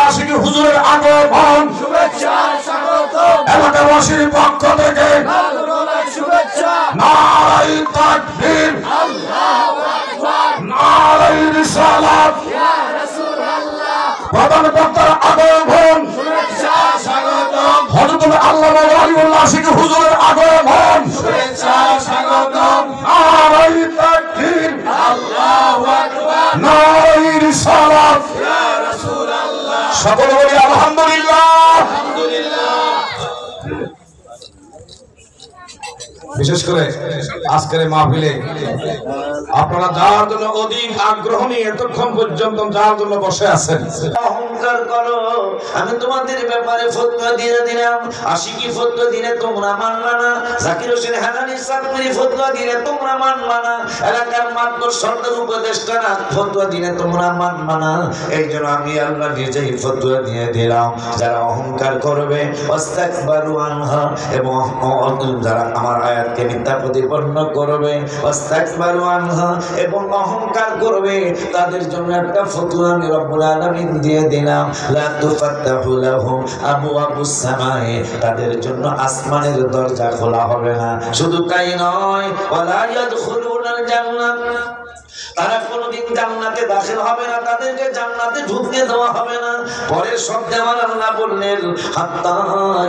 আশিকি হুজুরের আগমন শুভেচ্ছা স্বাগতম এলাকাবাসীর পক্ষ থেকে শুভেচ্ছা নারায়ে তাকবীর আল্লাহু আকবার নারায়ে রিসালাত ইয়া রাসূলুল্লাহ প্রধান বক্তার আগমন শুভেচ্ছা স্বাগতম হযরত আল্লামা ওয়ালিউল্লাহ আশিকি হুজুরের আগমন শুভেচ্ছা স্বাগতম নারায়ে তাকবীর আল্লাহু আকবার নারায়ে রিসালাত ইয়া রাসূলুল্লাহ সকলে বলি আলহামদুলিল্লাহ। আলহামদুলিল্লাহ। বিশেষ করে আজকের এই মাহফিলে আপনারা যার জন্য অধিক আগ্রহ নিয়ে এতক্ষণ পর্যন্ত যার জন্য বসে আছেন, অহংকার করো, আমি তোমাদের ব্যাপারে ফতোয়া দিয়ে দিলাম, আশিকি ফতোয়া দিলে তোমরা মানবা না, জাকির হোসেন হানানি সাতপুরি ফতোয়া দিলে তোমরা মানবা না, এলাকার মাত্র সরকার উপদেষ্টারা ফতোয়া দিলে তোমরা মানবা না। এই জন্য আমি আল্লাহ নিজেই ফতোয়া দিয়ে দিলাম, যারা অহংকার করবে ওয়াস্তাকবারু আনহা, এবং যারা আমার আয়াতকে মিথ্যা প্রতিপন্ন করবে ওয়াস্তাকবারু আনহা, এবং অহংকার করবে, তাদের জন্য একটা ফতোয়া আমি রব্বুল আলামিন দিয়ে দিলাম, লা তুফাত্তাহু লাহুম আবওয়াবুস সামায়ে, তাদের জন্য আসমানের দরজা খোলা হবে না। শুধু তাই নয়, ওয়ালা ইয়াদখুলুনাল জান্নাত, তারা কোনদিন জান্নাতে দাখিল হবে না, তাদেরকে জান্নাতে ঢুকতে দেওয়া হবে না। পরের শব্দে আমার আল্লাহ বললেন হাত্তা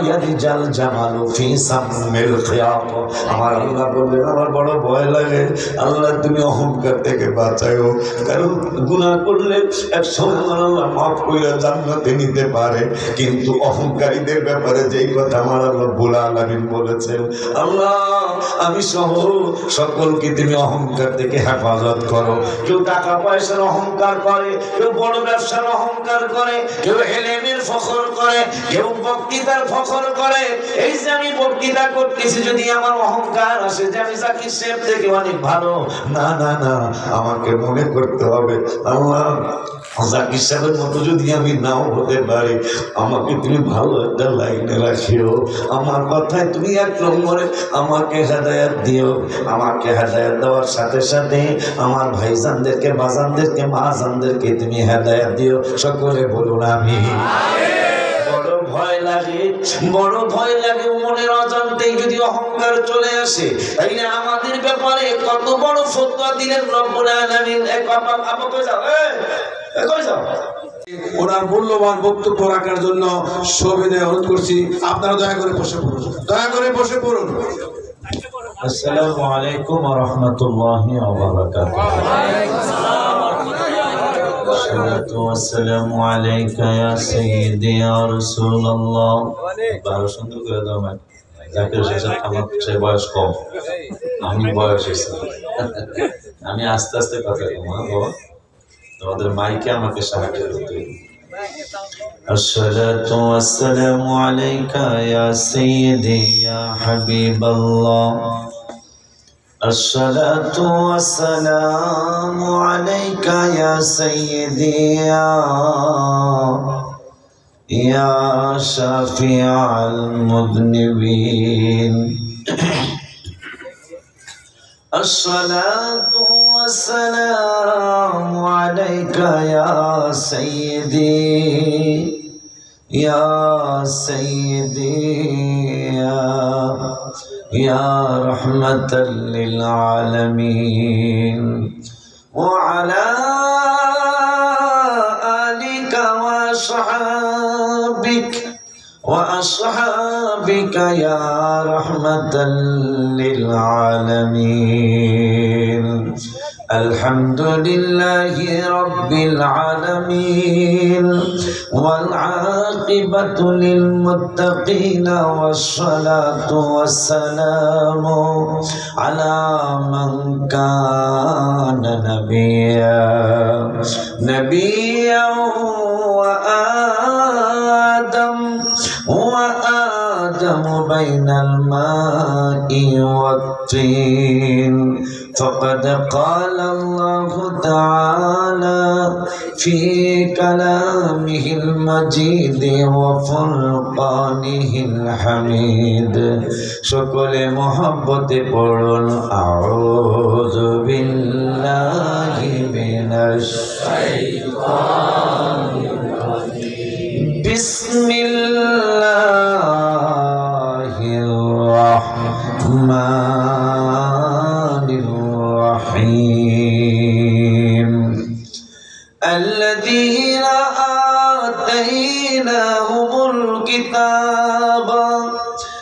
ইয়ারজাল জামালু ফি সামিল খিয়াত, আমার আল্লাহ বললেন আমার বড় ভয় লাগে, আল্লাহ তুমি অহংকার থেকে বাঁচাও, কারণ গুনাহ করলে একসময় আমার আল্লাহ মাফ করে জান্নাতে নিতে পারে, কিন্তু অহংকারীদের ব্যাপারে যেই কথা আমার আল্লাহ রব্বুল আলামিন বলেছেন, আল্লাহ আমি সহ সকলকে তুমি অহংকার থেকে হেফাজত করো। কেউ টাকা পয়সার অহংকার করে, কেউ বড় ব্যবসার অহংকার করে, কেউ এলেমের ফখর করে, কেউ বক্তৃতার ফখর করে। এই যে আমি বক্তৃতা করতেছি, যদি আমার অহংকার আসে যে আমি জাকির সাহেব থেকে অনেক ভালো, না না না, আমাকে মনে করতে হবে আল্লাহ জাকির সাহেবের মতো যদি আমি নাও হতে পারি, আমাকে তুমি ভালো একটা লাইনে রাখিও, আমার কথায় তুমি এক নম্বরে আমাকে হেদায়েত দিও। আমাকে হেদায়েত দেওয়ার সাথে সাথে আমার ভাইজানদেরকে, বাজানদেরকে, মাজানদেরকে তুমি হেদায়েত দিও। সকলে বলুন আমিন। বড় ভয় লাগে, বড় ভয় লাগে, মনের অজান্তেই যদি অহংকার চলে আসে, তাইলে আমাদের ব্যাপারে কত বড় ফতোয়া দিলেন রব্বুল আলামিন। এক আপা কই যাও, কই যাও। ওনার মূল্যবান বক্তব্য রাখার জন্য সবিনয়ে অনুরোধ করছি, আপনারা দয়া করে বসে পড়ুন, দয়া করে বসে পড়ুন। আসসালামু আলাইকুম ওয়া রাহমাতুল্লাহি ওয়া বারাকাতুহু। والصلاة والسلام عليك يا سيدي يا رسول الله। বারো সুন্দর করে দাও না, জাকির হোসেন আমার চেয়ে বয়স কম, আমি বয়স হয়েছে, আমি আস্তে আস্তে কথা বলবো, তোমাদের মাইকে আমাকে সাহায্য করতে হবে। الصلاة والسلام عليك يا سيدي يا حبيب الله، الصلاة والسلام عليك يا سيدي يا شافع المذنبين، الصلاة والسلام عليك يا سيدي يا سيدي يا رحمة للعالمين، وعلى آلك وأصحابك يا رحمة للعالمين. الحمد لله رب العالمين، والعاقبة للمتقين، والصلاة والسلام على من كان نبيا وآدم بين الماء والطين. فقد قال الله تعالى في كلامه المجيد وفرقانه الحميد. সকলে মহব্বতে পড়ুন আউযু বিল্লাহি মিনাশ শাইতানির রাজীম। الذين آتيناهم الكتاب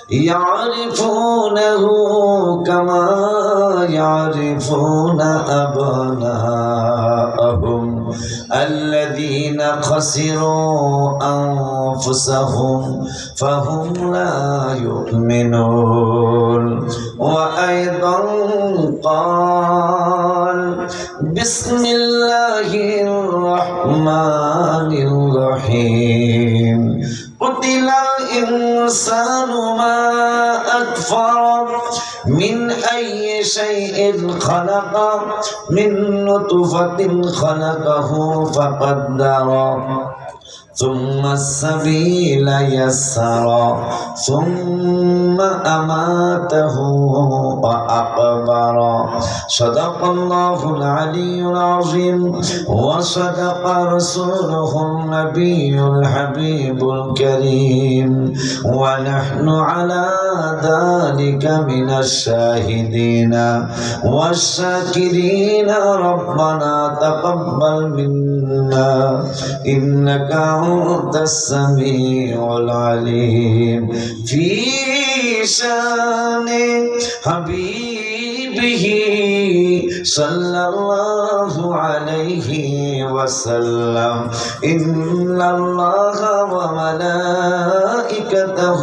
يعرفونه كما يعرفون أبناءهم الذين خسروا أنفسهم فهم لا يؤمنون وأيضا قال بسم الله الرحمن الرحيم قتل الإنسان ما أكفر من أي شيء خلق من نطفة خلقه فقدر ثم السبيل يسر ثم أماته وأقبر صدق الله العلي العظيم وصدق رسوله النبي الحبيب الكريم ونحن على ذلك من الشاهدين والشاكرين ربنا تقبل منا إنك أنت السميع العليم في شان حبيبه صلى الله عليه وسلم إن الله وملائكته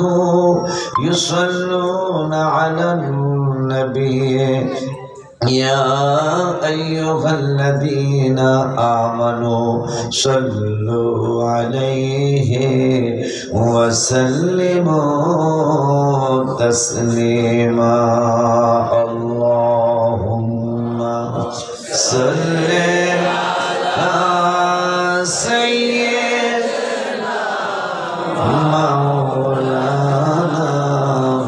يصلون على النبي يا أيها الذين آمنوا صلوا عليه وسلموا تسليما اللهم صل على سيدنا مولانا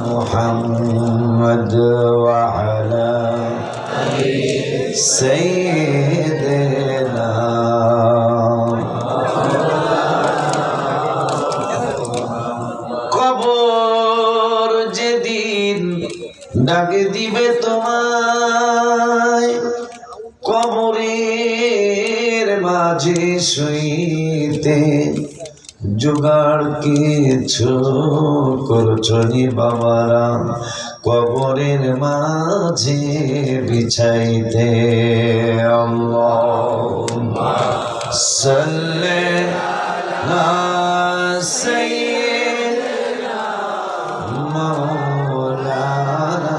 محمد وعلى سيدنا কবর যেদিন ডাক দিবে তোমায় কবরের মাঝে শুইতে জোগাড় কিছু করছো নি বাবারা কবরের মাঝে বিছাইতে আল্লাহুম্মা সাল্লি আলা সাইয়্যিদিনা মাওলানা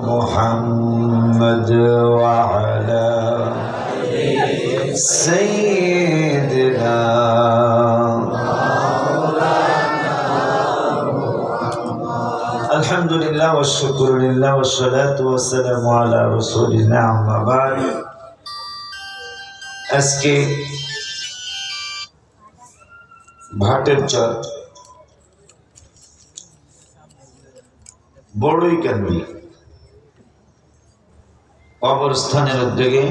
মুহাম্মদ ওয়া আলা সাইয়্যিদিনা আলহামদুলিল্লাহ ওয়া শুকরুলিল্লাহ ওয়া সালাতু ওয়া সালামু আলা রাসূলিল্লাহ আম্মা বা'দ আজকে ভাটের চর বড়ই কান্দি কবরস্থানের উদ্যোগে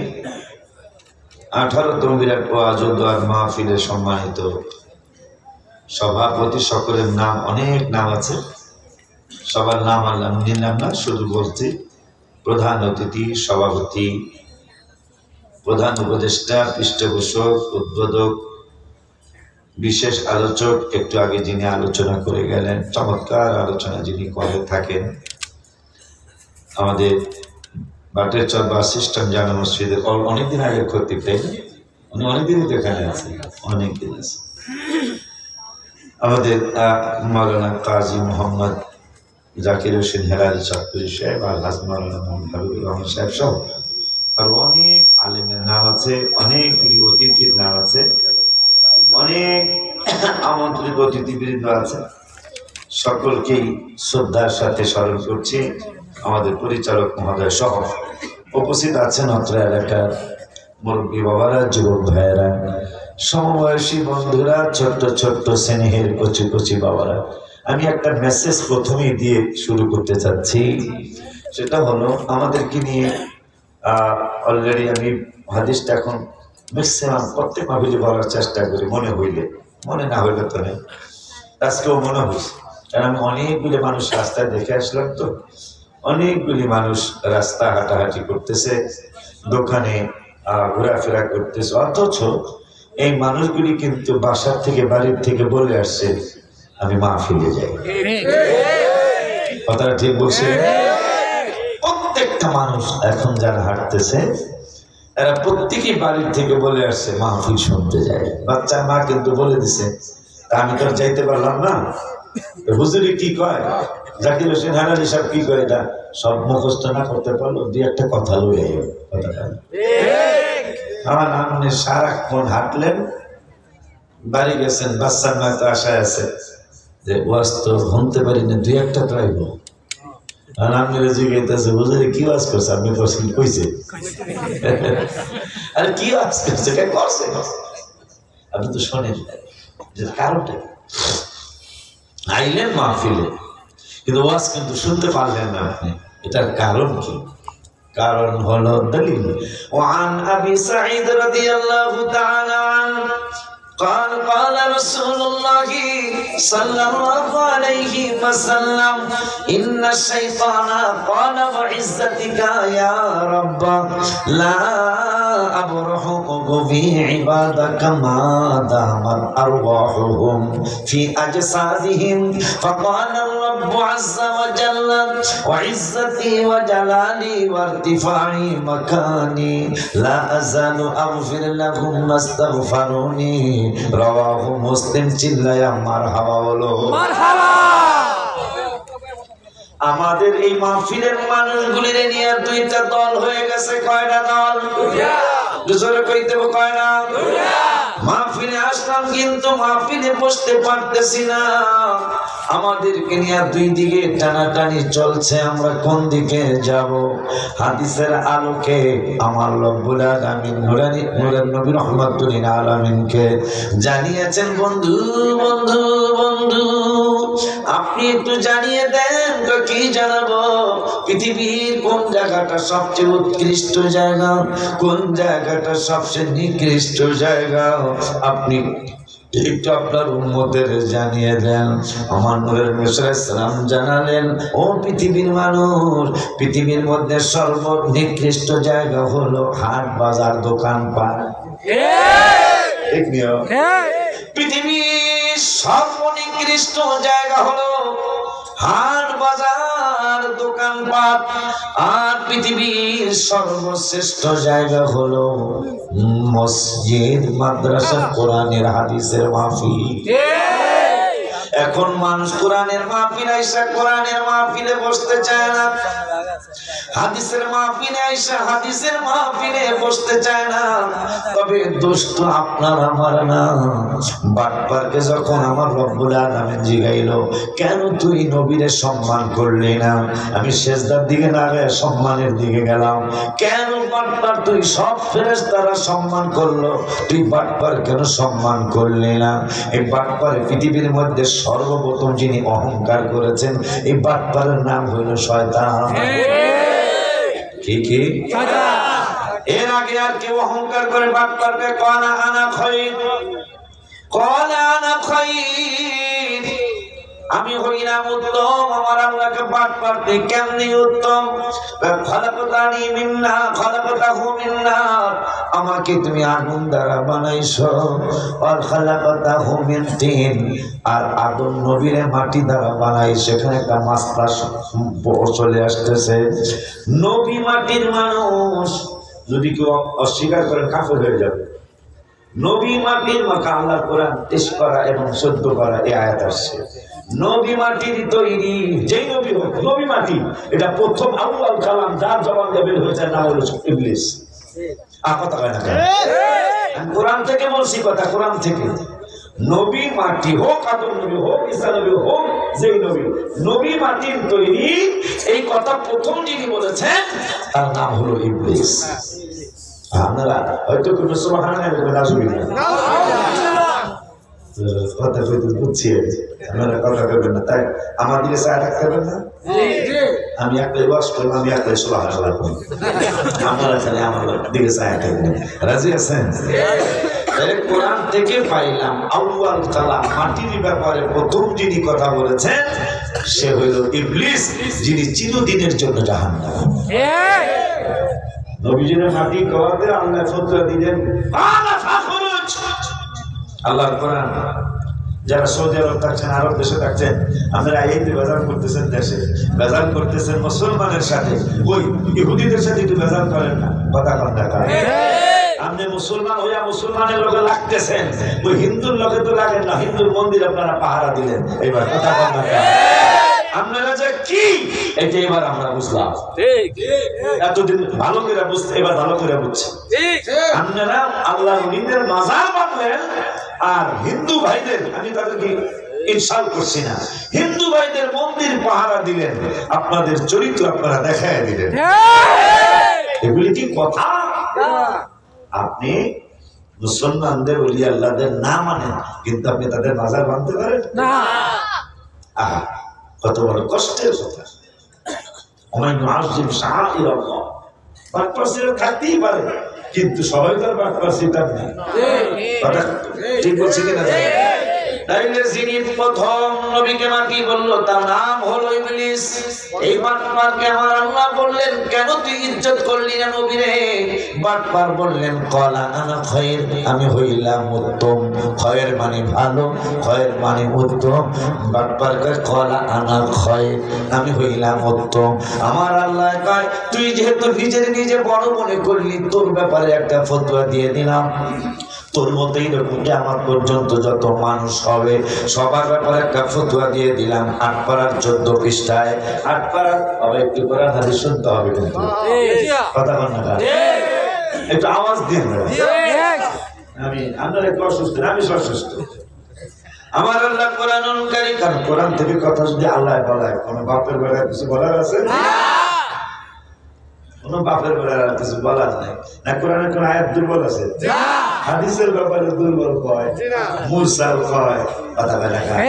18তম বিরাট ওয়াজ ও দোয়ার মাহফিলে সম্মানিত সভাপতি সকলের নাম অনেক নাম আছে সবার নাম আল্লাহ নিলাম না শুধু বলছি প্রধান অতিথি সভাপতি প্রধান উপদেষ্টা পৃষ্ঠপোষক উদ্বোধক বিশেষ আলোচক একটু আগে যিনি আলোচনা করে গেলেন চমৎকার আলোচনা যিনি করে থাকেন আমাদের বাটের চর বা সিস্টেম জামে মসজিদের অনেকদিন আগের খতিব তাই না উনি অনেকদিনই এখানে আছেন অনেকদিন আছে আমাদের মাওলানা কাজী মোহাম্মদ জাকির হোসেন হেলালি চত্বরী সাহেব আর মাওলানা মোহাম্মদ হাবিবুর রহমান সাহেব সহ আর অনেক আলেমের নাম আছে অনেকগুলি অতিথির নাম আছে অনেক আমন্ত্রিত অতিথিবৃন্দ আছে সকলকেই শ্রদ্ধার সাথে স্মরণ করছি আমাদের পরিচালক মহোদয় সহ উপস্থিত আছেন অত্র এলাকার মুরব্বী বাবারা যুবক ভাইয়েরা সমবয়সী বন্ধুরা ছোট্ট ছোট্ট স্নেহের কচি কচি বাবারা আমি একটা মেসেজ প্রথমেই দিয়ে শুরু করতে চাচ্ছি সেটা হলো আমাদেরকে নিয়ে অলরেডি আমি হাদিসটা এখন ম্যাক্সিমাম প্রত্যেক মাহফিলে বলার চেষ্টা করি মনে হইলে মনে না হইলে তো নেই আজকেও মনে হয়েছে কারণ আমি অনেকগুলি মানুষ রাস্তায় দেখে আসলাম তো অনেকগুলি মানুষ রাস্তা হাঁটাহাঁটি করতেছে দোকানে ঘোরাফেরা করতেছে, অথচ এই মানুষগুলি কিন্তু বাসার থেকে বাড়ির থেকে বলে আসছে আমি মাহফিলে যাই। কথাটা ঠিক বলছে? প্রত্যেকটা মানুষ এখন যারা হাঁটতেছে এরা প্রত্যেকেই বাড়ির থেকে বলে আসছে মাহফিল শুনতে যায়। বাচ্চা মা কিন্তু বলে দিছে, আমি তো যাইতে পারলাম না। হুজুরি কি কয়, জাকির হোসেন হানানি সব কি কয়, এটা সব মুখস্থ না করতে পারলো দুই একটা কথা লই আইও। কথাটা আমার আপনি সারাক্ষণ হাঁটলেন, বাড়ি গেছেন, বাচ্চার মা তো আশায় আছে যে ওয়াজ তো শুনতে পারি না, দুই একটা তো আইব। আর আপনি জিজ্ঞাসা হুজুরি কি ওয়াজ করছে, আপনি করছেন কইছে আরে কি ওয়াজ করছে, কে করছে, আপনি তো শোনেন কারণটা কি? আইলেন মাহফিলে কিন্তু ওয়াজ কিন্তু শুনতে পারলেন না আপনি, এটার কারণ কি? কারণ হলো দলিল। ওয়ান আবি সাঈদ রাদিয়াল্লাহু তাআলা আনহু قال قال رسول الله صلى الله عليه وسلم إن الشيطان قال وعزتك يا رب لا أبرح أغوي عبادك ما دامت أرواحهم في أجسادهم فقال الرب عز وجل وعزتي وجلالي وارتفاعي مكاني لا أزال أغفر لهم ما استغفروني রাওয়াহু মুসলিম। চিল্লায়া মারহাবা বলো মারহাবা। আমাদের এই মাহফিলের মানুষগুলিরে নিয়ে দুইটা দল হয়ে গেছে। কয়টা দল? দুইটা। জোরে কইতে হবে কয়টা? দুইটা। মাহফিলে আসলাম কিন্তু মাহফিলে বসতে পারতেছি না, আমাদেরকে নিয়ে দুই দিকে টানাটানি চলছে, আমরা কোন দিকে যাব? হাদিসের আলোকে আমার রব্বুল আলামিন নূরের নবী রাহমাতুল লিল আলামিনকে জানিয়েছেন, বন্ধু বন্ধু বন্ধু আপনি একটু জানিয়ে দেন। তো কি জানাবো? পৃথিবীর কোন জায়গাটা সবচেয়ে উৎকৃষ্ট জায়গা, কোন জায়গাটা সবচেয়ে নিকৃষ্ট জায়গা, আপনি একটু আপনার উম্মতের জানিয়ে দেন। আমার নূরের নবী সাল্লাল্লাহু আলাইহি ওয়াসাল্লাম জানালেন, ও পৃথিবীর মানুষ, পৃথিবীর মধ্যে সর্বনিকৃষ্ট জায়গা হলো হাট বাজার দোকানপাট। ঠিক নিও, পৃথিবীর সর্বনিকৃষ্ট জায়গা হলো হাট বাজার দোকানপাট, আর পৃথিবীর সর্বশ্রেষ্ঠ জায়গা হলো মসজিদ মাদ্রাসা কোরআনের হাদিসের মাহফিল। এখন মানুষ কোরআনের মাহফিল আইসা কোরআনের মাহফিলে বসতে চায় না, হাদিসের মাহফিলে আইসা হাদিসের মাহফিলে বসতে চায় না। তবে দোষ তো আপনার আমার না। বাটপারকে যখন আমার রব্বুল আলামিন জিগাইলো, কেন তুই নবীরে সম্মান করলি না? আমি সেজদার দিকে না গিয়ে সম্মানের দিকে গেলাম। কেন বাটপার তুই সব ফেরেশতারা সম্মান করলো, তুই বাটপার কেন সম্মান করলি না? এই বাটপারে পৃথিবীর মধ্যে সর্বপ্রথম যিনি অহংকার করেছেন, এই বাটপারের নাম হইল শয়তান। কি এর আগে আর কেউ অহংকার করে বাটপারকে কনা আনা খায়র, কনা আনা খায়র, আমি হইলাম উত্তম, আমার আল্লাহকে বাটপারতে কেমনি উত্তম? খলাকতানি মিন নার খলাকতাহু মিন নার, আমাকে তুমি আগুন দ্বারা বানাইছো, আর খলাকতাহু মিন তিন, আর আদম নবীরে মাটি দ্বারা বানাইছো। সেখানে একটা মাসলা চলে আসতেছে, নবী মাটির মানুষ, যদি কেউ অস্বীকার করে কাফের হয়ে যাবে। নবী মাটির মাখা আল্লাহর কোরআন তেজ করা এবং 14 করা এই আয়াত আসছে। নবী মাটির তৈরি, যেই নবী হোক নবী মাটি, এটা প্রথম আউয়াল কালাম যার জবান দিয়ে বের হয়েছে না হলো ইবলিস। কথা কয় না, আমি কোরআন থেকে বলছি কথা, কোরআন থেকে। নবী মাটি হোক, আদম নবী হোক, ঈসা নবী হোক, যেই নবী, নবী মাটির তৈরি, এই কথা প্রথম যিনি বলেছেন তার নাম হলো ইবলিস। আপনারা হয়তো কোনো সুবহানাল্লাহ কথা কইতে বুঝছি, আপনারা কথা কইবেন না, তাই আমার দিকে চায় রাখতে পারবেন না। আমি একটা ওয়াজ করলাম, আমি একটা সুবহানাল্লাহ করি, আপনারা চাইলে আমার দিকে চায় রাখবেন। রাজি আছেন? কোরআন থেকে পাইলাম আউয়াল কালাম, মাটির ব্যাপারে প্রথম যিনি কথা বলেছেন সে হইল ইবলিস, যিনি চিরদিনের জন্য জাহান্নামী। নবীজির মাটি খাওয়াতে আল্লাহ ফতোয়া দিলেন আল্লাহর কোরআন। যারা সৌদি আরব থাকছেন, আরব দেশে থাকছেন, আপনারা এইতে বেজাল করতেছেন, দেশে বেজাল করতেছেন মুসলমানের সাথে, ওই ইহুদিদের সাথে একটু বেজাল করেন না, কথা কন দেখা। আপনি মুসলমান হইয়া মুসলমানের লোকে লাগতেছেন, ওই হিন্দুর লোকে তো লাগেন না। হিন্দুর মন্দির আপনারা পাহারা দিলেন, এবার কথা কন দেখা। আপনারা যে কি এটা এবার আমরা বুঝলাম, এতদিন ভালো করে বুঝতে, এবার ভালো করে বুঝছি। আপনারা আল্লাহ নবীদের মাজার বানালেন, আর হিন্দু ভাইদের, আমি তাদেরকে ইনসাল্ট করছি না, হিন্দু ভাইদের মন্দির পাহারা দিলেন, আপনাদের চরিত্র আপনারা দেখায় দিলেন। এগুলি কি কথা? আপনি মুসলমানদের ওলি আল্লাহদের না মানেন, কিন্তু আপনি তাদের মাজার বাঁধতে পারেন না। আহা, কত বড় কষ্টের কথা। থাকতেই পারে, কিন্তু সবাই তার বাটপার্সিটা নেই। ঠিক বলছি কিনা? তাইলে যিনি প্রথম নবীকে মাটি বলল তার নাম হলো ইবলিস। এই বাটপারকে আমার আল্লাহ বললেন, কেন তুই ইজ্জত করলি না নবীরে? বাটপার বললেন, কলা আনা খয়ের, আমি হইলাম উত্তম। খয়ের মানে ভালো, খয়ের মানে উত্তম। বাটপার কয়, কলা আনা খয়ের, আমি হইলাম উত্তম। আমার আল্লাহ কয়, তুই যেহেতু নিজে বড় মনে করলি, তোর ব্যাপারে একটা ফতোয়া দিয়ে দিলাম। তোর মতো এইরকম কিয়ামত পর্যন্ত যত মানুষ হবে, সবার ব্যাপারে একটা ফতোয়া দিয়ে দিলাম। ৮ পারার 14 পৃষ্ঠায়, ৮ পারার হবে, একটু করে হাদিস শুনতে হবে, কিন্তু কথা বল না, একটু আওয়াজ দিন। আমি আপনারা একটু অসুস্থ, আমি অসুস্থ। আমার আল্লাহ কোরআনুল কারীম, কারণ কোরআন থেকে কথা যদি আল্লাহ বলায়, কোনো বাপের বেলায় কিছু বলার আছে? কোনো বাপের বেলার আর কিছু বলার নাই না। কোরআনের কোন আয়াত দুর্বল আছে? হাদিসের ব্যাপারে দুর্বল কয়, মুরসাল কয়, কথা বলা কয়,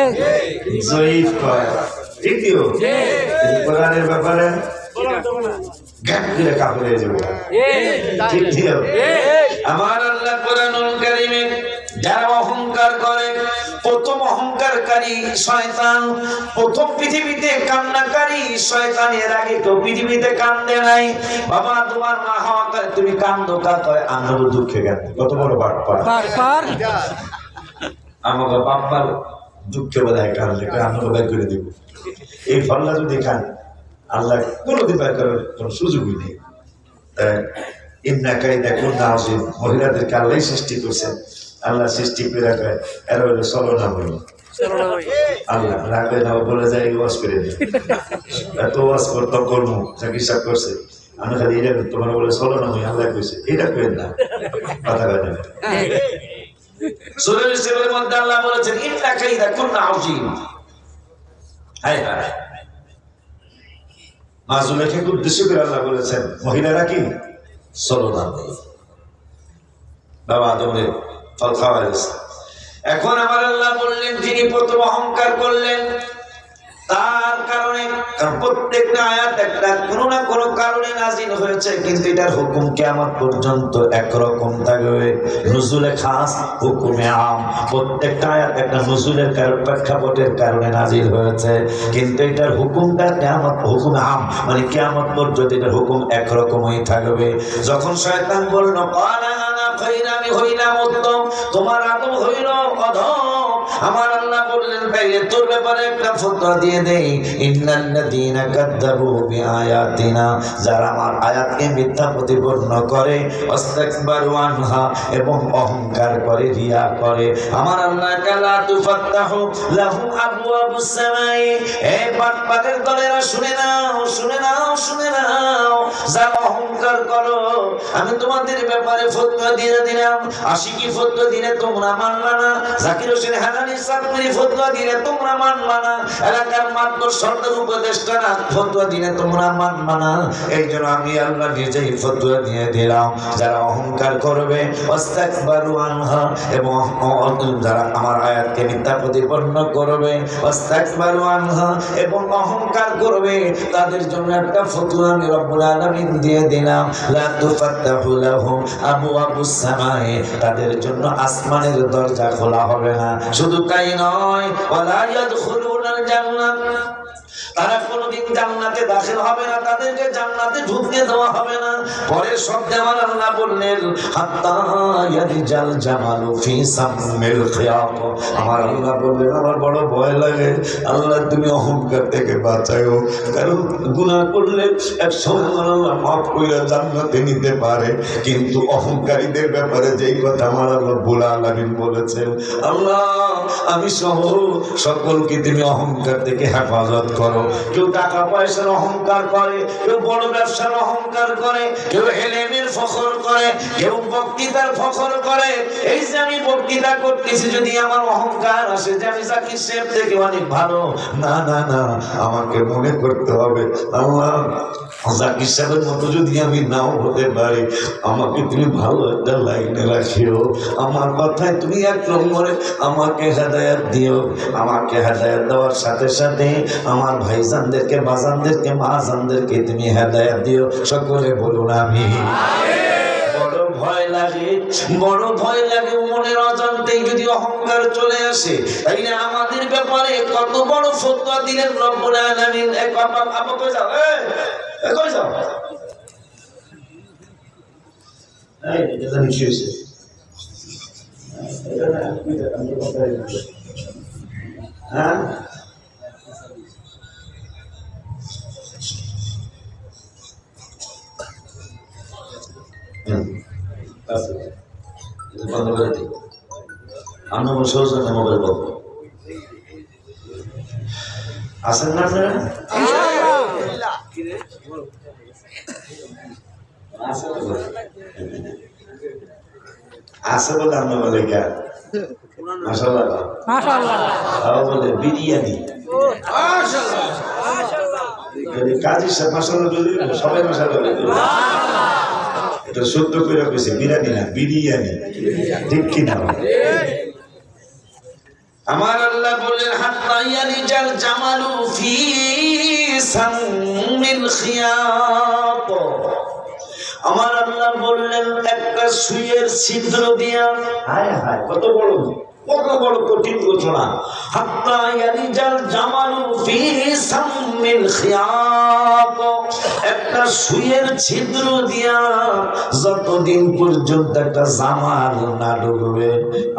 জয়ীফ কয়, ঠিকই। কোরআনের ব্যাপারে গায়ে কাপড়ে যাবে, ঠিক ঠিক। আমার আল্লাহ কোরআনুল কারীমে যারা অহংকার করে, প্রথম অহংকারকারী শয়তান, প্রথম পৃথিবীতে কান্নাকারী শয়তান। এর আগে তো পৃথিবীতে কান্দে নাই। বাবা, তোমার মা হওয়া করে তুমি কান্দো, কাঁদে আনন্দ দুঃখে কেন? কত বড় বাটপার! আমাকে বাপ্পার দুঃখে বোধহয় কাঁদলে আনন্দ বের করে দিব। এই ফলটা যদি কান, আল্লাহ কোনোদিন বের করার কোনো সুযোগই নেই। মহিলাদেরকে আল্লাহ সৃষ্টি করছেন, আল্লাহ সৃষ্টি করে রাখে, এর হলো চলো না বলি। আল্লাহ রাখবে না, বলে যায় ওয়াজ করে দিই, এত ওয়াজ করতাম কর্ম চিকিৎসা করছে, আমি খালি এটা তোমার বলে চলো না বলি। আল্লাহ কইছে এটা করেন না, কথা বলেন। সূরা ইসরাঈলের মধ্যে আল্লাহ বলেছেন, ইন্না কাইদা কুননা আযীম। হায় হায়, মাজুলাকে উদ্দেশ্য করে আল্লাহ বলেছেন, মহিলারা কি চলো না। বাবা আদমের ফল খাওয়া গেছে। এখন আমার আল্লাহ বললেন, যিনি প্রথম অহংকার করলেন, তার কারণে, প্রত্যেকটা আয়াত একটা কোনো না কোনো কারণে নাযিল হয়েছে, কিন্তু এটার হুকুম কিয়ামত পর্যন্ত একরকম থাকবে। নুজুলে খাস, হুকুমে আম। প্রত্যেকটা আয়াত একটা নুজুলের প্রেক্ষাপটের কারণে নাযিল হয়েছে, কিন্তু এটার হুকুমটা কিয়ামত, হুকুমে আম মানে কিয়ামত পর্যন্ত এটার হুকুম একরকমই থাকবে। যখন শয়তান বলল, ক্বালা আনা খায়র, আমি হইলাম উত্তম, তোমার আদম হইল অধম, আমার আল্লাহ বললেন, তাইলে তোর ব্যাপারে একটা ফতোয়া দিয়ে দেই। ইন্নাল্লাযীনা কাযযাবু বিআয়াতিনা, যারা আমার আয়াতকে মিথ্যা প্রতিপন্ন করে, ওয়াস্তাকবারু আনহা, এবং অহংকার করে, রিয়া করে, আমার আল্লাহ কালা তুফাত্তাহু লাহু আবওয়াবুস সামাই। এই বাটপারের দলেরা শুনে নাও, শুনে নাও, শুনে নাও, যারা অহংকার করো, আমি তোমাদের ব্যাপারে ফতোয়া দিয়ে দিলাম। আশিকি ফতোয়া দিলে তোমরা মানলা না, জাকির হোসেন হানানি সাতপুরি ফতোয়া দিলে তোমরা মানবা না, এলাকার মাত্র সরকার উপদেষ্টারা ফতোয়া দিলে তোমরা মানবা না। এই জন্য আমি আল্লাহ নিজেই ফতোয়া দিয়ে দিলাম, যারা অহংকার করবে, ওয়াস্তাকবারু আনহা, এবং যারা আমার আয়াতকে মিথ্যা প্রতিপন্ন করবে, ওয়াস্তাকবারু আনহা, এবং অহংকার করবে, তাদের জন্য একটা ফতোয়া আমি রব্বুল আলামিন দিয়ে দিলাম। লা তুফাত্তাহু লাহুম আবওয়াবুস সামাই, তাদের জন্য আসমানের দরজা খোলা হবে না। শুধু তাই নয়, ওয়ালা ইয়াদখুলুনাল জান্নাহ, তারা কোনোদিন জান্নাতে দাখিল হবে না, তাদেরকে জান্নাতে ঢুকতে দেওয়া হবে না। পরের শব্দে আমার আল্লাহ বললেন হাত্তা ইয়ারিজাল জামালু ফি সামিল খিয়াত। আমার আল্লাহ বললেন আমার বড় ভয় লাগে, আল্লাহ তুমি অহংকার থেকে বাঁচাও, কারণ গুনাহ করলে এক সময় আল্লাহ মাফ কইরা জান্নাতে নিতে পারে, কিন্তু অহংকারীদের ব্যাপারে যেই কথা আমার আল্লাহ রব্বুল আলামিন বলেছেন, আল্লাহ আমি সহ সকলকে তুমি অহংকার থেকে হেফাজত করো। কেউ টাকা পয়সার অহংকার করে, কেউ বড় ব্যবসার অহংকার করে, কেউ এলেমের ফখর করে, কেউ বক্তৃতার ফখর করে। এই যে আমি বক্তৃতা করতেছি, যদি আমার অহংকার আসে যে আমি জাকির সাহেব থেকে অনেক ভালো, না না না, আমাকে মনে করতে হবে আল্লাহ জাকির সাহেবের মতো যদি আমি নাও হতে পারি, আমাকে তুমি ভালো একটা লাইনে রাখিও, আমার কথায় তুমি এক নম্বরে আমাকে হেদায়েত দিও। আমাকে হেদায়েত দেওয়ার সাথে সাথে আমার ভাইজানদেরকে, বাজানদেরকে, মাজানদেরকে তুমি হেদায়েত দিও। সকলে বলুন আমিন। বড় ভয় লাগে, বড় ভয় লাগে মনের অজান্তেই যদি অহংকার চলে আসে। তাই না আমাদের ব্যাপারে কত বড় ফতোয়া দিলেন রব্বুল আলামিন। এক আপা কই যাও, এই কই যাও, এই এটা কি হইছে? হ্যাঁ বন্ধ করে দিই, আমরা সৌজন্য মোবাইল বলবো আসেন না আপনারা? আছে বলে আমরা বলে কে মাশাআল্লাহ, মাশাআল্লাহ বলে বিরিয়ানি, কাজী সাহেব মাশাআল্লাহ বলে সবাই মাশাআল্লাহ বলে, এটা শুদ্ধ করে কইছে বিরিয়ানি না বিরিয়ানি, ঠিক কি না? আমার আল্লাহ বলেন হাত্তা ইয়ালিজাল জামালু ফি সামিল খিয়াত। আমার আল্লাহ বললেন একটা সুইয়ের ছিদ্র দিয়া, হায় হায় কত বড় কঠিন ঘোষণা, হাত্তা ইয়ালিজাল জামালু ফি সামিল খিয়াত, একটা সুইয়ের ছিদ্র দিয়া যতদিন পর্যন্ত একটা জামাল না ঢুকবে।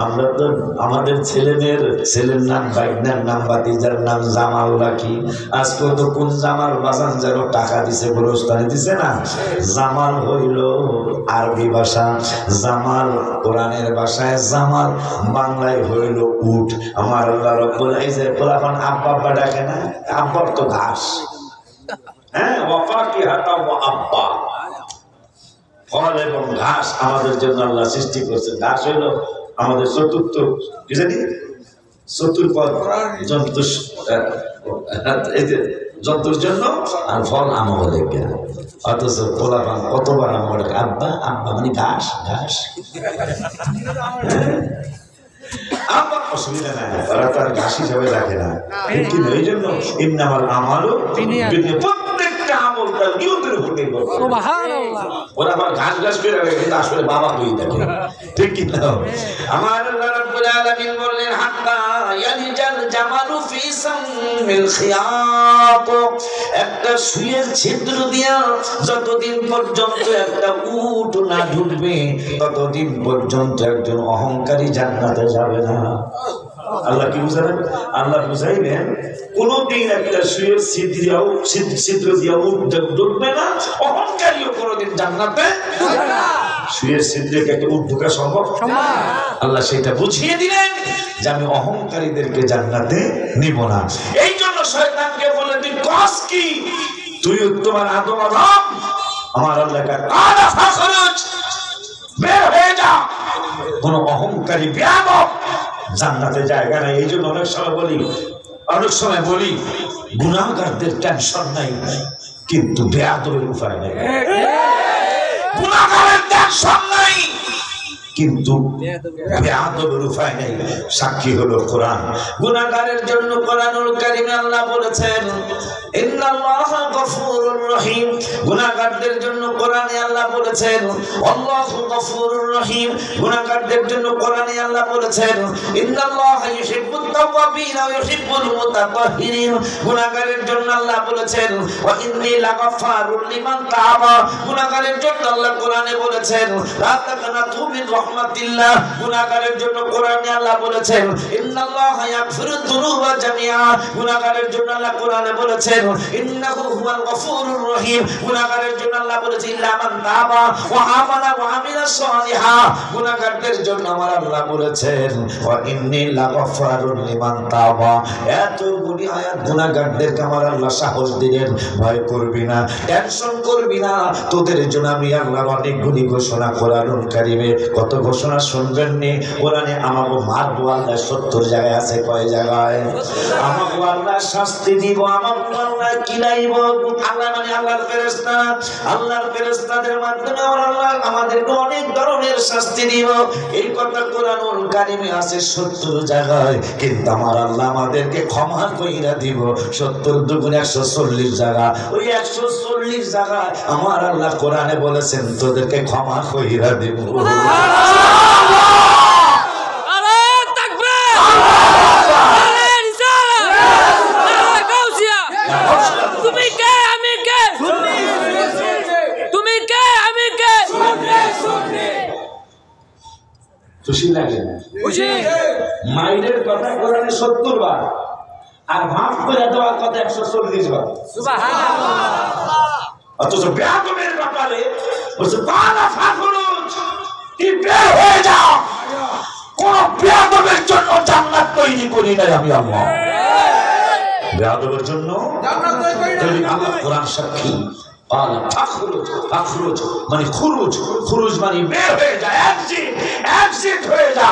আমরা তো আমাদের ছেলের নাম, বাইকনার নাম, বাতিজার নাম জামাল রাখি। আজকে তো কোন জামাল বাজান যেন টাকা দিছে, গোরস্থানে দিছে না। জামাল হইল আরবি ভাষা, জামাল কোরআনের ভাষায় জামাল, বাংলায় হইল উট। আমার আল্লাহ রব্বুল ইজ্জত পোলাপান আব্বা আব্বা ডাকে না, আব্বার তো ঘাস, হ্যাঁ ওয়াফাকিহাতা ওয়া আব্বা, ফল এবং ঘাস আমাদের জন্য আল্লাহ সৃষ্টি করেছেন। ঘাস হইল আমাদের চতুর্থ কি জানি চতুর্পদ জন্তু, জন্তুর জন্য, আর ফল আমাদের জ্ঞান। অথচ পোলাপান কতবার আমার আব্বা আব্বা মানে ঘাস ঘাস, আমার অসুবিধা নাই, ওরা তো আর ঘাস হিসাবে রাখে না। কিন্তু এই জন্য ইন্নামাল আমালু প্রত্যেকটা আমল তার নিয়তের উপর নির্ভর করে। সুবহানাল্লাহ, ওরা আবার ঘাস ঘাস করে রাখে, কিন্তু আসলে বাবা হয়ে থাকে, ঠিক কি না? আমার আল্লাহ রাব্বুল আলামিন বললেন হাত্তা ইয়ালিজাল জামালু ফি সামিল খিয়াত, একটা সুইয়ের ছিদ্র দিয়া যতদিন পর্যন্ত একটা উট না ঢুকবে, ততদিন পর্যন্ত একজন অহংকারী জান্নাতে যাবে না। আল্লাহ কি বুঝাবেন? আল্লাহ বুঝাইবেন কোনদিন একটা সুইয়ের ছিদ্র দিয়া উট ঢুকবে না, অহংকারীও কোনদিন জান্নাতে যাবে না। সুইয়ের ছিদ্রে একটা উট ঢোকা সম্ভব? আল্লাহ সেটা বুঝিয়ে দিলেন যে আমি অহংকারীদেরকে জান্নাতে নিব না। এই জন্য শয়তানকে বলে তুই কস কি, তুই তোমার আদম আদম, আমার আল্লাহকে কালা ফাখরুজ, বের হয়ে যা, কোন অহংকারী বেয়াদব জান্নাতে জায়গা নাই। এই জন্য অনেক সময় বলি গুনাহগারদের টেনশন নাই, কিন্তু বেয়াদবের উপায় নেই। গুনাহগারের টেনশন নাই, কিন্তু বেয়াদবের উপায় নেই, সাক্ষী হলো কোরআন। গুনাহগারের জন্য কোরআনুল কারীমে আল্লাহ বলেছেন ইন্নাল্লাহা গফুরুর রহিম। গুনাহগারদের জন্য কোরআনে আল্লাহ বলেছেন আল্লাহু গফুরুর রহিম। গুনাহগারদের জন্য কোরআনে আল্লাহ বলেছেন ইন্নাল্লাহা ইউহিব্বুত তাওয়াবিন ওয়া ইউহিব্বুল মুতাতাহহিরিন। গুনাহগারের জন্য আল্লাহ বলেছেন ওয়া ইন্নী লাগাফারুল লিমান তাবা। গুনাহগারের জন্য আল্লাহ কোরআনে বলেছেন লা তাকনাতু মিন রাহমাতিল্লাহ। গুনাহগারের জন্য কোরআনে আল্লাহ বলেছেন ইন্নাল্লাহা ইয়াগফিরুদ যুনুবা জামিআ। গুনাহগারের জন্য আল্লাহ কোরআনে বলেছেন ইন্নাহু হুয়াল গফুরুর রহিম। গুনাহগারের জন্য আল্লাহ বলেছেন ইল্লা মান তাবা ওয়া আমানা ওয়া আমিলা সালিহা। গুনাহগারদের জন্য আমার আল্লাহ বলেছেন ওয়া ইন্নী লাগাফারুল লিমান তাবা। এতগুলি আয়াত গুনাহগারদেরকে আমার আল্লাহ সাহস দিলেন, ভয় করবি না, টেনশন করবি না, তোদের জন্য আমি আল্লাহ অনেকগুলি ঘোষণা কোরআনুল কারীমে। কত ঘোষণা শুনবেন নি? কোরআনে আমাকে মারবো আল্লাহ 70 জায়গায় আছে। কয় জায়গায়? আমাকে আল্লাহ শাস্তি দিব, আমাকে আল্লাহ কিলাইব। আল্লাহ মানে আল্লাহর ফেরেশতা, আল্লাহর ফেরেশতাদের মাধ্যমে আল্লাহ আমাদেরকে অনেক ধরনের শাস্তি দিব। এই কথা কোরআনুল কারীমে আছে 70 জায়গায়, কিন্তু আমার আল্লাহ আমাদেরকে ক্ষমা কইরা দিব 70 দুগুণ 140 জায়গা। ওই 140 জায়গায় আমার আল্লাহ কোরআনে বলেছেন তোদেরকে ক্ষমা কইরা দিব। খুশি লাগে? মাইরের কথা কোরআনে 70 বার, আর মাফ করে দেওয়ার কথা 140 বার। অথচ বেয়াদবের ব্যাপারে বলছে বালা ফাখরুজ, কি বের হয়ে যাও, কোন বেয়াদবের জন্য জান্নাত তৈরি করি নাই আমি আল্লাহ। বেয়াদবের জন্য জান্নাত তৈরি আল্লাহ কোরআন সাক্ষী। বালা ফাখরুজ, ফাখরুজ মানে খুরুজ, খুরুজ মানে বের হয়ে যায়, এক্সিট হয়ে যা।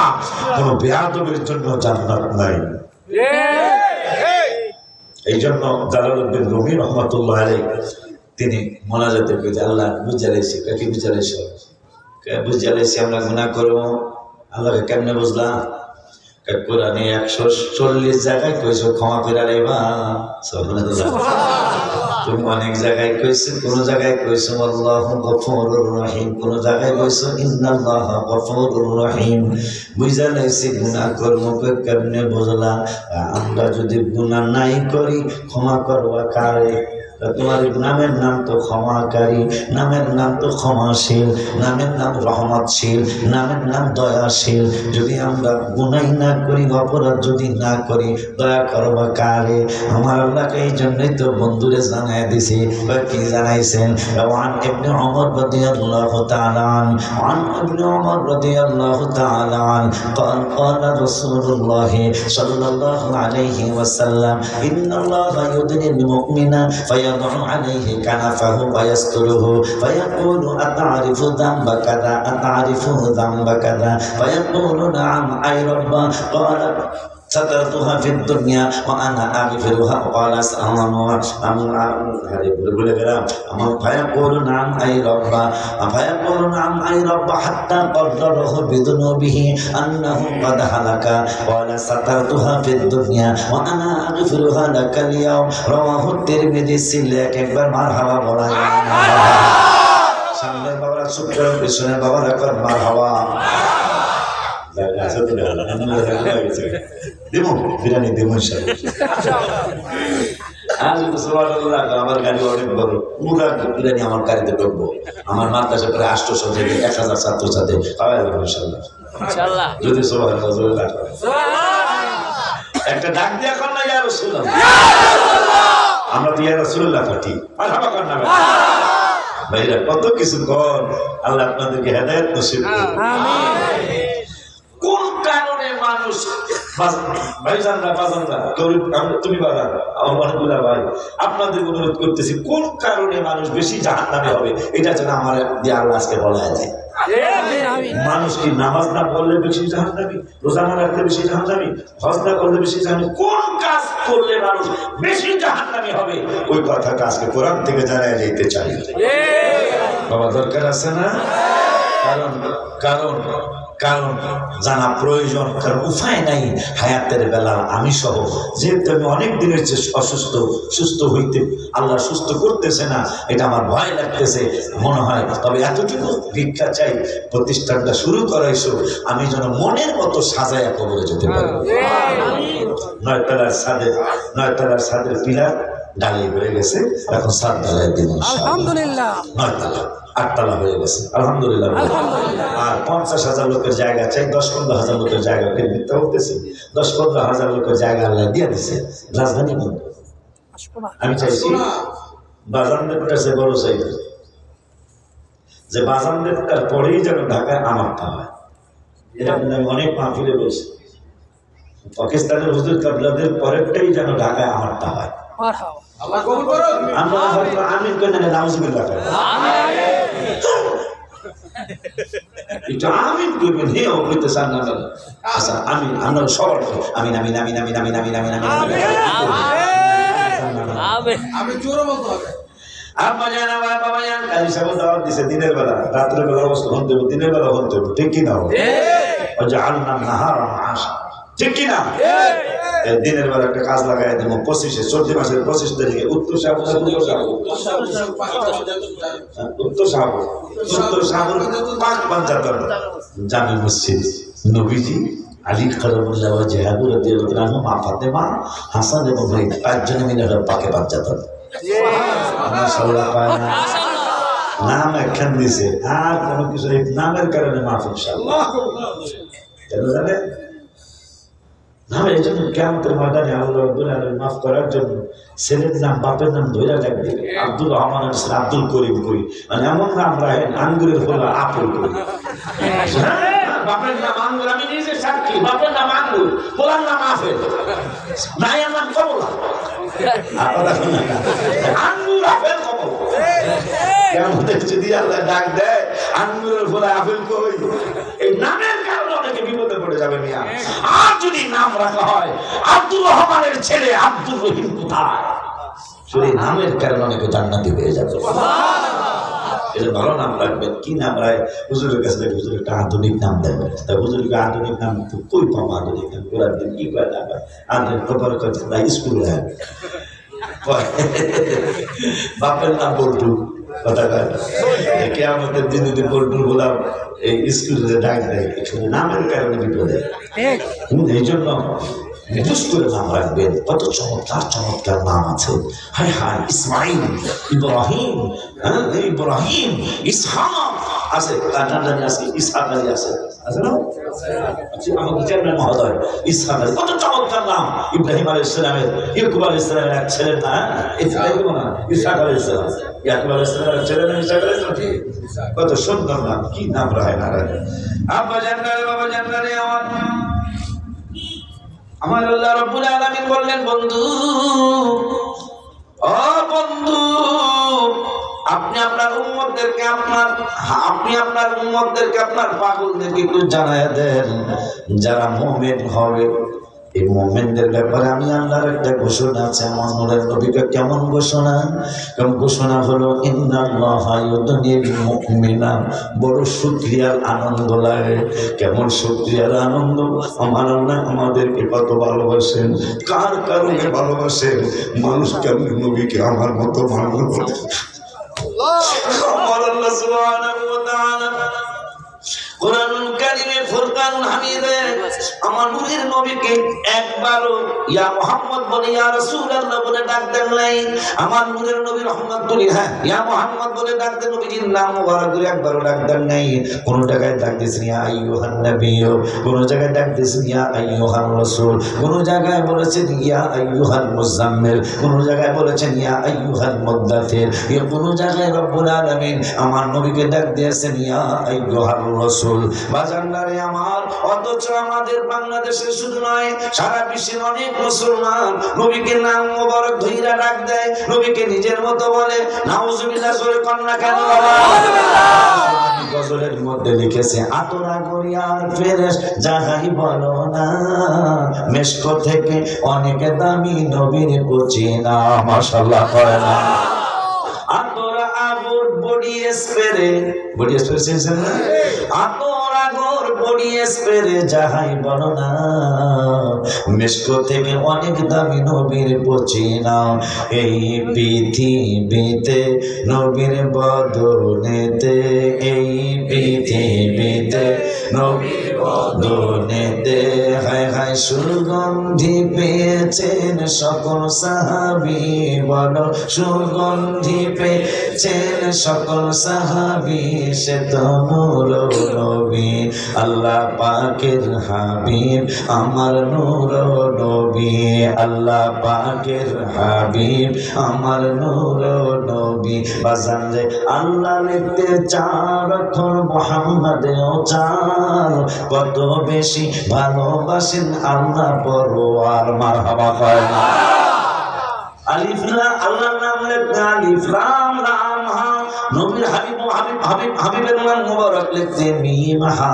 কোন বেয়াদবের জন্য জান্নাত নাই। এই জন্য জালালউদ্দিন রুমি রহমাতুল্লাহ আলাইহি তিনি মোনাজাতে কইতে আল্লাহ বুঝাইছে, কাকে বুঝাইছে? বুঝাইছে আমরা গুনাহ করব, আল্লাহকে কেমনে বুঝলাম? কোরআনে 140 জায়গায় কইছো ক্ষমা করে রাইবা। সুবহানাল্লাহ। তুমি অনেক জায়গায় কইছো, কোন জায়গায় কইছো আল্লাহু গফুরুর রহিম, কোন জায়গায় কইছো ইন্নাল্লাহা গফুরুর রহিম। বুঝাইছে গুনাহ করব কেমনে বুঝলাম? আমরা যদি গুনাহ নাই করি ক্ষমা করবা কারে? তোমার নামের নাম তো ক্ষমাকারী, নামের নাম তো ক্ষমাশীল, নামের নাম রহমতশীল, নামের নাম দয়াশীল। যদি আমরা গুনাহ না করি, অপরাধ যদি না করি, দয়া করবা কারে? আমার আল্লাহকে এই জন্যই তো বন্ধুরে জানাই দিছি। কি জানাইছেন? ওয়ান ইবনে ওমর রাদিয়াল্লাহু তাআলা আন, ওয়ান ইবনে ওমর রাদিয়াল্লাহু তাআলা আন قال قال رسول الله صلى الله عليه وسلم إن الله يدني المؤمن فيضع عليه كنفه ويستره فيقول أتعرف ذنب كذا، أتعرف ذنب كذا، فيقول نعم أي رب. قال سترتها في الدنيا وأنا أغفرها. قال فيقول نعم أي رب، فيقول نعم أي رب حتى قرره بذنوبه أنه قد هلك. قال سترتها في الدنيا وأنا أغفرها لك اليوم. رواه الترمذي. সিলেট একবার মারহাবা বলা যায় না? সামনের বাবারা চুপ করে, পিছনের বাবারা কর মারহাবা। বিরিয়ানি দেবো আমার গাড়ি অনেক বড়, পুরা বিরিয়ানি আমার গাড়িতে ঢুকবো। আমার মাদ্রাসা করে 800 থেকে 1000 ছাত্র ছাত্রী খাওয়াই দেবো ইনশাআল্লাহ, যদি একটা ডাক দিয়ে এখন না ইয়া রাসূলুল্লাহ, আমরা তো ইয়া রাসূলুল্লাহ পাঠি মারহাবা কর না ভাইরা, কত কিছু কর। আল্লাহ আপনাদেরকে হেদায়েত নসিব করুন। আমিন। কোন কারণে মানুষ ভাইজানরা বাজানরা তুমি বাজান আমার অনেকগুলা ভাই আপনাদের অনুরোধ করতেছি, কোন কারণে মানুষ বেশি জাহান্নামী হবে এটা যেন আমার দিয়ে আল্লাহ আজকে বলা যায়। মানুষ কি নামাজ না পড়লে বেশি জাহান্নামী, রোজা না রাখলে বেশি জাহান্নামী, হজ না করলে বেশি জাহান্নামী, কোন কাজ করলে মানুষ বেশি জাহান্নামী হবে ওই কথাটা আজকে কোরআন থেকে জানাই যেতে চাই। বাবা দরকার আছে না? কারণ কারণ জানা প্রয়োজন, কারণ উপায় নাই। হায়াতের বেলা আমি সহ যেহেতু আমি অনেক দিনের অসুস্থ, সুস্থ হইতে আল্লাহ সুস্থ করতেছে না, এটা আমার ভয় লাগতেছে মনে হয়। তবে এতটুকু ভিক্ষা চাই, প্রতিষ্ঠানটা শুরু করাইছো আমি যেন মনের মতো সাজায়া কবরে যেতে পারি। 9 তলার ছাদের পিলার ঢালাই হয়ে গেছে, এখন 7 তলায় দিন আলহামদুলিল্লাহ। 9 তলা 8 তলা হয়ে গেছে আলহামদুলিল্লাহ। আর 50,000 লোকের জায়গা চাই, 10-15,000 লোকের জায়গা ফের মিথ্যা বলতেছি, 10-15,000 লোকের জায়গা আল্লাহ দিয়ে দিছে রাজধানী বন্ধ। আমি চাইছি বাজানদের কাছে বড় চাই যে বাজানদের পরেই যেন ঢাকায় আমারটা হয়। এটা আমি অনেক মাহফিলে বলছি, পাকিস্তানের হুজুর কাবলাদের পরেরটাই যেন ঢাকায় আমারটা হয়। আমরা হয়তো আমিন করে নাউজুবিল্লাহ এটা আমিন করবেন, হে হইতে চান না। আচ্ছা আমি আমরা সবার আমিন আমিন আমিন আমিন আমিন আমিন আমিন আমিন আমি জোরে বলতে হবে। আম্মা জান বাবা জান কালী সাহেব দাওয়াত দিছে দিনের বেলা, রাতের বেলা অবস্থা হতে হবে, দিনের বেলা হতে হবে, ঠিক কি না? ওয়াজআলনা নাহারা মাআশা, ঠিক কি না? দিনের বেলা একটা কাজ লাগাই দেবো 25-এ, চলতি মাসের 25 তারিখে উত্তর সাগর পাক বাঞ্জাতন জামি মসজিদ নবীজি আলী কারামুল্লাহ ওয়াজহাহু রাদিয়াল্লাহু আনহু মা ফাতেমা হাসান এবং ভাই 5 জনে মিলে পাকে বাঞ্জাতন মাশাআল্লাহ নাম একখান দিছে, আর কোনো কিছু নামের কারণে মাফ ইনশাআল্লাহ। কেন জানে না? এই জন্য কিয়ামতের ময়দানে আল্লাহ রাব্বুল আলামিন মাফ করার জন্য ছেলের নাম বাপের নাম ধরে রাখবে। আব্দুল রহমান আব্দুল করিম করি, মানে এমন নাম রাখেন আঙ্গুরের ফলা আপেল করি। বাপের নাম আঙ্গুর, আমি নিজে সাক্ষী, বাপের নাম আঙ্গুর, পোলার নাম আপেল, মায়ের নাম কমলা। আঙ্গুর আপেল কমলা কিয়ামতের যদি আল্লাহ ডাক দেয় আঙ্গুরের ফলা আপেল কই, এই নামের কারণে অনেকে বিপদে পড়ে যাবে মিয়া। আর যদি নাম রাখা হয় আব্দুর রহমানের ছেলে আব্দুর রহিম কোথায়, সেই নামের কারণে অনেকে জান্নাতি হয়ে যাবে। এটা ভালো নাম রাখবেন। কি নাম রায় হুজুরের কাছে, হুজুর একটা আধুনিক নাম দেন, তা হুজুরকে আধুনিক নাম কই পাবো? আধুনিক নাম কোরআন দিন কি কয় না আধুনিক খবর কথা স্কুল হয়, বাপের নাম বল্টু কথা কয়। কিয়ামতের দিন যদি বল্টুর গোলাম এই স্কুলে ডাক দেয় নামের কারণে বিপদে। এই জন্য নির্দিষ্ট করে নাম রাখবেন। কত চমৎকার চমৎকার নাম আছে, হায় হায় ইসমাইল, ইব্রাহিম, ইব্রাহিম, ইসহাক আছে, ইসহাক আলী আছে, আছে না? আমাদের চেয়ারম্যান মহোদয় ইসহাক আলী, কত চমৎকার নাম। ইব্রাহিম আলাইহিস সালামের, ইয়াকুব আলাইহিস সালামের এক ছেলের নাম ইসহাক আলাইহিস সালাম, ইয়াকুব আলাইহিস সালামের ছেলের নাম ইসহাক আলাইহিস সালাম। কত সুন্দর নাম, কি নাম রায় না রায়। আব্বা জান্নাত বাবা জান্নাতে আমার আল্লাহ রাব্বুল আলামিন বললেন, বন্ধু ও বন্ধু, আপনি আপনার উম্মতদেরকে আপনার পাগলদেরকে একটু জানায়া দেন, যারা মুমিন হবে এই মুমিনদের ব্যাপারে আমি আল্লাহর একটা ঘোষণা আছে। আমার নূরের নবীকে কেমন ঘোষণা? কেমন ঘোষণা হলো, ইন্নাল্লাহা ইউদনিল মুমিনা, বড় শুকরিয়ার আনন্দ লাগে। কেমন শুকরিয়ার আনন্দ? আমার আল্লাহ আমাদেরকে কত ভালোবাসেন, কার কারণে ভালোবাসেন? মানুষ কেমন নবীকে আমার মতো মানুষ, আমার আল্লাহ সুবহানাহু ওয়া তাআলা কুরআনুল কারীমে ফুরকানুল হামিদে আমার নূরের নবীকে একবারও ইয়া মুহাম্মদ বলে, ইয়া রাসূলুল্লাহ বলে ডাক দেন নাই। আমার নূরের নবী রহমাতুল্লাহ, হ্যাঁ ইয়া মুহাম্মদ বলে ডাক দেন, নবীজির নাম মোবারক করে একবারও ডাক দেন নাই। কোন জায়গায় ডাক দিয়েছেন ইয়া আইয়ুহান নবী, কোন জায়গায় ডাক দিয়েছেন ইয়া আইয়ুহান রাসূল, কোন জায়গায় বলেছেন ইয়া আইয়ুহাল মুজাম্মিল, কোন জায়গায় বলেছেন ইয়া আইয়ুহাল মুদ্দাথির, কোন জায়গায় রব্বুল আলামিন আমার নবীকে ডাক দিয়েছেন ইয়া আইয়ুহার রাসূল। বাজানদারে আমার, অথচ আমাদের বাংলাদেশে শুধু নয় সারা বিশ্বের অনেক মুসলমান নবীকে নাম মোবারক ধইরা ডাক দেয়, নবীকে নিজের মতো বলে। নাউজুবিল্লাহ, জোরে কন্যা কেন বাবা? গজলের মধ্যে লিখেছে, আতরা গরিয়ার ফেরেশ যাহাই বলো না, মেশক থেকে অনেক দামি নবীর বুঝি না। মাশাআল্লাহ করে না। আতরা আগুর বডি স্প্রে, বডি স্প্রে চিনছেন না? আতরা আগর বডি স্প্রে যাহাই বলো না, মিশক থেকে অনেক দামি নবীর পচিনা। এই পৃথিবীতে নবীর বদনেতে, এই পৃথিবীতে নবীর বদনেতে হায় হায় সুগন্ধি পেয়েছেন সকল সাহাবী। বলো সুগন্ধি পেয়েছেন সকল সাহাবী, সে তো নূর নবী আল্লাহ পাকের হাবিব আমার নূর নবী। আল্লাহ পাকের হাবিব আমার নূর নবী। বাজান রে আল্লাহ লিখতে চার অক্ষর মুহাম্মাদেও চার, কত বেশি ভালোবাসেন আল্লাহ পরওয়ার। মারহাবা কয় না। আলিফ লাম, আল্লাহর নাম লিখতে আলিফ লাম রাম হা। নবীর হাবিবের নাম মুবারক লিখতে মিম হা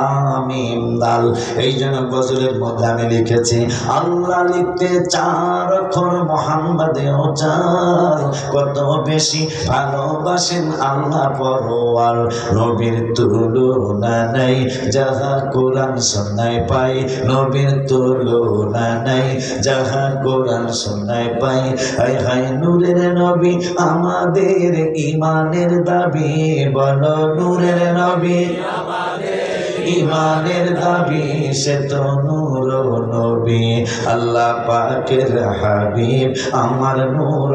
মিম দাল। এই জন্য গজলের মধ্যে আমি লিখেছি আল্লাহ লিখতে চার অক্ষর মুহাম্মাদেও চার, কত বেশি ভালোবাসেন আল্লাহ পরওয়ার। নবীর তুলনা নাই যাহা কোরআন সুন্নায় পাই, নবীর তুলনা নাই যাহা কোরআন সুন্নায় পাই। হায় হায় নূরের নবী আমাদের ইমানের দাবি। বলো নূরের নবী আমাদের ইমানের দাবি, সে তো নূর নবী আল্লাহ পাকের হাবিব আমার নূর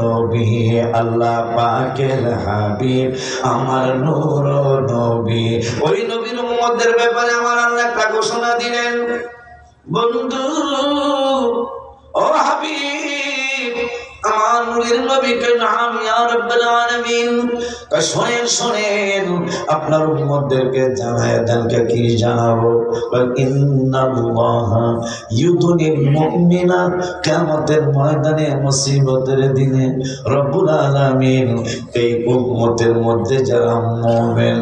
নবী। আল্লাহ পাকের হাবিব আমার নূর নবী। ওই নবীর উম্মতদের ব্যাপারে আমার আল্লাহ একটা ঘোষণা দিলেন, বন্ধু ও হাবিব আমার নূরের নবীকে নাম ইয়া রাব্বুল আলামিন। শোনেন শোনেন আপনার উম্মতদেরকে জানায় দেন। কি জানাবো? ইন্নাল্লাহা ইউদনিল মুমিনা, কিয়ামতের ময়দানে মুসিবতের দিনে রব্বুল আলামিন এই উম্মতের মধ্যে যারা মুমিন,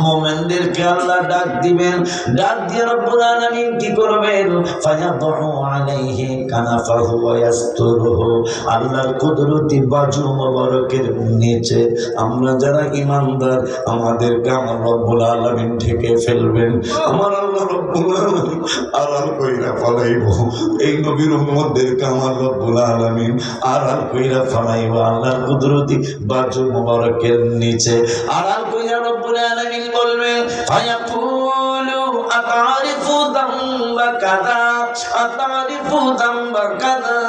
মুমিনদেরকে আল্লাহ ডাক দিবেন। ডাক দিয়ে রব্বুল আলামিন কি করবেন? ফায়াদউ আলাইহি কানাফাহু ওয়া ইয়াসতুরুহু। আল্লাহর কুদরতি বাজু মোবারকের নিচে আমরা যারা ঈমানদার আমাদেরকে আমার রব্বুল আলামিন ঢেকে ফেলবেন। আমার আল্লাহ রব্বুল আলামিন আড়াল কইরা ফলাইব। এই নবীর উম্মতদেরকে আমার রব্বুল আলামিন আড়াল কইরা ফলাইব আল্লাহর কুদরতি বাজু মোবারকের নিচে। আড়াল কইরা রব্বুল আলামিন বলবেন ফায়াকুলু আতারিফু দামবা কাযা, আতারিফু দামবা কাযা।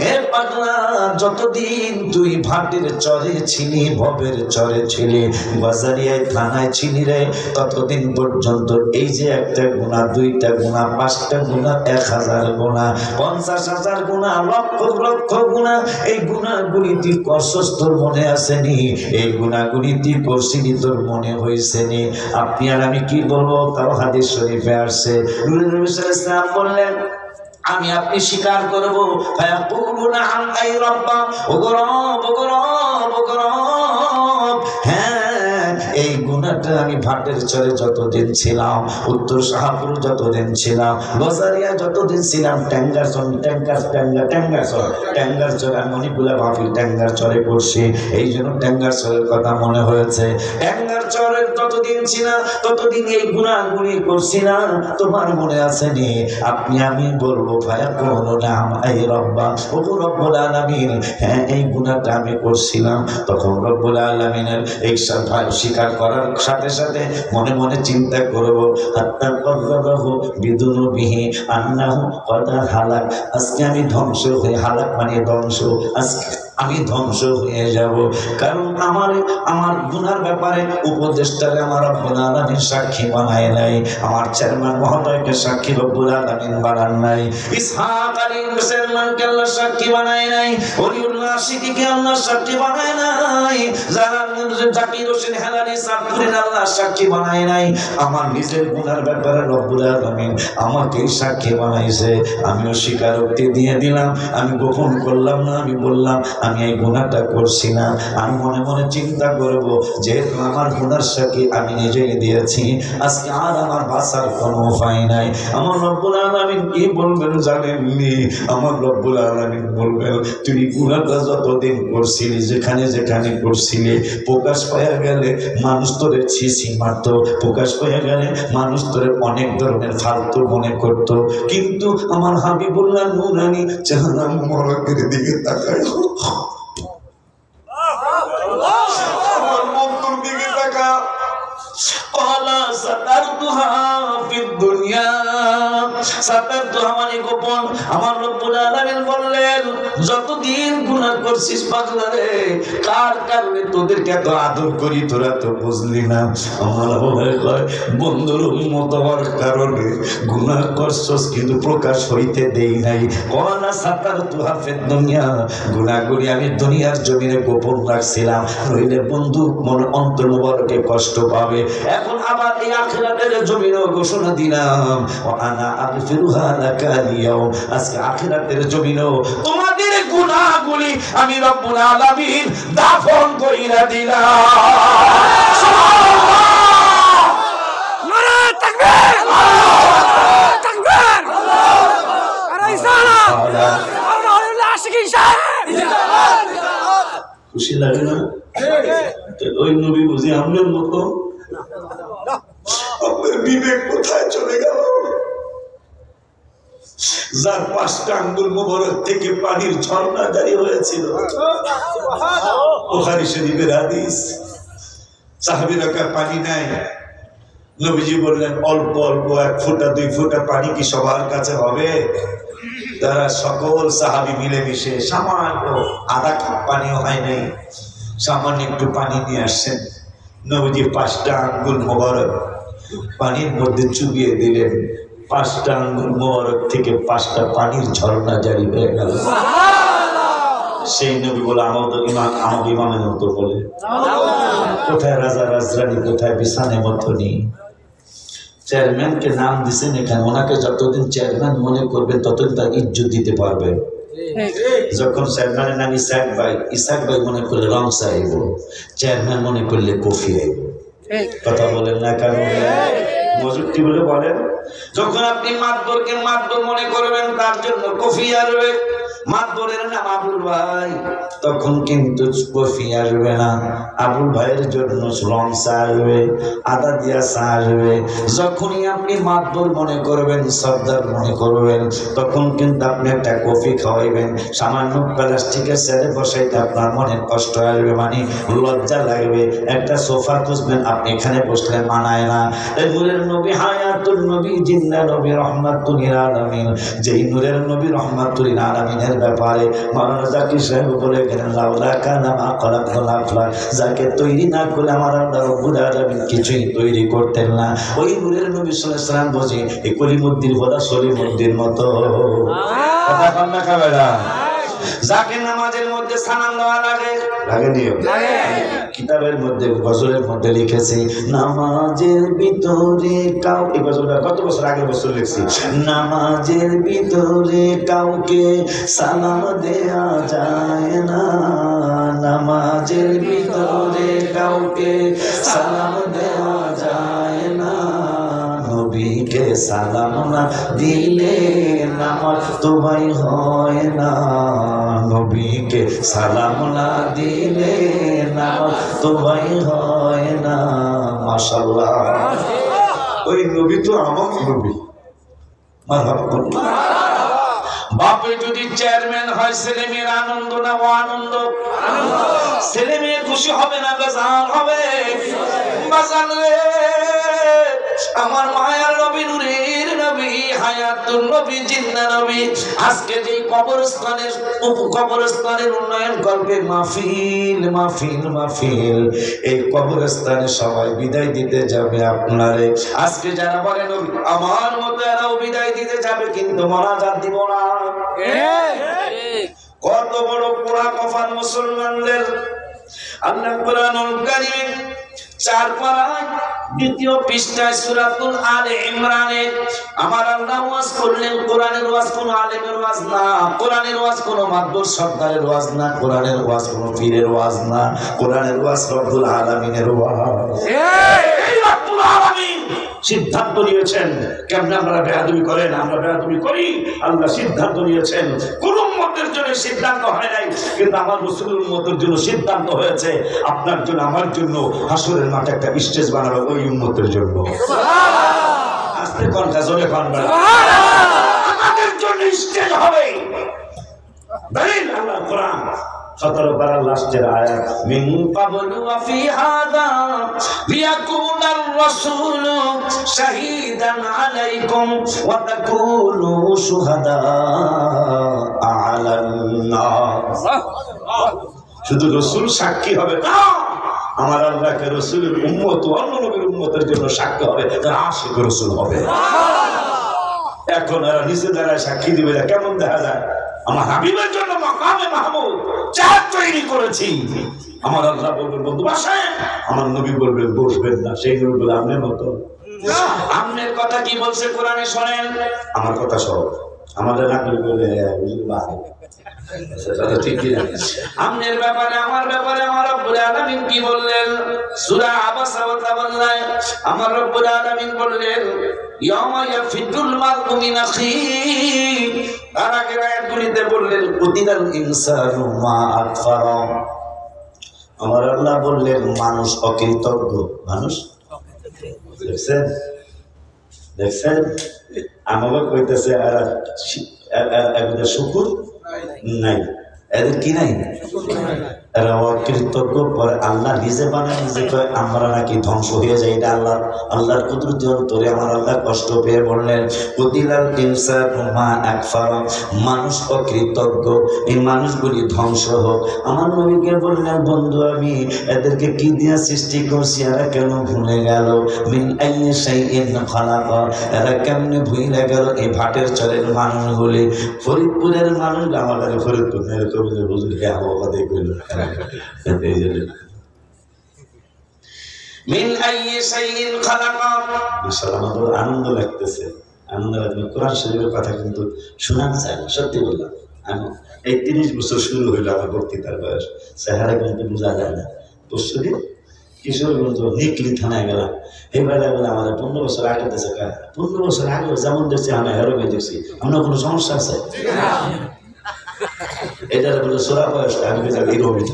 হে পাগলা, যতদিন তুই ভাটের চরে ছিলি, ভবের চরে ছিলি, বাজারিয়ায় থানায় ছিলি রে, ততদিন পর্যন্ত এই যে একটা গুনাহ, দুইটা গুনাহ, পাঁচটা গুনাহ, 1000 গুনাহ, 50,000 গুনাহ, লক্ষ লক্ষ গুনাহ, এই গুনাহগুলি তুই করছস, তোর মনে আসেনি? এই গুনাহগুলি তুই করছিলি, তোর মনে হয়েছে নি? আপনি আর আমি কি বলবো? তাও হাদিস শরীফে আসছে, নূরে নবী সাল্লাল্লাহু আলাইহি ওয়াসাল্লাম বললেন আমি আপনি স্বীকার করব। ফায়াকুলুনা আন আই রাব্বা, ওগো রব, ওগো রব, ওগো রব। হ্যাঁ, এই গুনাহটা আমি ভাটের চরে যতদিন ছিলাম, উত্তর শাহপুর যতদিন ছিলাম, গজারিয়া যতদিন ছিলাম, ট্যাঙ্গার চর মণিপুলা ভাফিল ট্যাঙ্গার চরে পড়ছি, এই জন্য ট্যাঙ্গার চরের কথা মনে হয়েছে। ট্যাঙ্গার চরের ততদিন ছিলাম, ততদিন এই গুনাহগুলি করছি না, তোমার মনে আছে নি? আপনি আমি বলবো ফায়াকুলুনা আই রাব্বা, ওগো রব্বুল আলামিন, হ্যাঁ এই গুনাহটা আমি করছিলাম। তখন রব্বুল আলামিনের এই স্বীকার করার সাথে সাথে মনে মনে চিন্তা করব, হাত্তা কযযাহু বিদুনুবিহি আন্নাহু ক্বাদ হালাক। আজকে আমি ধ্বংস হয়ে, হালাক মানে ধ্বংস, আজকে আমি ধ্বংস হয়ে যাব। কারণ আমার গুনার ব্যাপারে উপদেষ্টারে আমার রব্বুল আলামিন সাক্ষী বানায় নাই, আমার চেয়ারম্যান মহোদয়কে সাক্ষী রব্বুল আলামিন বানান নাই, ইসহাক আলী চেয়ারম্যানকে আল্লাহ সাক্ষী বানায় নাই, ওলিউল্লাহ আশিকিকে আল্লাহ সাক্ষী বানায় নাই, যারা জাকির হোসেন হেলালি সাতপুরের আল্লাহ সাক্ষী বানায় নাই। আমার নিজের গুনার ব্যাপারে রব্বুল আলামিন আমাকেই সাক্ষী বানাইছে। আমিও স্বীকারোক্তি দিয়ে দিলাম, আমি গোপন করলাম না, আমি বললাম আমি এই গুনাহটা করছি না। আমি মনে মনে চিন্তা করব, যেহেতু আমার গুনার সাক্ষী আমি নিজেই দিয়েছি, আজকে আর আমার বাঁচার কোনো উপায় নাই। আমার রব্বুল আলামিন কি বলবেন জানেননি? আমার রব্বুল আলামিন বলবেন, তুই গুনাহটা যতদিন করছিলি, যেখানে যেখানে করছিলি, প্রকাশ পাইয়া গেলে মানুষ তোরে ছিছি মারত, প্রকাশ পাইয়া গেলে মানুষ তোরে অনেক ধরনের ফালতু মনে করত, কিন্তু আমার হাবিবুল্লাহ নুরানি চেহারা মোবারকের দিকে তাকায়, আমার বন্ধুর দিকে তাকা, قَالَ سَتَرْتُهَا فِي الدُّنْيَا সাতারতুহা মানে গোপন। আমার রব্বুল আলামিন বললেন, যতদিন গুনাহ করছিস পাগলা রে, কার কারণে তোদেরকে এত আদর করি তোরা তো বুঝলি না। আমার কয়, বন্ধুর উম্মত হওয়ার কারণে গুনাহ করছস কিন্তু প্রকাশ হইতে দেই নাই। قَالَ سَتَرْتُهَا فِي الدُّنْيا গুনাহগুলি আমি দুনিয়ার জমিনে গোপন রাখছিলাম, নইলে বন্ধু মনে অন্তর মোবারকে কষ্ট পাবে। এখন আবার এই আখিরাতের জমিনেও ঘোষণা দিলাম, আনা আগফিরুহা লাকা আল-ইয়াওম, আজকে আখিরাতের জমিনেও তোমাদের গুনাহগুলি আমি রব্বুল আলামিন দাফন কইরা দিলাম। সুবহানাল্লাহ, নারে তাকবীর, আল্লাহু তাকবীর, আরে ইসানা আল্লাহু আশিকিন সাহেব, খুশি লাগে না? ওই নবী বুঝি আমাদের মতো, আপনার বিবেক কোথায় চলে গেল? যার 5টা আঙ্গুল মোবারক থেকে পানির ঝর্ণা জারি হয়েছিল, বুখারী শরীফের হাদিস। সাহাবীরা পানি নাই, নবীজি বললেন অল্প অল্প 1 ফোঁটা 2 ফোঁটা পানি কি সবার কাছে হবে? তারা সকল সাহাবী মিলেমিশে সামান্য আধা কাপ পানিও হয় নাই, সামান্য একটু পানি নিয়ে আসছেন। নবীজি 5টা আঙ্গুল মোবারক পানির মধ্যে চুবিয়ে দিলেন, 5টা আঙ্গুল মোবারক থেকে 5টা পানির ঝর্ণা জারি হয়ে গেল। সেই নবী বলে আমাদের ইমামের মতো বলে, কোথায় রাজা রাজরানী, কোথায় বিছানে মতনি। চেয়ারম্যানকে নাম দিচ্ছেন এখানে, ওনাকে যতদিন চেয়ারম্যান মনে করবেন ততদিন তার ইজ্জত দিতে পারবেন। যখন চেয়ারম্যানের নাম ইসাক ভাই মনে করলে রং সাহেব, চেয়ারম্যান মনে করলে কফি আইব। কথা বলেন না কেন? মজুরটি বলে বলেন, যখন আপনি মাতবরকে মাতবর মনে করবেন তার জন্য কফি আসবে, মাতবরের নাম আবুল ভাই, তখন কিন্তু কফি আসবে না, আবুল ভাইয়ের জন্য রং চা আসবে, আদা দিয়া চা আসবে। যখনই আপনি মাতবর মনে করবেন, সর্দার মনে করবেন, তখন কিন্তু আপনি একটা কফি খাওয়াইবেন, সামান্য প্লাস্টিকের চেয়ারে বসাইতে আপনার মনে কষ্ট আসবে, মানে লজ্জা লাগবে। একটা সোফা খুঁজবেন, আপনি এখানে বসলে মানায় না। এই নূরের নবী হায়াতুল নবী জিন্দা নবী রহমাতুল লিল আলামিন, যেই নূরের নবী রহমাতুল লিল আলামিনের ব্যাপারে মাওলানা জাকির সাহেব বলে গেলেন, লাউলা কানা মা খলাকুল আফলাক, যাকে তৈরি না করলে আমার আল্লাহ রব্বুল আলামিন কিছুই তৈরি করতেন না। ওই নূরের নবী সাল্লাল্লাহু আলাইহি ওয়াসাল্লাম বুঝি এই কলিমুদ্দিন বলা সলিমুদ্দিন মতো কথা কন না কাবেরা। যাকে নামাজের মধ্যে সালাম দেওয়া লাগে, লাগে নিও, কিতাবের মধ্যে গজলের মধ্যে লিখেছি, নামাজের ভিতরে কাউ, এই গজলটা কত বছর আগের বছর লিখছি, নামাজের ভিতরে কাউকে সালাম দেয়া যায় না, নামাজের ভিতরে কাউকে সালাম দেয়া যায় না, নবীকে সালাম না দিলে নামাজ তো ভাই হয় না, নবীকে সালাম না দিলে নামাজ তো ভাই হয় না। মাশাআল্লাহ, ওই নবী তো আমার নবী। মারহাবা। বাপে যদি চেয়ারম্যান হয়, ছেলে মেয়ের আনন্দ না ও আনন্দ? ছেলে মেয়ে খুশি হবে না বেজার হবে? বাজার রে, আমার মায়ার নবী, নূরের নবী, হায়াতুল নবী, জিন্দা নবী, আজকে যে কবরস্থানের উন্নয়ন করবে, মাহফিল মাহফিল মাহফিল, এই কবরস্থানে সবাই বিদায় দিতে যাবে আপনারে। আজকে যারা বলে নবী আমার মতো, এরাও বিদায় দিতে যাবে, কিন্তু মোনাজাত দিব না। কত বড় পোড়া কফান মুসলমানদের, আল্লাহ কোরআনুল কারীম 4 পারায় 2য় পৃষ্ঠায় সূরাতুল আলে ইমরানে আমার আল্লাহ ওয়াজ করলেন। কোরআনের ওয়াজ কোন আলেমের ওয়াজ না, কোরআনের ওয়াজ কোন মাদবর সরকারের ওয়াজ না, কোরআনের ওয়াজ কোন পীরের ওয়াজ না, কোরআনের ওয়াজ রব্বুল আলামিনের ওয়াজ। এই রব্বুল আলামিন সিদ্ধান্ত নিয়েছেন। কেমন আমরা বেয়াদবি করেন? আমরা বেয়াদবি করি। আল্লাহ সিদ্ধান্ত নিয়েছেন। কোন উম্মতের জন্য সিদ্ধান্ত হয় নাই, কিন্তু আমার রাসূলের উম্মতের জন্য সিদ্ধান্ত হয়েছে। আপনার জন্য, আমার জন্য হাসরের মাঠে একটা স্টেজ বানাবে ওই উম্মতের জন্য। আস্তে কোন কাজে কোন বলা আমাদের জন্য স্টেজ হবে। দলিল আল্লাহর কোরআন 17 পারা লাস্টের আয়াত মিন ক্বাবলু ওয়া ফি হাদা লিয়াকুনার রাসূলু শাহীদান আলাইকুম ওয়া তাকুনু শুহাদা আলান নাস। শুধু রাসূল সাক্ষী হবে না, আমার আল্লাহকে রাসূলের উম্মত ও অন্য নবীর উম্মতের জন্য সাক্ষী হবে, যারা আশিক রাসূল হবে। এখন এরা নিচে দাঁড়ায় সাক্ষী দিবে, কেমন দেখা যায়? আমার হাবিবের জন্য মাকামে মাহমুদ চাঁদ তৈরি করেছি। আমার আল্লাহ বলবেন বন্ধু বসেন, আমার নবী বলবেন বসবেন না। সেই নবী বলে আমনের মতো। আমনের কথা কি বলছে কোরআনে শোনেন। আমার কথা সব আমাদের নাকি বলে আমনের ব্যাপারে, আমার ব্যাপারে আমার রব্বুল আলামিন কি বললেন? সূরা আবাসা ওয়া তাওয়াল্লা আমার রব্বুল আলামিন বললেন ইয়াওমা ইয়াফিদুল মার'উ মিন আখিহি। তার আগের আয়াতগুলিতে বললেন কুতিলাল ইনসানু মা আকফারা। আমার আল্লাহ বললেন মানুষ অকৃতজ্ঞ। মানুষ দেখছেন দেখছেন আমাকে কইতেছে এদের শুকুর নাই, এদের কি নাই, এরা অকৃতজ্ঞ। পরে আল্লাহ নিজে বানায় নিজে কয় আমরা নাকি ধ্বংস হয়ে যাই। এটা আল্লাহর কুদরতি অন্তরে আমার আল্লাহ কষ্ট পেয়ে বললেন কুতিলাল ইনসানু মা আকফারা, মানুষ অকৃতজ্ঞ, এই মানুষগুলি ধ্বংস হোক। আমার নবীকে বললেন বন্ধু আমি এদেরকে কি দিয়ে সৃষ্টি করছি, এরা কেন ভুলে গেল? মিন আইয়ি শাইইন খালাকা, এরা কেমনে ভুলে গেল এই ভাটের চরের মানুষগুলি। ফরিদপুরের মানুষ আমাদের ফরিদপুরের কবিদের বুঝলি আবহাওয়া দেখল মিন আইয়ি শাইইন খালাকা। মাশাআল্লাহ আমাদের আনন্দ লাগতেছে, আনন্দ লাগবে। কোরআন শরীফের কথা কিন্তু শোনা যায় না, সত্যি বললাম। আমি এই 30 বছর শুরু হইল আমার বক্তৃতার বয়স, চেহারা কিন্তু বোঝা যায় না। পরশুদিন কিশোরগঞ্জ নিকলি থানায় গেলাম। এই বেলায় বলে আমাদের 15 বছর আগে দেশে 15 বছর আগে যেমন দেখছি আমি হেরোবে দেখছি। আপনার কোনো সমস্যা আছে? এটা বলে সোরা বয়স আমি এরকমই।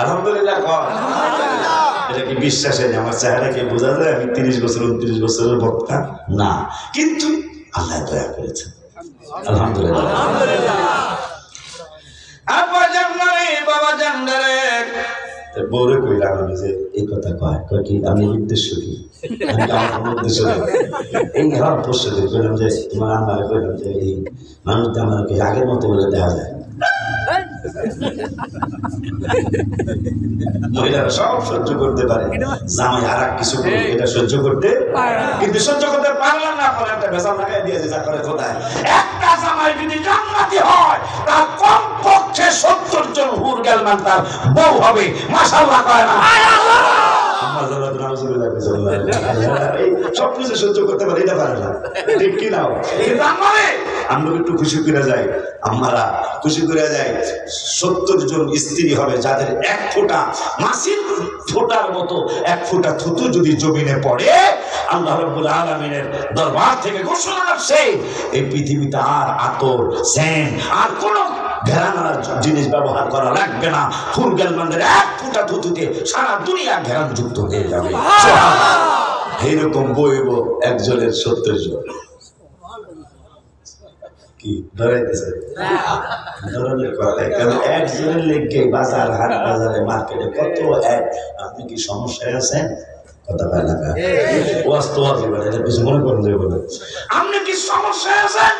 আলহামদুলিল্লাহ। এটা কি বিশ্বাস? আমার চেহারা কি বোঝা যায় আমি 30 বছর 29 বছরের বক্তা না, কিন্তু আল্লাহ দয়া করেছেন আলহামদুলিল্লাহ। আপা জানরে বাবা জানরে বউরে কইলাম আমি যে এই কথা কয় কি আমি উদ্দেশ্য কি, আমার উদ্দেশ্য এই হওয়ার পশ্চাৎ কইলাম যে তোমার আমার কইলাম যে এই মানুষটা আমাকে আগের মতো বলে দেখা যায়। মহিলারা সব সহ্য করতে পারে, জামাই আর কিছু করে এটা সহ্য করতে কিন্তু সহ্য করতে পারলাম না। পরে একটা ভেজাল লাগাই দিয়েছে যা করে খোদায়। একটা জামাই যদি জান্নাতি হয় তার কমপক্ষে 70 জন হুর গেলমান তার বউ হবে। মাশাআল্লাহ কয় না সব কিছু সহ্য করতে পারে, এটা পারে না, ঠিক কি না? আমরা একটু খুশি করে যাই, আমরা খুশি করে যাই 70 জন স্ত্রী হবে যাদের 1 ফোঁটা মাসির ফোঁটার মতো 1 ফোঁটা থুতু যদি জমিনে পড়ে আল্লাহ রাব্বুল আলামিনের দরবার থেকে ঘোষণা আসছে এই পৃথিবীতে আর আতর সেন আর কোনো ঘেরানার জিনিস ব্যবহার করা লাগবে না। ফুরগেলমানদের 1 ফোঁটা থুতুতে সারা দুনিয়া ঘেরান যুক্ত হয়ে যাবে। এইরকম বইব একজনের 70 জন। কি ধরাইতেছে? ধরনের কথা কারণ একজনের লেগে বাজার হাট বাজারে মার্কেটে কত এক। আপনি কি সমস্যায় আছেন? কথা পায় না ওয়াস্তবাদী বলে এটা কিছু মনে করেন যে বলে আপনি কি সমস্যায় আছেন?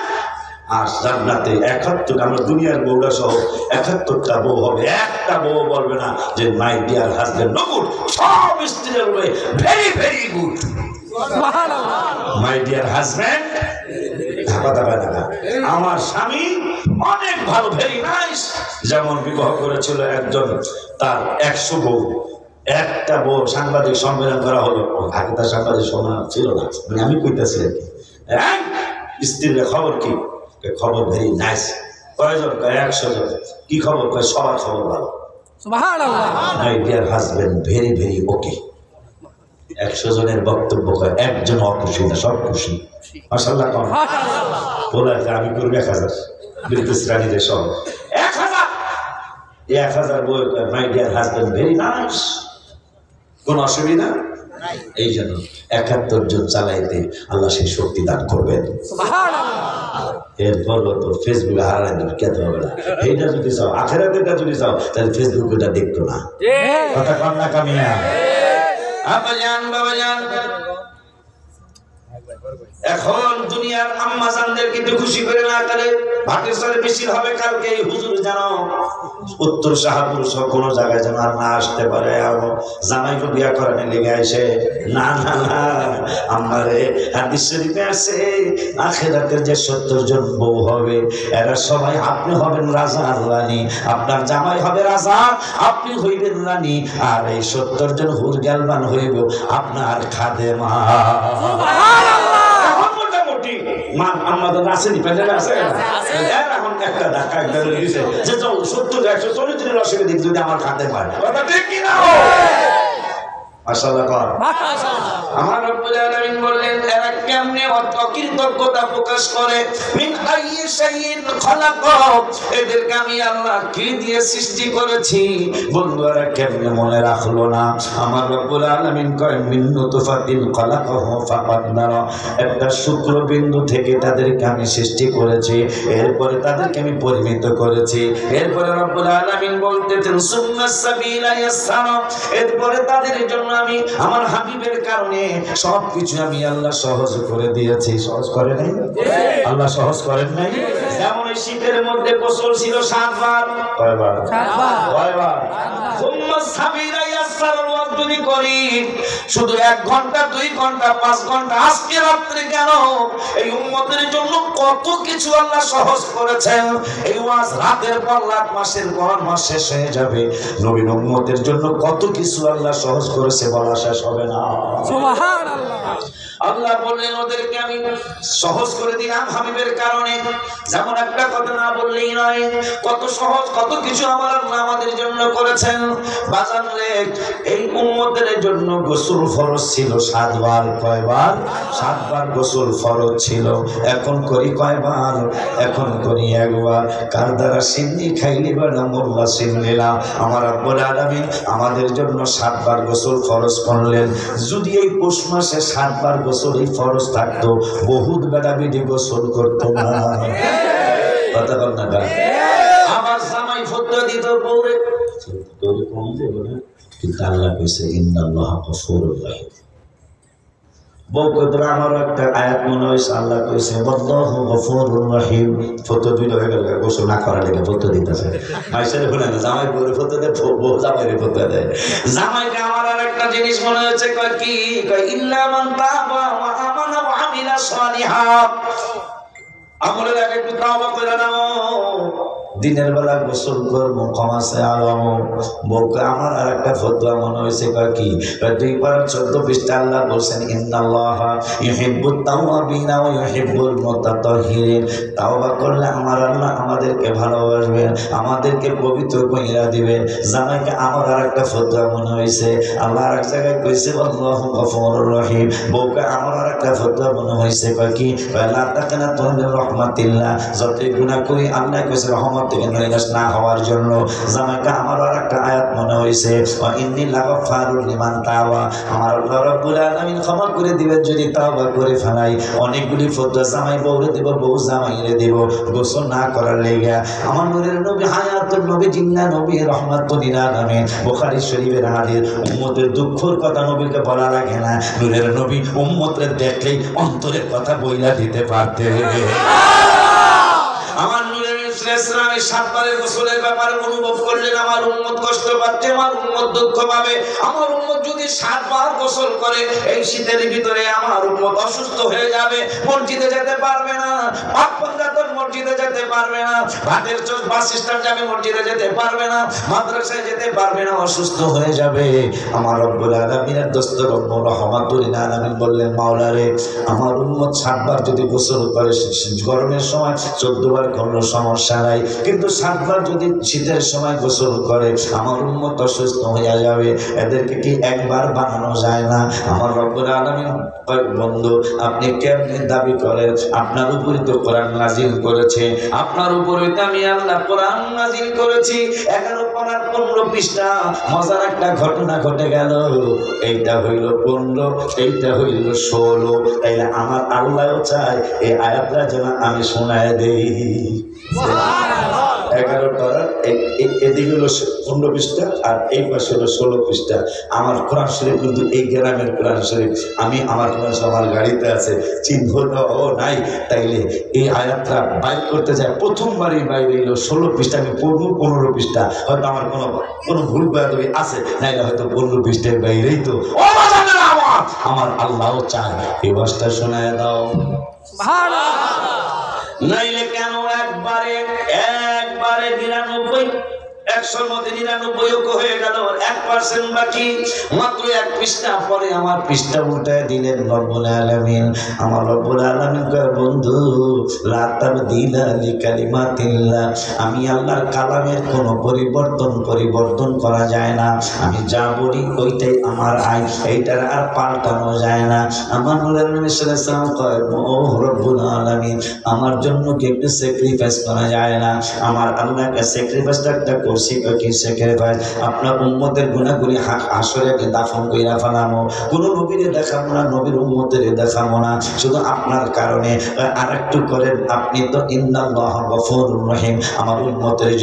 আর জান্নাতে 71 আমরা দুনিয়ার বউরা সহ 71টা বউ হবে, একটা বউ বলবে না যে my dear husband no good. সব স্ত্রীরা বলবে very very good my dear husband. কথা কয় না। আমার স্বামী অনেক ভালো, ভেরি নাইস। যেমন বিবাহ করেছিল একজন, তার 100 বউ, একটা বউ সাংবাদিক সম্মেলন করা হলো, আগে তার সাংবাদিক সম্মেলন ছিল না, মানে আমি কইতেছি আর কি। স্ত্রীর খবর কি? খবর ভেরি নাইস। কয়জন? 100 জন। কি খবর? সবার খবর ভালো। মাই ডিয়ার হাজবেন্ড ভেরি ভেরি ওকে। 100 জনের বক্তব্য কয় একজন অখুশি না, সব খুশি। মাশাআল্লাহ। কম বলে আমি করবো 1000 ব্রিটিশ রানীদের সব 1000 বই। মাই ডিয়ার হাজবেন্ড ভেরি নাইস, কোন অসুবিধা। এই জন্য 71 জন চালাইতে আল্লাহ সেই শক্তি দান করবেন। এরপর তো ফেসবুকে হারাই খেতে হবে না। এইটা যদি চাও, আখেরাতেরটা যদি চাও, তাহলে ফেসবুক ওটা দেখতো না। কথা কন না কামিয়া? আব্বাজান বাবাজান, এখন দুনিয়ার আম্মা জানদের কিন্তু খুশি করে না কালে ভাটের সাথে বেশি হবে। কালকে হুজুর জানো উত্তর শাহপুর সব কোনো জায়গায় যেন আর না আসতে পারে, জামাইকে বিয়া করানো লেগে আসে। না না না, আমারে হাদিস শরীফে আছে আখিরাতের যে 70 জন বউ হবে, এরা সবাই আপনি হবেন রাজা আর রানী, আপনার জামাই হবে রাজা, আপনি হইবেন রানী, আর এই 70 জন হুর গালবান হইব আপনার খাদেমা। আমাদের আসেনি, প্যান্ডেল আছে এখন একটা ধাক্কা দিয়েছে যে 70 140 দিনের অসুবিধা যদি আমার খাতে পারে। কথা ঠিক কি না? মাশাআল্লাহ। আমার রব্বুল আলামিন বললেন এরা কেমনে অকৃতজ্ঞতা প্রকাশ করে। মিন আইয়ি শাইইন খালাক, এদেরকে আমি আল্লাহ কি দিয়ে সৃষ্টি করেছি। বন্ধুরা কেমনে মনে রাখলো না? আমার রব্বুল আলামিন কয় মিন নুতফাতিন খালাকাহু ফাকাদ্দারা, একটা শুক্রবিন্দু থেকে তাদেরকে আমি সৃষ্টি করেছি, এরপরে তাদেরকে আমি পরিমিত করেছি। এরপরে রব্বুল আলামিন বলতেছেন সুম্মা সাবিলা ইয়াসসারা, এরপরে তাদের জন্য আমি আমার হাবিবের কারণে সবকিছু আমি আল্লাহ সহজ করে দিয়েছি। সহজ করে নাই? আল্লাহ সহজ করেন নাই? যেমন এই শীতের মধ্যে গোসল ছিল 7 বার। কয়বার? 7 বার। সুম্মা সাবিলা ইয়াসসারা যদি করি শুধু 1 ঘন্টা 2 ঘন্টা 5 ঘন্টা, আজকে রাত্রে কেন এই উম্মতের জন্য কত কিছু আল্লাহ সহজ করেছেন। এই ওয়াজ রাতের পর রাত, মাসের পর মাস শেষ হয়ে যাবে। নবীর উম্মতের জন্য কত কিছু আল্লাহ সহজ করেছে বলা শেষ হবে না। সুবহানাল্লাহ। আল্লাহ বললেন ওদেরকে আমি সহজ করে দিলাম হাবিবের কারণে। যেমন একটা কথা না বললেই নয়, কত সহজ কত কিছু আমার আল্লাহ আমাদের জন্য করেছেন। বাজার রে এই উম্মতের জন্য গোসল ফরজ ছিল 7 বার। কয়বার? 7 বার গোসল ফরজ ছিল। এখন করি কয়বার? এখন করি 1 বার। কার দ্বারা সিন্নি খাইলি বা মোল্লা সিন্নিলা। আমার রব্বুল আলামিন আমাদের জন্য 7 বার গোসল ফরজ করলেন। যদি এই পৌষ মাসে 7 বার গোসল এই ফরজ থাকতো, বহুত বেলা বেডি গোসল করতো না। কথা বল না? আমার জামাই ফতোয়া দিত বউরে, তোরে কম দেব না, কিন্তু আল্লাহ কইছে ইন্নাল্লাহা গফুরুর রহিম। বউ কইতো আমার একটা আয়াত মনে হইছে, আল্লাহ কইছে আল্লাহু গফুরুর রহিম। ফতোয়া দিল হয়ে গেল, গোসল না করা লেগে ফতোয়া দিতেছে। মাইসের বলে না, জামাই বউরে ফতোয়া দেয়, বউ জামাইরে ফতোয়া দেয়। জামাইকে আমার আর একটা জিনিস মনে হচ্ছে, কয় কি? কয় ইল্লা মান তাবা ওয়া আমানা ওয়া আমিলা সালিহাত। আমলের আগে একটু তাওবা করে নাও। দিনের বেলা গোসল করবো, ক্ষমাসে আলম। বউকে আমার আর একটা ফতোয়া মনে হয়েছে, কয় কি? 2 বার 14 পৃষ্ঠা আল্লাহ বলছেন ইন্নাল্লাহা ইউহিব্বুত তাওয়াবিনা ওয়া ইউহিব্বুল মুতাতাহহিরিন। তাওবা করলে আমার আল্লাহ আমাদেরকে ভালোবাসবেন, আমাদেরকে পবিত্র কইরা দিবেন। জামাইকে আমার আর একটা ফতোয়া মনে হয়েছে, আল্লাহ আর এক জায়গায় কইছে আল্লাহু গফুরুর রহিম। বউকে আমার আর একটা ফতোয়া মনে হয়েছে, কয় কি? লা তাকনাতু মির রাহমাতিল্লাহ। যতই গুনাহ করি আল্লাহ কইছে রহমত থেকে নিরাশ না হওয়ার জন্য। জামাইকে আমার আর একটা আয়াত মনে হয়েছে, ওয়া ইন্নী লাগাফারুল লিমান তাওবা। আমার আল্লাহ রাব্বুল আলামিন ক্ষমা করে দিবেন যদি তাওবা করে ফেলাই। অনেকগুলি ফতোয়া জামাই বউরে দেব, বউ জামাইরে দেব গোসল না করার লেগে। আমার নূরের নবী হায়াতুল নবী জিন্না নবী রহমাতুল লিল আলামিন, বুখারী শরীফের হাদিস। উম্মতের দুঃখের কথা নবীকে বলা লাগে না, নূরের নবী উম্মতের দেখলেই অন্তরের কথা বইলা দিতে পারতেন। আমার নূরের সাল্লাল্লাহু আলাইহি ওয়াসাল্লাম 7 বারের গোসলের ব্যাপারে অনুভব করলেন আমার উম্মত কষ্ট পাচ্ছে, আমার উম্মত দুঃখ পাবে। আমার উম্মত যদি 7 বার গোসল করে এই শীতের ভিতরে আমার উম্মত অসুস্থ হয়ে যাবে, মসজিদে যেতে পারবে না, পাক পাঞ্জাতন মসজিদে যেতে পারবে না, ভাতের চোখ বাস স্ট্যান্ড যাবে মসজিদে যেতে পারবে না, মাদ্রাসায় যেতে পারবে না, অসুস্থ হয়ে যাবে। আমার রব্বুল আলামিনের দোস্ত রব্বুর রহমাতুল আলামিন বললেন মাওলা রে, আমার উম্মত 7 বার যদি গোসল করে গরমের সময় 14 বার কোনো সমস্যা নাই, কিন্তু 7 বার যদি শীতের সময় গোসল করে আমার উম্মত অসুস্থ হয়ে যাবে, এদেরকে কি একবার বানানো যায় না? আমার রব্বুল আলামিন বন্ধু আপনি কেমনে দাবি করেন? আপনার উপরে তো কোরআন নাজিল করেছে, আপনার উপরে তো আমি আল্লাহ কোরআন নাজিল করেছি। 11 পারার 15 পৃষ্ঠা মজার একটা ঘটনা ঘটে গেল। এইটা হইল 15, এইটা হইল 16। তাইলে আমার আল্লাহও চায় এই আয়াতটা যেন আমি শোনায় দেই। 11 পারার এদিকে হলো 15 পৃষ্ঠা আর এই পাশে হলো 16 পৃষ্ঠা। আমার কোরআন শরীফ কিন্তু এই গ্রামের কোরআন শরীফ, আমি আমার কোরআন আমার গাড়িতে আছে, চিহ্ন নাই। তাইলে এই আয়াতটা বাইর করতে যায় প্রথমবারই বাইরে এলো 16 পৃষ্ঠা, আমি পড়বো 15 পৃষ্ঠা। হয়তো আমার কোনো ভুল বাদবি আছে, নাইলে হয়তো 15 পৃষ্ঠায় বাইরেই তো আমার আল্লাহও চায়। এই বাসটা শোনায় দাও নাইলে কেন একবারে 99 100-র মধ্যে 99 হয়ে গেল, 1% বাকি, মাত্র 1 পৃষ্ঠা পরে আমার পৃষ্ঠা উল্টায় দিলেন রব্বুল আলামিন। আমার রব্বুল আলামিন কয় বন্ধু লা তাবদীলা লিকালিমাতিল্লাহ, আমি আল্লাহর কালামের কোনো পরিবর্তন করা যায় না। আমি যা বলি ওইটাই আমার আইন, এইটার আর পাল্টানো যায় না। আমার নূরের নবী সাল্লাল্লাহু আলাইহি ওয়াসাল্লাম কয় ও রব্বুল আলামিন, আমার জন্য কি একটু স্যাক্রিফাইস করা যায় না? আমার আল্লাহকে স্যাক্রিফাইসটা একটা আপনার উম্মতের গুনাহগুলি আসরে দাফন কইরা ফেলামো, কোন নবীরে দেখাবো না, নবীর উম্মতের দেখাবো না, শুধু আপনার কারণে। আর একটু করেন, আপনি তো ইন্নাল্লাহু গফুরুর রহিম, আমার উম্মতের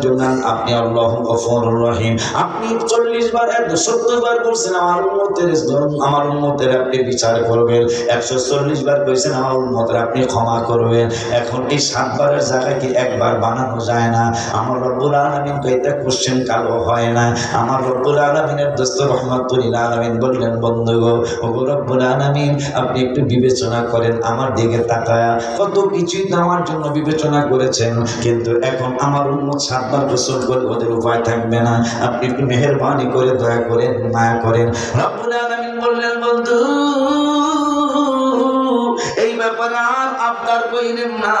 জন্য আপনি আল্লাহু গফুরুর রহিম। আপনি 40 বার 70 বার বলছেন আমার উম্মতের আপনি বিচার করবেন, 140 বার কইছেন আমার উম্মতের আপনি ক্ষমা করবেন। এখন এই 7 বারের জায়গায় কি একবার বানানো যায় না? আমার রব্বুল আলামিন কইতে কোশ্চেন কালো হয় না। আমার রব্বুল আলামিনের দোস্ত রহমাতুল আলামিন বললেন বন্ধু গো, ও রব্বুল আলামিন আপনি একটু বিবেচনা করেন, আমার দিকে তাকায়া কত কিছুই তো আমার জন্য বিবেচনা করেছেন, কিন্তু এখন আমার উম্মত 7 বার গোসল করে ওদের উপায় থাকবে না, আপনি একটু মেহেরবানি করে দয়া করেন, মায়া করেন। রব্বুল আলামিন বললেন বন্ধু এই ব্যাপারে আর আপনার কইলেন না।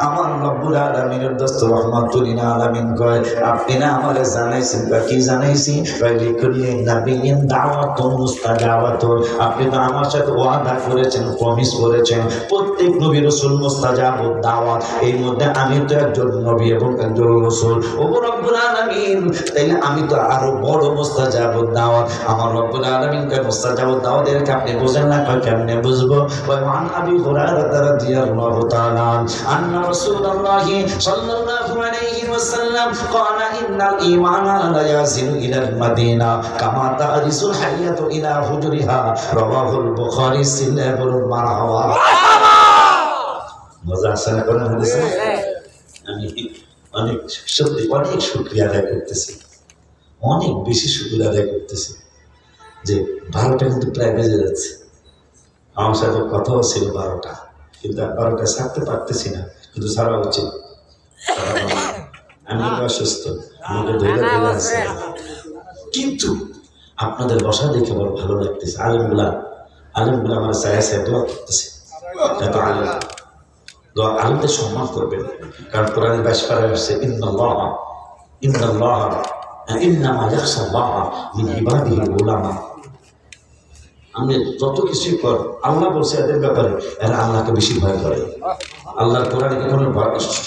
আমার রব্বুল আলামিনের দোস্ত রহমাতুল আলামিন কয় আপনি না আমারে জানাইছেন, কি জানাইছি? কয় লিকুল্লি নাবিয়িন দাওয়াতুন মুস্তাজাবাতুন, আপনি তো আমার সাথে ওয়াদা করেছেন, প্রমিস করেছেন প্রত্যেক নবী রাসূল মুস্তাজাবুদ দাওয়াত, এর মধ্যে আমি তো একজন নবী এবং একজন রাসূল। ও রব্বুল আলামিন তাইলে আমি তো আরো বড় মুস্তাজাবুদ দাওয়াত। আমার রব্বুল আলামিন কয় মুস্তাজাবুদ দাওয়াত এর আপনি বুঝেন না? কয় কেমনে বুঝবো? কয় মান আবি হুরায়রা রাদিয়াল্লাহু তাআলা আন্না রাসূলুল্লাহি সাল্লাল্লাহু আলাইহি ওয়াসাল্লাম ক্বালা ইন্নাল ঈমানা লা ইয়াজিলু ইলাল মাদিনা কামা তারিসুল হাইয়াতু ইলা হুজরিহা, রাওয়াহুল বুখারী। সিল্লাবুল মারহাবা। মজা আসে না কোন হাদিসে? আমি অনেক সত্যি অনেক শুকরিয়া আদায় করতেছি, অনেক বেশি শুকরিয়া আদায় করতেছি যে 12টা কিন্তু প্রায় বেজে যাচ্ছে। আমার সাথে কথাও ছিল 12টা, কিন্তু 12টা ছাড়তে পারতেছি না, কিন্তু ছাড়া উচিত। আমি অসুস্থ, আমাকে ধৈর্য ধরে আছে, কিন্তু আপনাদের বসা দেখে বড় ভালো লাগতেছে। আলেমগুলা আমার চাইছে দোয়া করতেছে, এত আলেম আলেমদের সম্মান করবেন, কারণ কোরআনের 22 পারায় আসছে ইন্নাল্লাহা ইন্নামা ইয়াখশাল্লাহা মিন ইবাদিহিল উলামা। আমি যত কিছুই কর আল্লাহ বলছে এদের ব্যাপারে, এরা আল্লাহকে বেশি ভয় করে। আল্লাহর কোরআনে কি কোনো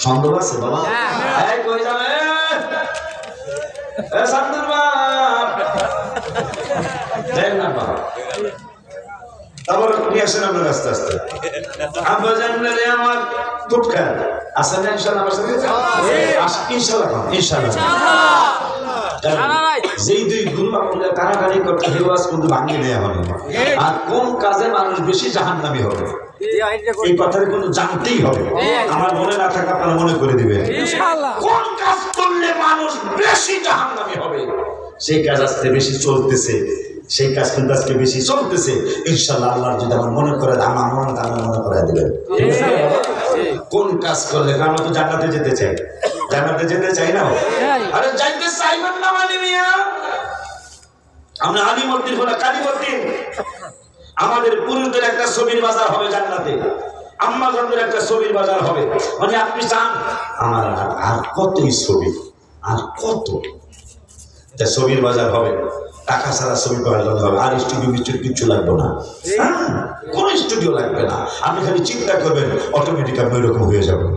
সন্দেহ আছে বাবা? এই কই যাবে এ সামনের বাপ দেন না বাবা, তারপর নিয়ে আসেন আপনার আস্তে আস্তে। আব্বা জানলে আমার টুটকা আসেন ইনশাআল্লাহ, আমার সাথে ইনশাআল্লাহ ইনশাআল্লাহ কারণ যেই দুই গুরু আপনাদের টানাটানি করতে সেগুলো কিন্তু ভাঙিয়ে দেওয়া হবে। আর কোন কাজে মানুষ বেশি জাহান্নামী হবে এই কথাটা কিন্তু জানতেই হবে। আমার মনে না থাকা আপনারা মনে করে দিবেন, কোন কাজ করলে মানুষ বেশি জাহান্নামী হবে সেই কাজ আজকে বেশি চলতেছে, সেই কাজ কিন্তু আজকে বেশি চলতেছে। ইনশাআল্লাহ আল্লাহ যদি আমার মনে করে আমার মনে করে দিবেন কোন কাজ করলে। আমরা তো জান্নাতে যেতে চাই, জান্নাতে যেতে চাই না? আরে যাইতে চাইবেন না মানে মিয়া, আমরা আলিমুদ্দিন হলো কালিমুদ্দিন। আমাদের পুরুষদের একটা ছবির বাজার হবে জান্নাতে, আম্মাজানদের একটা ছবির বাজার হবে। মানে আপনি চান আমার আর কতই ছবি, আর কত ছবির বাজার হবে, টাকা ছাড়া ছবি পাওয়া হবে। আর স্টুডিও মিস্টুডিও কিচ্ছু লাগবে না, কোনো স্টুডিও লাগবে না। আপনি খালি চিন্তা করবেন, অটোমেটিক আপনি ওইরকম হয়ে যাবেন,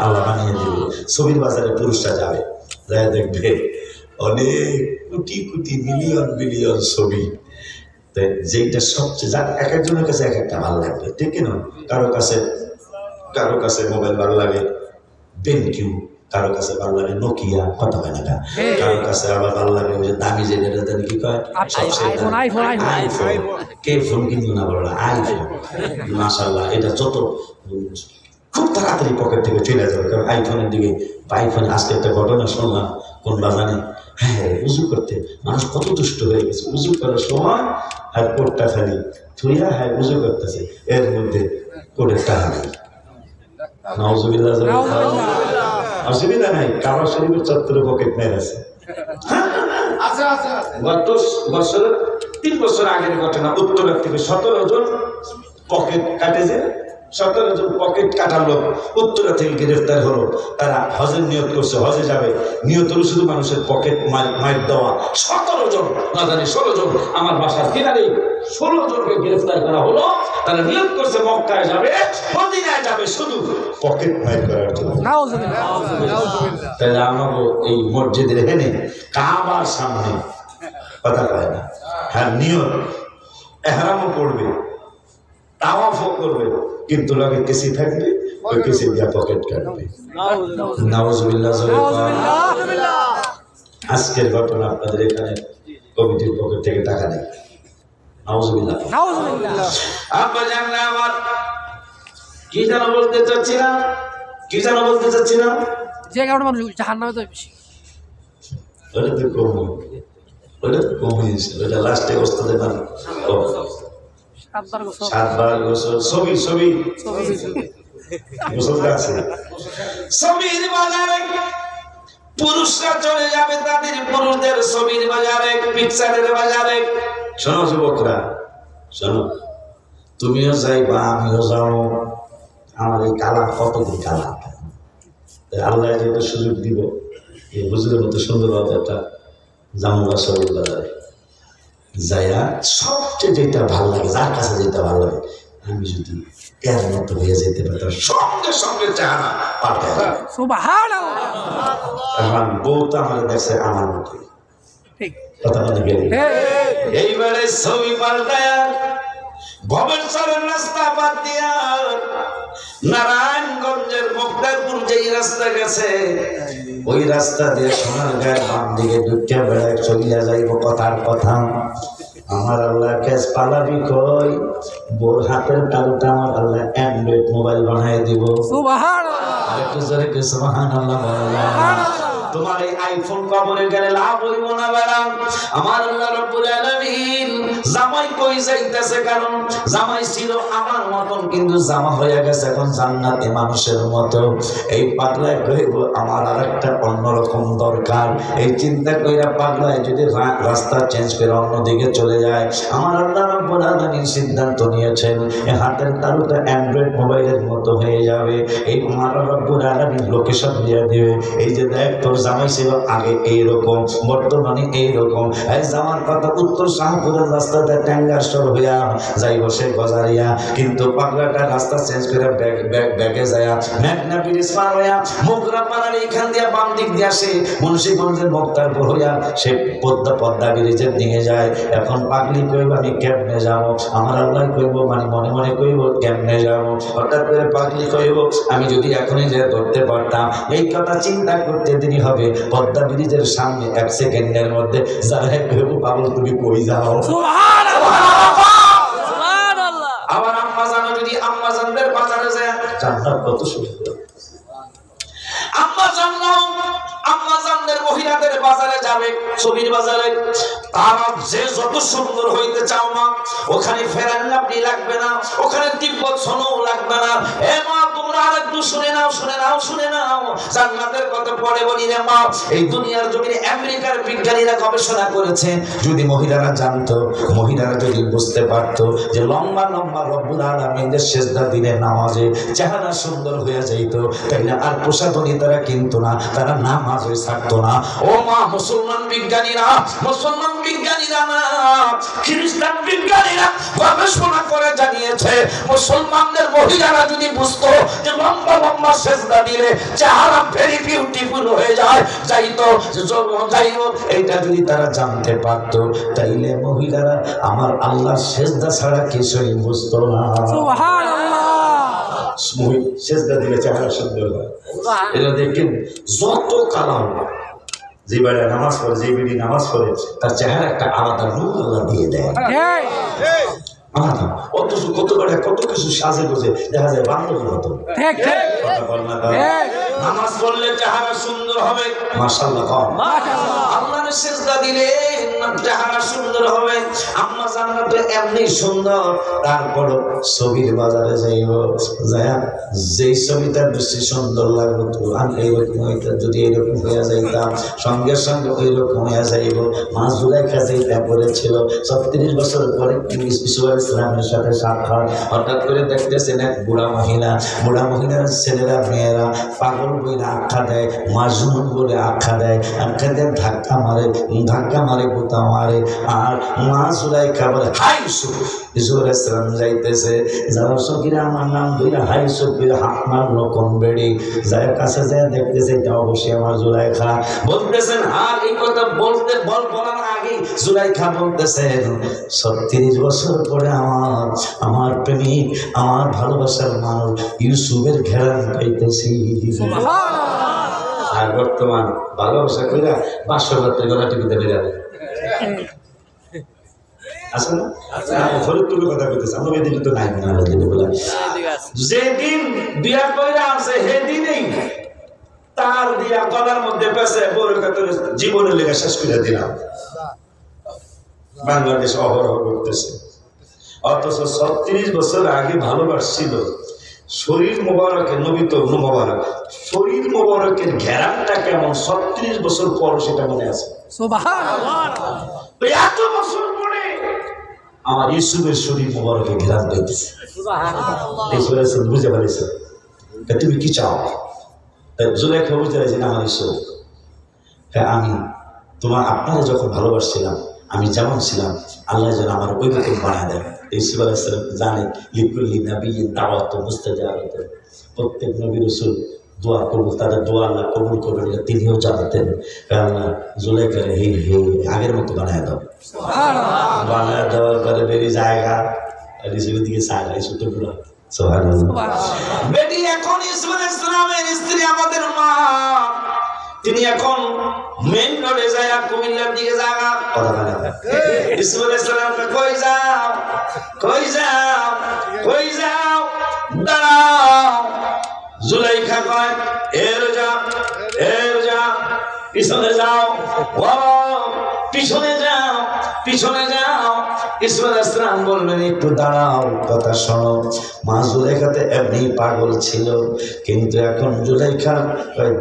আল্লাহ বানিয়ে দেবে। ছবির বাজারে পুরুষরা যাবে, যাই দেখবে অনেক কোটি কোটি মিলিয়ন বিলিয়ন ছবি। যেটা সবচেয়ে যার এক একজনের কাছে এক একটা ভালো লাগবে, ঠিক না? কারো কাছে মোবাইল ভালো লাগে বেনকিউ, কারো কাছে ভালো লাগে নোকিয়া, কথা হয় না, কারো কাছে আবার ভালো লাগে ওই যে দামি যে কি কয় আইফোন। কে ফোন কিনবো না বলো আইফোন, মাশাআল্লাহ। এটা যত খুব তাড়াতাড়ি পকেট থেকে চলে যাবে, কারণ আইফোনের দিকে। আইফোনে আজকে একটা ঘটনা শুনলাম কোন বাজানে, হ্যাঁ উজু করতে মানুষ কত দুষ্ট হয়ে গেছে। উজু করার সময় আর কোটটা খালি থুইয়া হ্যাঁ উজু করতেছে, এর মধ্যে কোটের টাকা নেই। নাউজুবিল্লাহ, অসুবিধা নাই, কাবা শরীফের চত্বরে পকেট মেরে আছে। গত বছর 3 বছর আগের ঘটনা, উত্তরের থেকে 17 জন পকেট কাটেছে, 17 জন পকেট কাটার লোক উত্তরা থেকে গ্রেফতার হলো। তারা হজের নিয়ত করছে, হজে যাবে, নিয়ত হলো শুধু মানুষের পকেট মাইর দেওয়া। 17 জন না জানি 16 জন, আমার বাসার কিনারেই 16 জনকে গ্রেফতার করা হলো। তারা নিয়ত করছে মক্কায় যাবে, মদিনায় যাবে শুধু পকেট মাইর করার জন্য। তাহলে আমাকে এই মসজিদের হেনে কাবার সামনে কথা কয় না, হ্যাঁ নিয়ত এহরামও পড়বে, তাওয়াফও করবে, কিন্তু লগে কেসি থাকবে, ওই কেসি দিয়া পকেট কাটবে। নাউজুবিল্লাহ। আজকের ঘটনা আপনাদের এখানে কমিটির পকেট থেকে টাকা নেই। নাউজুবিল্লাহ। আব্বা জানলে আমার কি যেন বলতে চাচ্ছিলাম, যে কারণে মানুষ জাহান্নামে তো বেশি। ওটা তো কম হয়েছে, ওটা লাস্টে ওস্তাদের নাম 7বার গোসল, ছবি গোসল আছে। ছবির বাজারে পুরুষরা চলে যাবে তাদের পুরুষদের ছবির বাজারে, পিকচারের বাজারে। শোনো যুবকরা, শোনো, তুমিও যাইবা আমিও যাও। আমার এই কালা কতদিন কালা, আল্লাহ যেটা সুযোগ দিব এই হুজুরের মতো সুন্দর একটা জামুগা ছবির বাজারে যাইয়া সবচেয়ে যেটা ভালো লাগে, যার কাছে যেটা ভালো লাগে, আমি যদি এর মতো হয়ে যেতে পারতাম, সঙ্গে সঙ্গে চেহারা পাল্টে যাবে। এখন বউ তো আমার দেখছে আমার মতো, কথা বলে গেলে এইবারে ছবি পাল্টায় ভবেশ্বরের রাস্তা বাদ দিয়া নারায়ণগঞ্জের মুক্তারপুর যেই রাস্তা গেছে, ওই রাস্তা দিয়ে সোনারগাঁয়ের বাম দিকে ঢুকে বেড়ায় চলিয়া যাইব। কথার কথা, আমার আল্লাহ কেস পালাবি কই, বোর হাতের তালুটা আমার আল্লাহ অ্যান্ড্রয়েড মোবাইল বানাই দিব। আরেকটু জোরে কে সুবহানাল্লাহ বলেন। তোমার এই আইফোন কবরে গেলে লাভ হইব না বেড়া। আমার আল্লাহ রাব্বুল আলামিন জামাই কই যাইতেছে, কারণ জামাই ছিল আমার মতন, কিন্তু জামা হয়ে গেছে এখন জান্নাতে মানুষের মতো। এই পাগলায় কইব আমার আরেকটা অন্যরকম দরকার। এই চিন্তা কইরা পাগলায় যদি রাস্তা চেঞ্জ করে অন্যদিকে চলে যায়, আমার আল্লাহ রাব্বুল আলামিন সিদ্ধান্ত নিয়েছেন এই হাতের তালুটা অ্যান্ড্রয়েড মোবাইলের মতো হয়ে যাবে। এই আমার রাব্বুল আলামিন লোকেশন দিয়ে দিবে, এই যে দেখ তোর জামাই ছিল আগে এইরকম, বর্তমানে এইরকম। এই জামার কথা উত্তর শাহপুরের রাস্তাটা ট্যাঙ্গারসর হইয়া যাই বসে গজারিয়া, কিন্তু পাগলাটা রাস্তা চেঞ্জ করে ব্যাগে যায় মেঘনা ব্রিজ পার হইয়া মোগরা পাড়ার এইখান দিয়া বাম দিক দিয়ে আসে মুন্সিগঞ্জের মুক্তারপুর হইয়া সে পদ্মা ব্রিজের দিকে যায়। এখন পাগলি কইব আমি কেমনে যাবো, আমার আল্লাহ কইব মানে মনে মনে কইব কেমনে যাবো। হঠাৎ করে পাগলি কইব আমি যদি এখনই যে ধরতে পারতাম। এই কথা চিন্তা করতে দেরি হবে হবে পদ্মা ব্রিজের সামনে 1 সেকেন্ডের মধ্যে যারা ভেবু পাগল তুমি কই যাও। আবার আম্মা জানো যদি আম্মা জানদের বাজারে যায় জান্নাত কত সুন্দর। আম্মা জানদের মহিলাদের বাজারে যাবে ছবির বাজারে, তারা যে যত সুন্দর হইতে চাও মা ওখানে ফেরান লাপড়ি লাগবে না, ওখানে তিব্বত সোনো লাগবে না। এ মা তোমরা আরেকটু শুনে নাও জান্নাতের কথা পরে বলি রে মা। এই দুনিয়ার জমিনে আমেরিকার বিজ্ঞানীরা গবেষণা করেছে, যদি মহিলারা জানতো, মহিলারা যদি বুঝতে পারতো যে লম্বা লম্বা রব্বুল আলামিনের সিজদা দিলে নামাজে চেহারা সুন্দর হয়ে যাইতো, তাইলে আর প্রসাধনী তারা কিনতো না, তারা নামাজে ছাড়তো না। ও মা মুসলমান বিজ্ঞানীরা না খ্রিস্টান বিজ্ঞানীরা গবেষণা করে জানিয়েছে, মুসলমানদের মহিলারা যদি বুঝতো যে লম্বা লম্বা সিজদা দিলে চেহারা ভেরি বিউটিফুল হয়ে যাইতো, এইটা যদি তারা জানতে পারতো, তাইলে মহিলারা আমার আল্লাহর সিজদা ছাড়া কিছুই বুঝতো না। সিজদা দিলে চেহারা সুন্দর হয়। এটা দেখেন যত কালাম যে বাড়ি নামাজ পড়ে, যে বিড়ি নামাজ পড়ে, তার চেহারা একটা আলাদা রূপ আল্লাহ দিয়ে দেয়। অথচ কত কিছু সাজে গোজে দেখা যায় বান্ধবীর মতো। নামাজ পড়লে চেহারা সুন্দর হবে, মাশাআল্লাহ। আল্লাহর সিজদা দিলে চেহারা সুন্দর হবে। আম্মা জান্নাত এমনি সুন্দর, তারপর ছবির বাজারে যাইব, যায় যেই ছবিটা বেশি সুন্দর লাগলো তো আমি এইরকম হইতে, যদি এইরকম হইয়া যাইতাম সঙ্গে সঙ্গে ওইরকম হইয়া যাইব। মা জুলাইখা যেটা করেছিল 36 বছর পরে ইসলামের সাথে সাক্ষাৎ, হঠাৎ করে দেখতেছেন এক বুড়া মহিলার ছেলেরা মেয়েরা পাগল বলে আখ্যা দেয়, মাজনুন বলে আখ্যা দেয়, ধাক্কা মারে গোতা মারে। আর মা জুলাইখা বলে হাই ইউসুফ, ইউসুফ আলাইহিস সালাম যাইতেছে, যারা সকিরা আমার নাম ধরে হাই ইউসুফ বলে হাত মারলো কোন বেড়ি, যার কাছে যায় দেখতেছে এটা অবশ্যই আমার জুলাইখা। বলতেছেন আর এই কথা বলার আগে জুলাইখা বলতেছেন 36 বছর পরে আমার প্রেমিক, আমার ভালোবাসার মানুষ ইউসুফের ঘেরান পাইতেছি। আর বর্তমান ভালোবাসা কইরা 500 টাকা গলা টিভিতে বেরাবে আছে না? ফরিদপুরের কথা কইতেছে, আমরা এদিকে তো নাই না, যেদিন বিয়া কইরা আছে সেদিনই তার দিয়া গলার মধ্যে পেছে বরকতের জীবনের লেগে শেষ করে দিলাম। বাংলাদেশ অহরহ করতেছে, অথচ 36 বছর আগে ভালোবাসছিল। শরীর মোবারকের নবী তো মোবারক, শরীর মোবারকের ঘেরানটা কেমন 36 বছর পর সেটা মনে আছে। এত বছর পরে আমার ইউসুফের শরীর মোবারকের ঘেরান পাইতেছে। বুঝতে পারিস তুমি কি চাও? জুলাইখা বুঝতে পারছি না, আমার ইউসুফ, হ্যাঁ আমি আপনারা যখন ভালোবাসছিলাম আমি যেমন ছিলাম আল্লাহ যেন আমার ওই রকম বানা দেন। ইউসুফ আলাইহিস সালাম জানে লিকুল্লি নাবিয়্যিন দাওয়াত মুস্তাজাবাত, প্রত্যেক নবী রাসূল দোয়া করবো, তাদের দোয়া আল্লাহ কবুল করবেন, তিনিও জানতেন। আল্লাহ জুলাইখার হে আগের মতো বানায় দাও, বানায় দেওয়ার পরে বেরি জায়গা ইউসুফের দিকে চায়, ইউসুফ তো পুরো বেটি। এখন ইউসুফ আলাইহিস সালামের স্ত্রী আমাদের মা, তিনি এখন মেইন রোডে যায়, কুমিল্লার দিকে জায়গা কথা বলে। ইউসুফ আলাইহিস সালামকে কই যাও দাঁড়াও। জুলাইখা কয় এর যা পিছনে যাও, পিছনে যাও। ইউসুফ আলাইহিস সালাম বললেন একটু দাঁড়াও, কথা শোনো। মা জুলাইখাতে এমনি পাগল ছিল, কিন্তু এখন জুলাইখা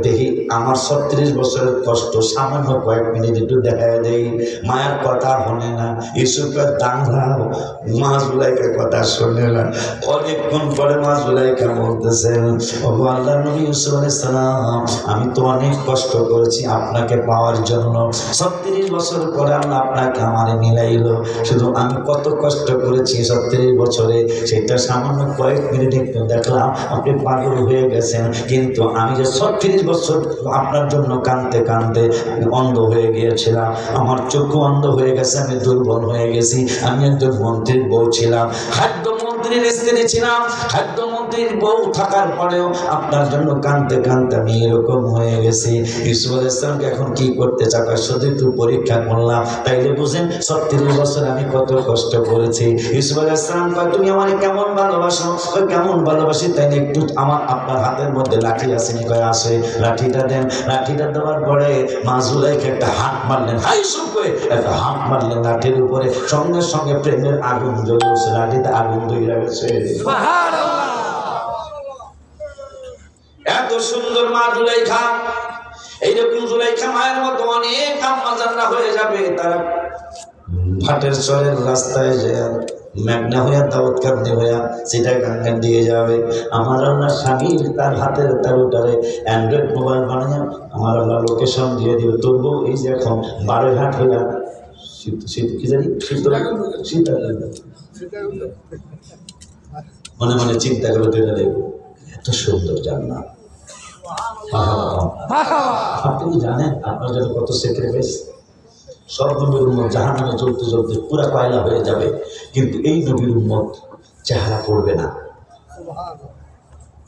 দেখি আমার 36 বছরের কষ্ট সামান্য কয়েক মিনিট একটু দেখা দেই। মায়ের কথা শোনে না, ইউসুফের দাঁড়াও। মা জুলাইখার কথা শোনে না। অনেকক্ষণ পরে মা জুলাইখা বলতেছেন, ওগো আল্লাহর নবী ইউসুফ আলাইহিস সালাম, আমি তো অনেক কষ্ট করেছি আপনাকে পাওয়ার জন্য। 36 বছর পরে আল্লাহ আপনাকে আমারে মিলাইলো, শুধু আমি কত কষ্ট করেছি 36 বছরে সেটা সামান্য কয়েক মিনিট একটু দেখলাম আপনি পাগল হয়ে গেছেন। কিন্তু আমি যে 36 বছর আপনার জন্য কাঁদতে কাঁদতে আমি অন্ধ হয়ে গিয়েছিলাম, আমার চক্ষু অন্ধ হয়ে গেছে, আমি দুর্বল হয়ে গেছি। আমি একজন মন্ত্রীর বউ ছিলাম, খাদ্য মন্ত্রীর স্ত্রী ছিলাম, খাদ্যমন্ত্রীর বউ থাকার পরেও আপনার জন্য কাঁদতে কাঁদতে আমি এরকম হয়ে গেছি। ইউসুফ আলাইহিস সালামকে এখন কি করতে চাও? শুধু একটু পরীক্ষা করলাম, তাইলে বুঝেন 36 বছর আমি কত কষ্ট করেছি। ইউসুফ আলাইহিস সালাম কয়, তুমি আমাকে কেমন ভালোবাসো? কয়, কেমন ভালোবাসি, তাইলে একটু আপনার হাতের মধ্যে লাঠি আছে নি? কয় আছে। লাঠিটা দেন। লাঠিটা দেওয়ার পরে মা জুলাইখা একটা হাত মারলেন, হাই সুপ করে একটা হাত মারলেন লাঠির উপরে, সঙ্গে সঙ্গে প্রেমের আগুন জ্বলে উঠছে, লাঠিতে আগুন ধরে গেছে। এত সুন্দর মা জুলাইখা, এইরকম জুলাইখা মায়ের মতো অনেক আম্মা জানরা হয়ে যাবে। তারা ভাটের চরের রাস্তায় যে মেঘনা হইয়া দাউদ কান্দি হইয়া সেটা গাঙ্গান দিয়ে যাবে। আমার আল্লাহ স্বামীর তার হাতের তালুটারে অ্যান্ড্রয়েড মোবাইল বানিয়ে আমার আল্লাহ লোকেশন দিয়ে দিবে। তবু এই যে এখন 12 ঘাট হইয়া কি জানি মনে মনে চিন্তা করে দেখে দেখবো এত সুন্দর জান্নাত। আপনি কি জানেন আপনার জন্য কত স্যাক্রিফাইস? সব নবীর উম্মত জাহান্নামে চলতে চলতে পুরা কয়লা হয়ে যাবে, কিন্তু এই নবীর উম্মত চেহারা পড়বে না,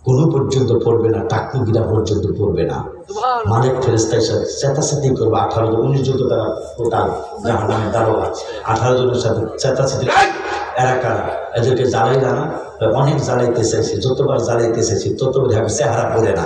কোনো পর্যন্ত পড়বে না, টাকনু গিরা পর্যন্ত পড়বে না। মালিক ফেরেশতা এসে চেতাচেতি করবে। 18 জন 19 জন তো তারা টোটাল জাহান্নামের দারোগা। 18 জনের সাথে চেতাচেতি, এরা কারা? এদেরকে জ্বালাইলা না? অনেক জ্বালাইতে চাইছি, যতবার জ্বালাইতে চাইছি ততবার চেহারা পড়ে না,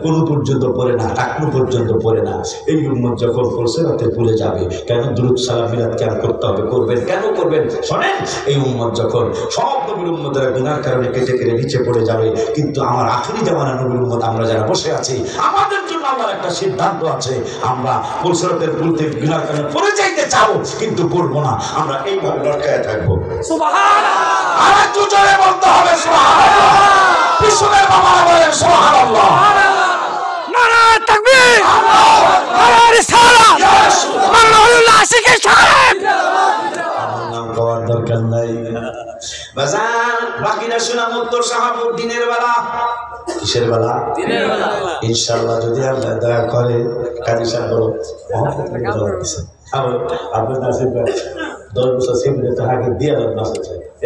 কোনো পর্যন্ত পড়ে না, টাকনু পর্যন্ত পড়ে না। এই উম্মত যখন পড়ছে রাতে ভুলে যাবে। কেন দুরূদ সালাম মিলাদ কেন করতে হবে? করবেন, কেন করবেন শোনেন। এই উম্মত যখন সব নবীর উম্মতেরা গুনার কারণে কেটে কেটে নিচে পড়ে যাবে, কিন্তু আমার আখিরি জামানার নবীর উম্মত আমরা যারা বসে আছি, আমাদের জন্য আমার একটা সিদ্ধান্ত আছে। আমরা পুরসরাতের ভুলতে গুনার কারণে পড়ে যাইতে চাবো, কিন্তু পড়বো না। আমরা এইভাবে লটকায় থাকবো। সুবহানাল্লাহ। আর একটু জোরে বলতে হবে সুবহানাল্লাহ। বিশ্বনাথ বাবা বলেন সুবহানাল্লাহ। নারায়ে তাকবীর, নারায়ে রিসালাত, মাওলানা আশিকের সাহেব। নাম কওয়ার দরকার নাই বাজান। বাকিরা শোনা মুত্তর শাহাবুদ্দিনের বেলা। কিসের বেলা? দিনের বেলা। ইনশাআল্লাহ যদি আল্লাহ দয়া করে কাজী সাহেব আপনার নাসিব 10 বছর সেগুলো তো আগে দিয়ে দেন না,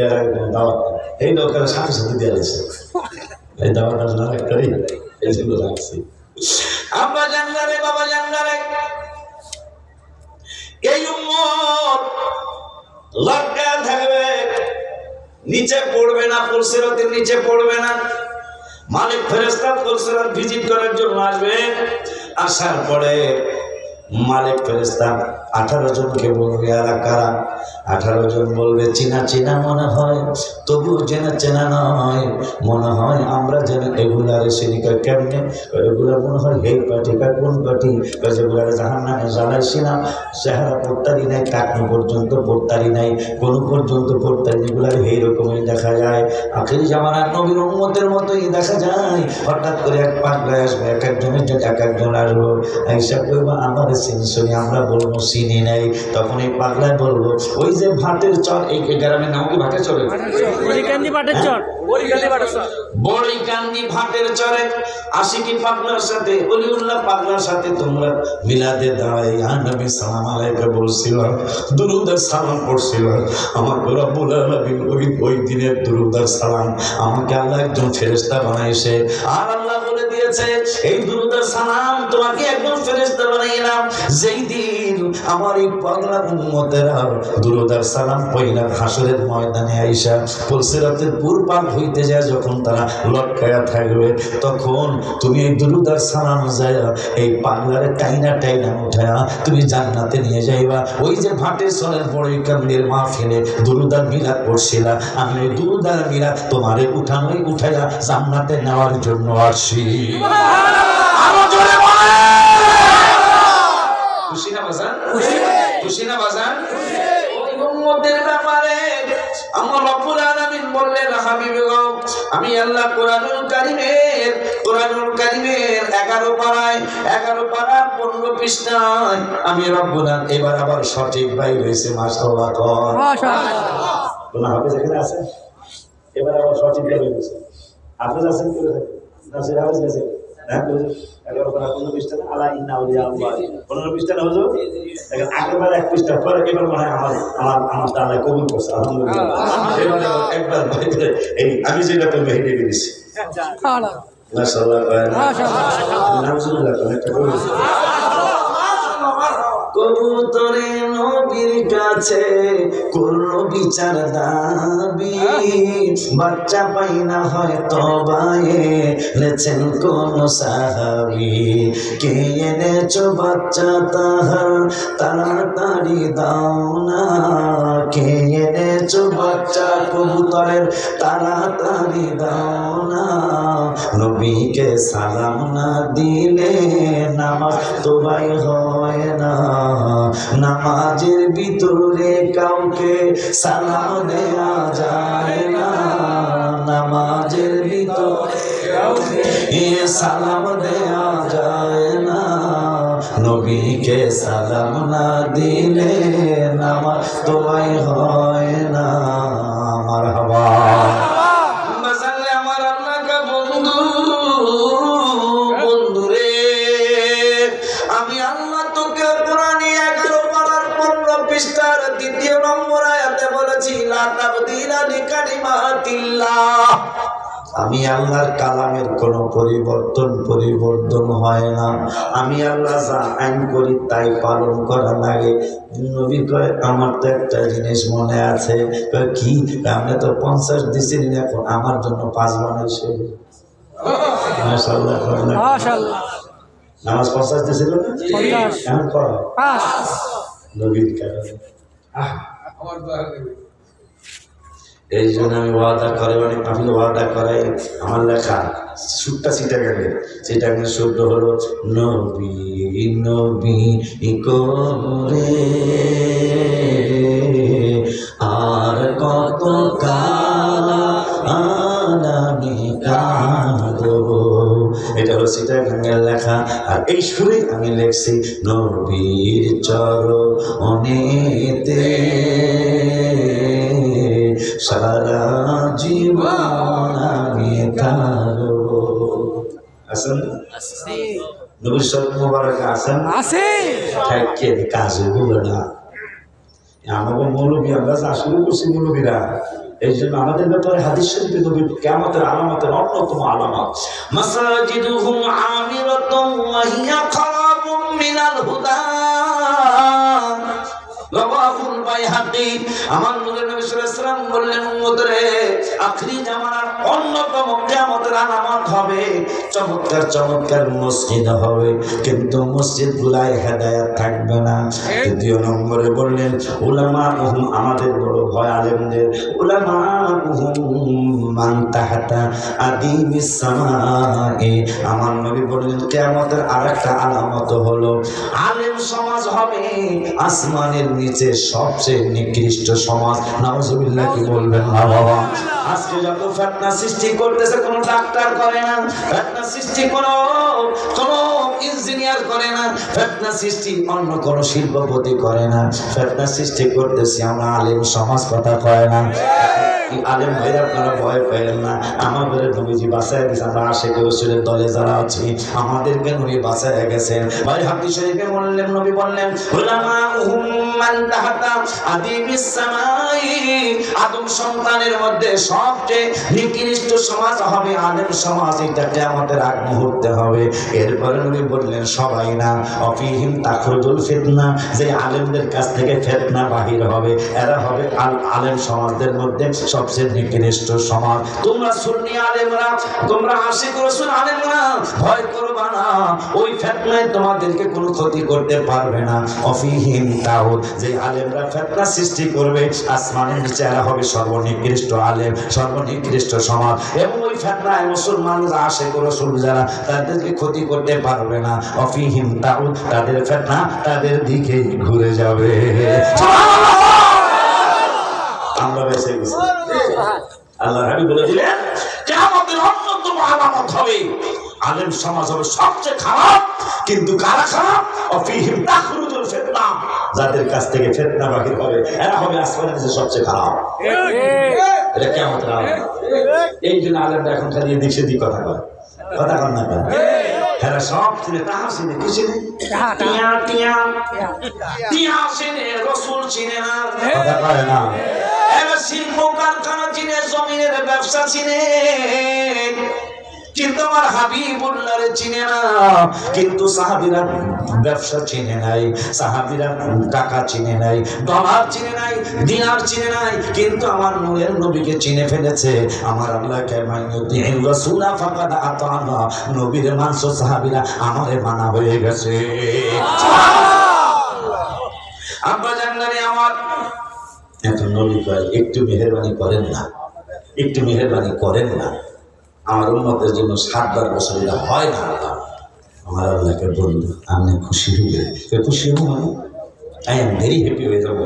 এর আগে কোনো দাওয়াত নেই। এই দরকারের সাথে সাথে দিয়ে দিয়েছে, এই দাওয়াতটা না করি এইগুলো রাখছি। আমরা জানলারে বাবা জানলারে এই উম্মত লটকা থাকবে, নিচে পড়বে না, পুরসিরাতের নিচে পড়বে না। মালিক ফেরেশতা পুরসিরাত ভিজিট করার জন্য আসবে। আসার পরে মালিক ফেরেশতা 18 জনকে বলবে, এরা কারা? 18 জন বলবে, চেনা চেনা মনে হয়, তবুও চেনা চেনা নয়, মনে হয় আমরা যেন এগুলারে সিনিকা কেমনে, এগুলা মনে হয় হেই পার্টি। কোন পার্টি? যেগুলারে জাহান্নামে জ্বালাইছিলাম, চেহারা পড়তারি নাই, টাকনো পর্যন্ত পড়তারি নাই, কোনো পর্যন্ত পড়তারি নেই, এগুলার এই রকমই দেখা যায়। আখিরি জামানার নবীর উম্মতের মতোই দেখা যায়। হঠাৎ করে এক পাগলায় আসবে, এক একজনের জন্য এক একজন আসবো, হিসাব করবো আমার চিনছনি, আমরা বলবো চিনি নাই। তখন এই পাগলায় বলবো, ওই যে ভাটের চর, এই গ্রামের নাম কি ভাটের চরে? বড়িকান্দি ভাটের চর। বড়িকান্দি ভাটের চরে আশিকি পাগলার সাথে অলিউল্লাহ পাগলার সাথে তোমরা মিলাদে দাঁড়াই নবী সালাম আলাইকা বলছিল, দুরূদ আর সালাম পড়ছিল। আমাকে রব্বুল আলামিন ওই দিনের দুরূদ আর সালাম আমাকে আল্লাহ একজন ফেরেশতা বানাইছে। আর আল্লাহ বলে দিয়েছে, এই দুরূদ আর সালাম তোমাকে একজন ফেরেশতা বানাইলাম। যেই দিন আমার এই পাগলা উম্মতেরা দুরূদ আর সালাম পয়লা হাসরের ময়দানে আইসা পুরসিরাতের পুরপার হইতে যায়, যখন তারা লটকায়া থাকবে, তখন তুমি এই দুরূদ আর সালাম যায় এই পাগলারে টাইনা টাইনা উঠায়া তুমি জান্নাতে নিয়ে যাইবা। ওই যে ভাটের সরের বড়িকান্দির মাহফিলে দুরূদ আর মিলাদ পড়ছিলা, আমি ওই দুরূদ আর মিলাদ তোমারে উঠানোই উঠাইয়া জান্নাতে নেওয়ার জন্য আসি। আরো জোরে বলে খুশি না বাজান? খুশি না বাজান? ওই উম্মতের ব্যাপারে আমার রব্বুল আলামিন বললেন, হাবিব গো, আমি আল্লাহ কোরআনুল কারীমের 11 পারায় 15 পৃষ্ঠায় আমি রব্বুল আলামিন এবার আবার সঠিক ভাই হয়েছে। মাশাআল্লাহ কর মাশাআল্লাহ। কোন হাফেজ এখানে আছে? এবার আবার সঠিক ভাই হয়েছে। হাফেজ আছেন কি? নাসির হাফেজ আছে? হ্যাঁ 11 পৃষ্ঠা না আলা ইন্না আউলিয়া আল্লাহ 15 পৃষ্ঠা না হুজুর এখন আগেরবার 1 পৃষ্ঠা পরে এবার মনে হয় আমার তাআলা কবুল করছে আলহামদুলিল্লাহ এবারে একবার এই আমি যেটা তো হেঁটে গেছি মাশাআল্লাহ মাশাআল্লাহ নাউজুবিল্লাহ একটা কবুল কবুতরে নবীর কাছে করলো বিচার দাবি বাচ্চা পাই না হয়তো বায়ে লেছেন কোন সাহাবি কে এনেছো বাচ্চা তাহার তাড়াতাড়ি দাও না কে এনেছো বাচ্চা কবুতরের তাড়াতাড়ি দাও না নবীকে সালাম না দিলে নামাজ তো ভাই হয় না নামাজের ভিতরে কাউকে সালাম দেয়া যায় না নামাজের ভিতরে কাউকে সালাম দেয়া যায় না নবীকে সালাম না দিলে নামাজ তো ভাই হয় না মারহাবা দ্বিতীয় নম্বর আয়াতে বলেছি লা তাবদীলা লিকালিমাতিল্লাহ আমি আল্লাহর কালামের কোনো পরিবর্তন হয় না আমি আল্লাহ যা আইন করি তাই পালন করা লাগে নবী কয় আমার তো একটা জিনিস মনে আছে কি আপনি তো 50 দিছেন এখন আমার জন্য 5 বানাইছে মাশাআল্লাহ মাশাআল্লাহ নামাজ 50 দিছিল না 50 এখন কর 5 নবীর কারণে এই জন্য আমি ওয়াদা করে অনেক মাহফিলে ওয়াদা করাই আমার লেখা সুরটা চিটাগাঙ্গের শুদ্ধ হলো নবী নবী করে আর কত কালামি কাঁদব এটা হলো চিটাগাঙ্গের লেখা আর এই সুরে আমি লিখছি নবীর চরণেতে সারা জীবন আমি কাঁদব আছেন নবীর শরীফ মুবারক আছেন আছে থাকে কাজ হলো না আমাকে মৌলবী আমরা যা শুরু করছি মৌলবীরা এই জন্য আমাদের ব্যাপারে হাদিস শরীফে নবীর কিয়ামতের আলামতের অন্যতম আলামত মাসাজিদুহুম আমিরাতুন ওয়া হিয়া খারাবুম মিনাল হুদা রাওয়াহুল বাইহাকি আমার নবী সাল্লাল্লাহু আলাইহি ওয়াসাল্লাম বললেন উম্মতরে আখিরি জামানার অন্যতম কিয়ামতের আলামত হবে চমৎকার চমৎকার মসজিদ হবে কিন্তু মসজিদগুলাই হেদায়েত থাকবে না দ্বিতীয় নম্বরে বললেন উলামাউহুম আমাদের বড় ভয় আলেমদের উলামাউহুম মান তাহাতা আদিমিস সামায়ে আমার নবী বললেন কিয়ামতের আরেকটা আলামত হলো আলেম সমাজ হবে আসমানের নিচে সবচেয়ে নিকৃষ্ট সমাজ নাউজুবিল্লাহ কি বলবেন না বাবা আজকে যত ফিতনা সৃষ্টি করতেছে কোনো ডাক্তার করে না ফিতনা সৃষ্টি কোনো ইঞ্জিনিয়ার করে না ফিতনা সৃষ্টি অন্য কোনো শিল্পপতি করে না ফিতনা সৃষ্টি করতেছি আমরা আলেম সমাজ কথা কয় না আলেম ভাইরা আপনারা ভয় পেলেন না আমাদের নবীজি বাঁচায় গেছেন আমরা আশিকে রাসূলের দলে যারা আছি আমাদেরকে নবী বাঁচায় গেছেন ভাই হাদিস শরীফে বললেন নবী বললেন উলামাউহুম মান তাহাতা আদিমিস সামাই আদম সন্তানের মধ্যে সবচেয়ে নিকৃষ্ট সমাজ হবে আলেম সমাজ এটা কিয়ামতের আগ মুহূর্তে হবে এরপরে নবী বললেন সবাই না অফিহিম তাখরুজুল ফিতনা যে আলেমদের কাছ থেকে ফিতনা বাহির হবে এরা হবে আলেম সমাজদের মধ্যে সবচেয়ে নিকৃষ্ট সমাজ তোমরা সুন্নি আলেমরা তোমরা আশিক রাসূল আলেমরা ভয় করবা না ওই ফিতনায় তোমাদেরকে কোনো ক্ষতি করতে পারবে না অফিহিম তাউদ যে আলেমরা ফিতনা সৃষ্টি করবে আসমানের নিচে এরা হবে সর্বনিকৃষ্ট আলেম সর্বনিকৃষ্ট সমাজ এবং ওই ফিতনায় মুসলমানরা আশিক রাসূল যারা তাদেরকে ক্ষতি করতে পারবে না অফিহিম তাউদ তাদের ফিতনা তাদের দিকে ঘুরে যাবে আমরা বেঁচে গেছি আল্লাহ হাবিব বলে দিলেন কিয়ামতের অন্যতম আলামত হবে আলেম সমাজ হবে সবচেয়ে খারাপ কিন্তু কারা খারাপ অফিহিম তাখরুজুল ফিতনা যাদের কাছ থেকে ফিতনা বাহির হবে এরা হবে আসমানের নিচে সবচেয়ে খারাপ এটা কিয়ামতের আলামত এই জন্য আলেমরা এখন খালি এদিক সেদিক কথা কয় কথা কন না এরা সব চিনে, তাহা চিনে, কি চিনে? টিয়া টিয়া টিয়া চিনে, রসুল চিনে না। কথা কয় না। এরা শিল্প কারখানা চিনে, জমিনের ব্যবসা চিনে, কিন্তু আমার হাবিবুল্লাহ চিনে না। কিন্তু সাহাবীরা ব্যবসা চিনে নাই, সাহাবীরা টাকা চিনে নাই, ডলার চিনে নাই, দিনার চিনে নাই, কিন্তু আমার নূরের নবীকে চিনে ফেলেছে। আমার আল্লাহকে মাইয়ুতি রাসূলা ফাকাদ আতানা, নবীর মানস সাহাবীরা আমারে মানা হয়ে গেছে। আব্বা জানদারে আমার এখন নবী কয় একটু মেহেরবানি করেন না, একটু মেহেরবানি করেন না, আমার উম্মতের জন্য 7 বার বছর এটা হয় না। আমার আল্লাহকে বলল আপনি খুশি হইবে, খুশি হবো মানে আই এম ভেরি হ্যাপি হয়ে যাবো।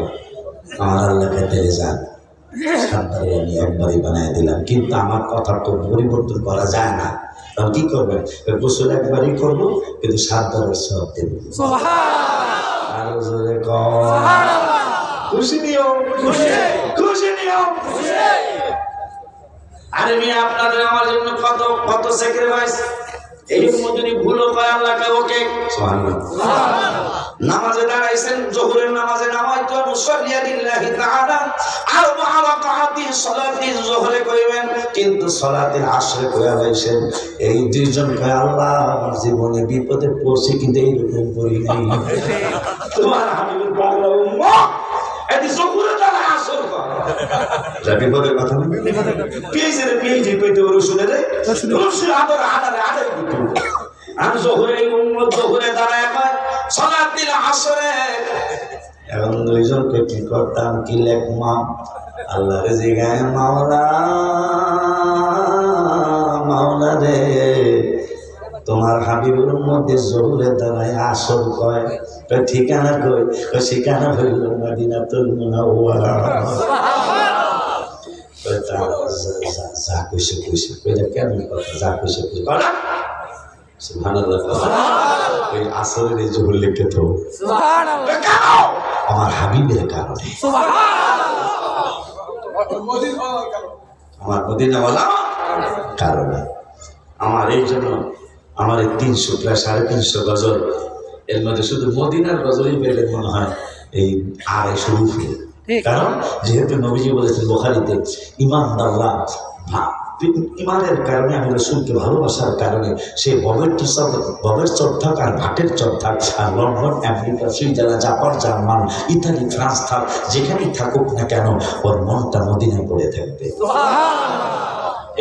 আমার আল্লাহকে তেলে যান, 7 বারে আমি একবারই বানায় দিলাম, কিন্তু আমার কথা তো পরিবর্তন করা যায় না। আমি কি করবেন? গোসল একবারই করবো, কিন্তু 7 বারের সব দেব। আরো জোরে খুশি নিও, খুশি নিও। আরে মেয়ে আপনাদের আমার জন্য কত কত স্যাক্রিফাইস। এই মধ্যে ভুলও কয় আল্লাহকে ওকে নামাজে দাঁড়াইছেন, জোহরের নামাজে নামাইতু মুসাল্লিয়া লিল্লাহি তাআলা আরবা'a রাকাআতি সালাতি জোহরে কইবেন, কিন্তু সালাতুল আসরে কইয়া লাইছেন। এই দুইজন কয় আল্লাহ আমার জীবনে বিপদে পড়ছি, কিন্তু এইরকম পড়ি নাই। তোমার হাবিবের পাগলা উম্মত এদি জোহরে দাঁড়া আসর কর বিপদের কথা না। পিএইচডি পিএইচডি পেতে রসুলের রসুল আদর আদারে আদারে করতে আমি জোহরে এই উম্মত জোহরে দাঁড়ায় কয় সালাতুল আসরে। এখন দুইজনকে কি করতাম, কি লেখমাম আল্লাহরে জিগায় মাওলা মাওলা রে তোমার হাবিবের মধ্যে জোহরে দাঁড়ায় আসর কয়, ঠিকানা কই? ঠিকানা হইল মদিনাতুল মুনাওয়ারা। যা কইছে কইছে, কইলে কেমন কথা, যা কইছে কইছে সুবহানাল্লাহ। ওই আসরের এই জোহর লিখতে তো সুবহানাল্লাহ আমার হাবিবের কারণে, আমার মদিনাওয়ালা কারণে। আমার এই জন্য আমার এই 300 প্রায় 350 গজল, এর মধ্যে শুধু মদিনার গজলই পেলে মনে হয় এই 250 রুপি। কারণ যেহেতু নবীজি বলেছেন বুখারীতে ইমানদাররা ইমানের কারণে আমি রাসূলকে ভালোবাসার কারণে সে ববের চর থাক আর ভাটের চর থাক আর London America Switzerland Japan German Italy France থাক, যেখানেই থাকুক না কেন ওর মনটা মদিনায় পড়ে থাকবে।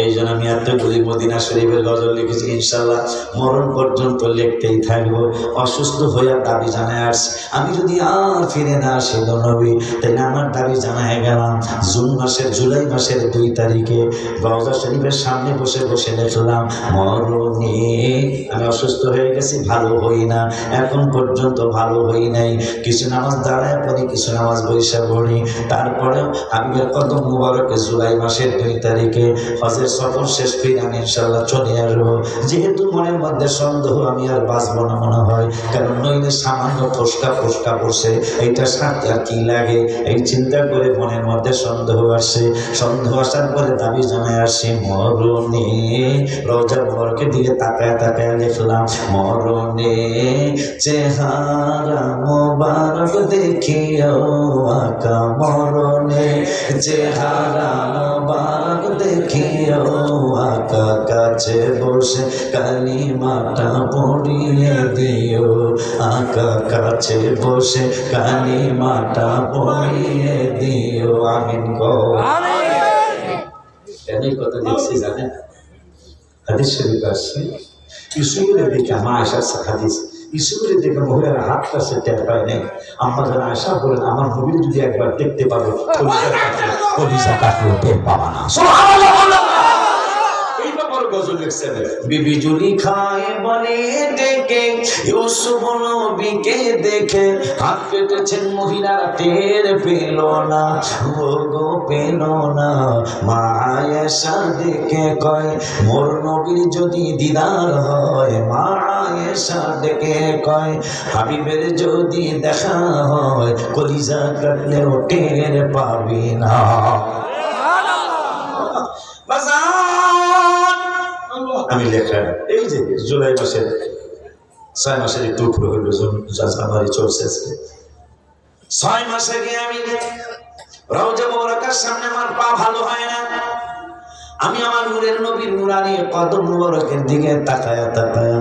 এই জন্য আমি এতগুলি মদিনা শরীফের গজল লিখেছি, ইনশাল্লাহ মরণ পর্যন্ত লিখতেই থাকবো। অসুস্থ হয়ে দাবি জানায় আসছি, আমি যদি আর ফিরে না আসি নবী, তাহলে আমার দাবি জানায় গেলাম জুলাই মাসের 2 তারিখে রওজা শরীফের সামনে বসে বসে লিখলাম মরণে আমি অসুস্থ হয়ে গেছি, ভালো হই না, এখন পর্যন্ত ভালো হই নাই। কিছু নামাজ দাঁড়ায় পড়ি, কিছু নামাজ বৈশা পড়ি, তারপরেও হাবিবের কদম মুবারকে জুলাই মাসের 2 তারিখে হজের সফর শেষ করে আমি ইনশাল্লাহ চলে আসবো। যেহেতু মনের মধ্যে সন্দেহ, আমি আর বাঁচবো না মনে হয়, কারণ নইলে সামান্য ফোসকা পড়ছে, এইটা সাথে আর কি লাগে, এই চিন্তা করে মনের মধ্যে সন্দেহ আসে। সন্দেহ আসার পরে দাবি জানায় আসি মরণে, রওজা মুবারকের দিকে তাকায় তাকায় লিখলাম মরণে চেহারা মুবারক দেখিও আকা, মরণে চেহারা মুবারক দেখিও আকা, কাছে বসে কালিমাটা পড়িয়ে দিও আকা, কাছে বসে কালিমাটা পড়িয়ে দিও। আমিন গো। কেন এই কথা দেখছি জানেন? হাদিস শরীফ আসছে ইউসুফের দিকে আমার আয়েশার হাদিস, ইউসুফের দিকে মহিলারা হাত কাছে টের পায় নাই। আমরা যারা আয়েশা বলেন আমার নবীর যদি একবার দেখতে পাবে কলিজা কাটলেও টের পাবা না। বিবি জুলিখায় বলে ডেকে ইউসুফ নবীকে দেখে হাত কেটেছেন মহিলারা, টের পেল না, গো পেল না। মা আয়েশা দেখে কয় মোর নবীর যদি দিদার হয়, মা আয়েশা দেখে কয় হাবিবের যদি দেখা হয়, কলিজা কাটলেও টের পাবি না। আমি লেখা এই যে জুলাই মাসের 6 মাসের একটু উপরে হইল, জানুয়ারি চলছে আজকে। 6 মাস আগে আমি রওজা মুবারাকার সামনে আমার পা ভালো হয় না, আমি আমার নূরের নবীর নুরানি কদম মুবারকের দিকে তাকায়া তাকায়া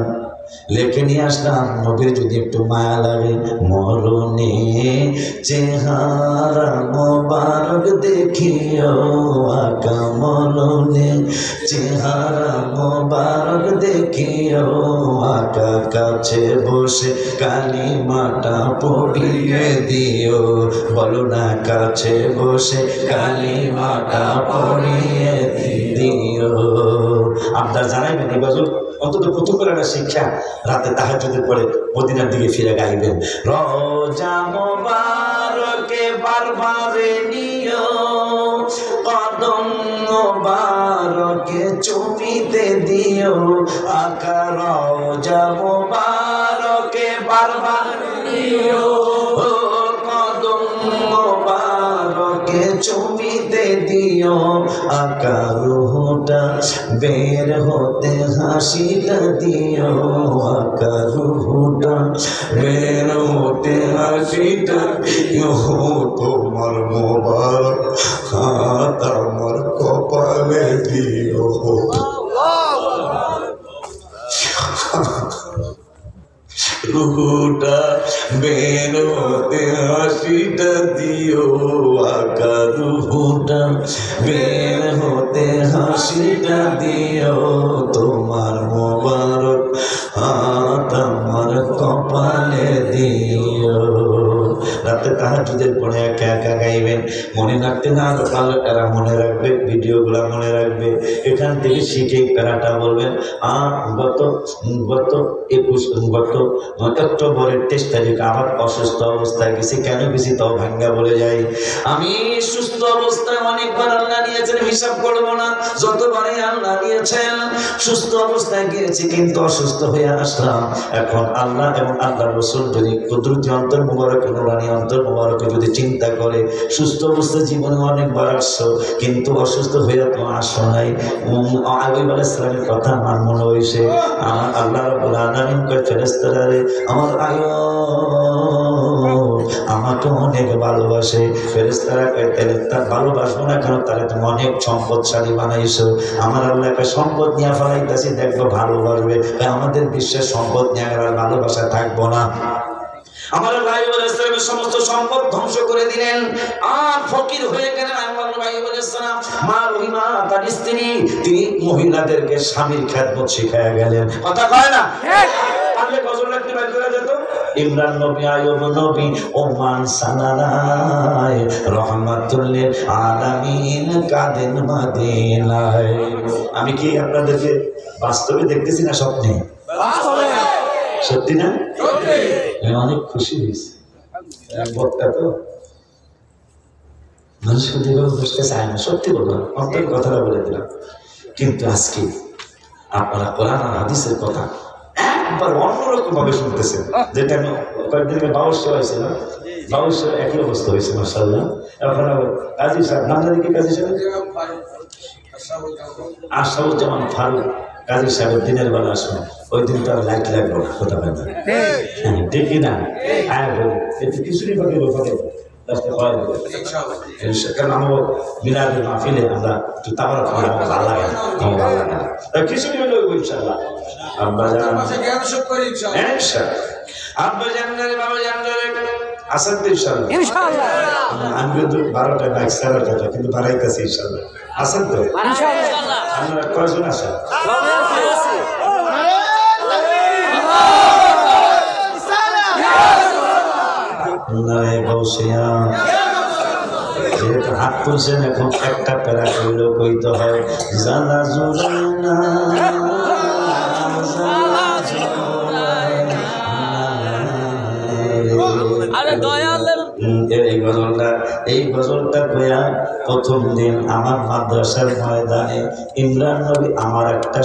লেখে নিয়ে আসলাম, নবীর যদি একটু মায়া লাগে, মরণে চেহারা মোবারক দেখিও আকা, মরণে চেহারা মোবারক দেখিও আকা, কাছে বসে কালিমাটা পড়িয়ে দিও, বলো না কাছে বসে কালিমাটা পড়িয়ে দিও। আপনার জানাইবেন এই বছর অন্তত প্রথম করে একটা শিক্ষা, রাতে তাহাজ্জুদের পরে মদিনার দিকে ফিরে গাইবেন, রওজা মুবারকে বারবারে নিও, কদম মুবারকে চুমিতে দিও আকা, রওজা মুবারকে বারবারে নিও, কদম মুবারকে চুমিতে দিও আকা, রুহটা বের হতে হাসিটা দিও আকা, রুহটা বের হতে হাসিটা দিও, তোমার মোবারক হাত আমার কপালে দিও, রুহটা বের হতে হাসিটা দিও আকা, রুহটা বের হতে হাসিটা দিও, তোমার মোবারক হাত আমার কপালে দিও। রাতে তাহাজ্জুদের পরে একা একা গাইবেন, মনে রাখতে না পারলে এরা মনে রাখবে, ভিডিওগুলো মনে রাখবে, এখান থেকে শিখে প্যারাটা বলবেন। আর গত অক্টোবরের 23 তারিখ আবার অসুস্থ অবস্থায় গেছি, কেন গেছি তাও ভাঙ্গা বলে যাই। আমি সুস্থ অবস্থায় অনেকবার আল্লাহ নিয়েছেন, হিসাব করবো না, যতবারই আল্লাহ নিয়েছেন। সুস্থ অবস্থায় গিয়েছি কিন্তু অসুস্থ হয়ে আসলাম। এখন আল্লাহ এবং আল্লাহ রসুল যদি কুদরতি অন্তর মুবারক নুরানি অন্তর মুবারকে যদি চিন্তা করে, সুস্থ অবস্থায় জীবনে অনেকবার আসছো কিন্তু অসুস্থ হয়ে তো আসো নাই। আইয়ুব আলাইহিস সালামের কথা আমার মনে হয়েছে, আমার আল্লাহ রাব্বুল আলামিন কয় ফেরেশতারা রে, আমার আইয়ুব আমাকে অনেক ভালোবাসে। ফেরেশতারা কয় তাহলে তার ভালোবাসবো না কেন, তাহলে তুমি অনেক সম্পদশালী বানাইছো। আমার আল্লাহ একটা সম্পদ নিয়ে ফেলাইতেছি, দেখবো ভালোবাসবে। আমাদের বিশ্বের সম্পদ নিয়ে আর ভালোবাসা থাকবো না। আমার আইয়ুব আলাইহিস সালামের সমস্ত সম্পদ ধ্বংস করে দিলেন, আর ফকির হয়ে গেলেন। আইয়ুব আলাইহিস সালাম মা রহিমা তার স্ত্রী, তিনি মহিলাদেরকে স্বামীর খেদমত শিখায়া গেলেন। কথা কয় না? আল্লাহ গজল রাখতে বের করে যেত। ইমরান নবী, আইয়ুব নবী, ওমান সানারায় রহমাতুল লিল আলামিন কাদেন মদিনায়। আমি কি আপনাদেরকে বাস্তবে দেখতেছি না স্বপ্নে? সত্যি না? আমি অনেক খুশি হয়েছি। বক্তা তো মানুষকে যেভাবে বুঝতে চায় না, সত্যি বললাম, অন্তর কথাটা বলে দিলাম। কিন্তু আজকে আপনারা কোরআন আর হাদিসের কথা একবার অন্যরকম ভাবে শুনতেছেন, যেটা আমি কয়েকদিন আগে 2200 হয়েছিল, 2200 একই অবস্থা হয়েছে মাশাআল্লাহ। এখন কাজী সাহেব, নাম জানি কি কাজী সাহেব? আশরাফুজ্জামান ফারুক কাজী সাহেবের দিনের বেলা আসবেন, ওই দিন তো আর লাইট লাগবে না, কথা হয় না, ঠিক না? একটু কিছুই পাবে কারণ আমার মিলাদের মাহফিলে আমরা একটু তাবার ভালো লাগে না, ভালো লাগে না, কিছুই হলে ইনশাআল্লাহ আব্বা জান আব্বা জানলে বাবা জানলে আসেন তো ইনশাআল্লাহ। আমি কিন্তু 12টায় বাইক 12টা কিন্তু বাড়াইতেছি ইনশাআল্লাহ। আসেন তো আপনারা কয়জন আসেন? যেহেতু হাত তুলছেন, এখন একটা প্যারা করলেও কইতে হয় জানা জুড়ানা এই গজলটা কইয়া প্রথম দিন আমার মাদ্রাসার ময়দানে ইমরান নবী আমার একটা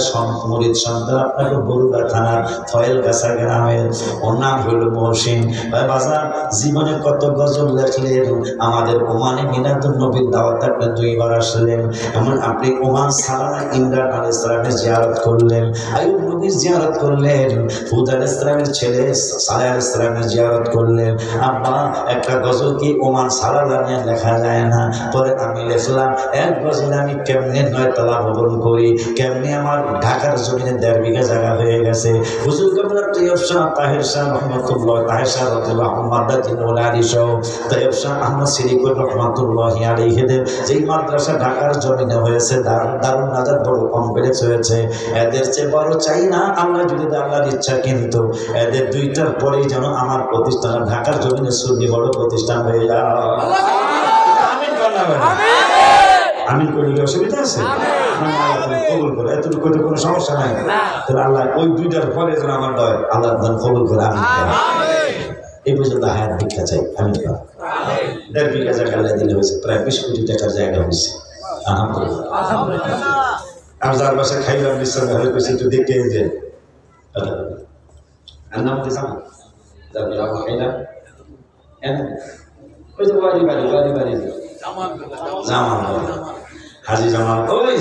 মুরিদ সন্তান আপনাকে বরুড়া থানার ফয়েলগাছা গ্রামের, ওর নাম হইল মহসিন ভাই বাজার। জীবনে কত গজল লেখলেন, আমাদের ওমানে মিলাদুন নবীর দাওয়াত আপনি 2 বার আসলেন। এমন আপনি ওমান সালানা ইমরান আলাইহিস সালামের জিয়ারত করলেন, আইয়ুব নবীর জিয়ারত করলেন, হুদ আলাইহিস সালামের ছেলে সালেহ আলাইহিস সালামের জিয়ারত করলেন। আব্বা একটা গজল কি ওমান সালালা নিয়ে লেখা যায় না? পরে আমি লিখলাম এক গজলে আমি কেমনে 9 তলা ভবন করি, কেমনে আমার ঢাকার জমিনে 1.5 বিঘা জায়গা হয়ে গেছে। হুজুর কবলার তৈয়ব শাহ তাহের শাহ রহমাতুল্লাহ, তাহের শাহ রাদিয়াল্লাহু আনহু মাদাতিন ওলাদি সহ তৈয়ব শাহ আহমদ সিরিকুর রহমাতুল্লাহি আলাইহিদের যেই মাদ্রাসা ঢাকার জমিনে হয়েছে, দারুন নাজাত বড় কমপ্লেক্স হয়েছে, এদের চেয়ে বড় চাই না আল্লাহ যদি আল্লাহর ইচ্ছা, কিন্তু এদের 2টার পরেই যেন আমার প্রতিষ্ঠান ঢাকার জমিনে সুন্নি বড় প্রতিষ্ঠান হয়ে যায়। আমি করলে অসুবিধা আছে? কবুল করে, এতটুকু কোনো সমস্যা নাই। তাহলে আল্লাহ ওই 2টার পরে যেন আমার দয় আল্লাহ কবুল করে। আমি এই পর্যন্ত হায়াত ভিক্ষা চাই। আমি 1.5 বিঘা জায়গা দিলে হয়েছে, প্রায় 20 কোটি টাকার জায়গা হয়েছে। আমি যার বাসায় খাইলাম বিশ্রাম হয়ে গেছি, একটু দেখে যে নাম দিয়েছিলাম খাইলাম ওই তো বাড়ি বাড়ি বাড়ি বাড়ি জামান হাজি জামান, ওই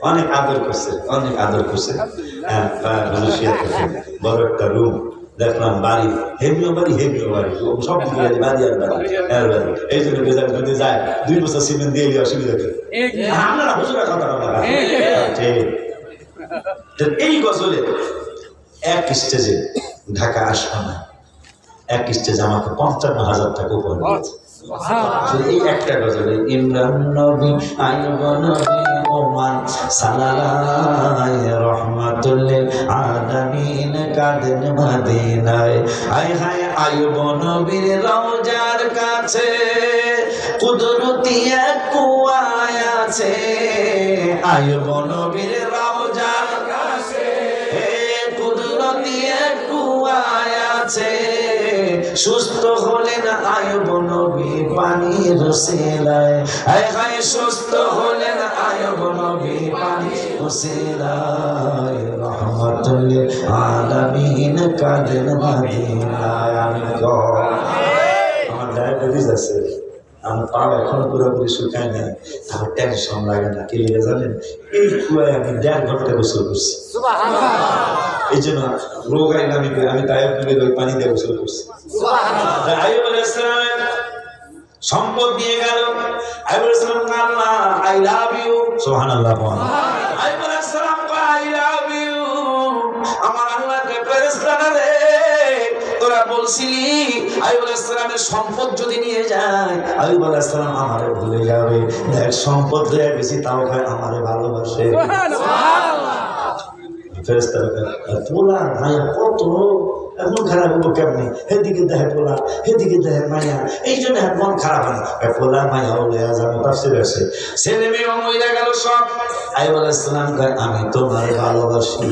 অনেক আদর করছে, অনেক আদর করছে। বড় একটা রুম দেখলাম, বাড়ি হেমিও বাড়ি, হেমিও বাড়ি, সব দিকে বাড়ি আর বাড়ি আর বাড়ি। এই জন্য বেজার যদি যায় 2 বছর সিমেন্ট দিয়ে অসুবিধা করে আপনারা হুজুরা কথা বলা। এই গজলে এক স্টেজে ঢাকা আসবে না, এক স্টেজে আমাকে 55,000 টাকা উপহার দিয়েছে। এই একটা গজলে ইমরান নবী আইয়ুব নবী ওমান সালালায় রহমাতুল্লিল আলামিন কাদেন মদিনায়। আয় হায় আইয়ুব নবীর রওজার কাছে কুদরতি এক কুয়া আছে, আইয়ুব নবীর রওজার কাছে কুদরতি এক কুয়া আছে। সুস্থ হলেন আইয়ুব নবী পানির উসিলায়, হায় হায় সুস্থ হলেন আইয়ুব নবী পানির উসিলায় রহমাতুল আলামিন কাদেন মদিনায়। আমার ডায়াবেটিস আছে, আমার পা এখনো পুরোপুরি শুকায় নাই, আমার টেনশন লাগে না। কি লিখে জানেন? এই কুয়ায় আমি 1.5 ঘন্টা গোসল করছি। এই জন্য রোগ আইন আমি তাইয়ুব নবীর ওই পানি দিয়ে গোসল করছি। আইয়ুব আলাইহিস সালাম সম্পদ দিয়ে গেল, আইয়ুব আলাইহিস সালাম আল্লাহ আই লাভ ইউ, সুবহানাল্লাহ। আইয়ুব আলাইহিস সালাম আই লাভ ইউ, আমার আল্লাহকে ফেরেশতারা রে তোরা বলছিলি আইয়ুব আলাইহিস সালামের সম্পদ যদি নিয়ে যায় আইয়ুব আলাইহিস সালাম আমারে ভুলে যাবে। দেখ সম্পদ দিয়ে বেশি তাও হয় আমারে ভালোবাসে। সুবহানাল্লাহ। ফেরেশতারা তোলা মায়া কত মন খারাপ হবো কেমনি? হেদিকে দেখে পোলা, হেদিকে দেখে মায়া, এই জন্য মন খারাপ হয়। পোলা মায়া হলে যাবো তাফসীর আছে, ছেলে মেয়ে মহিলা গেল সব। আইয়ুব আলাইহিস সালাম কয় আমি তোমার ভালোবাসি।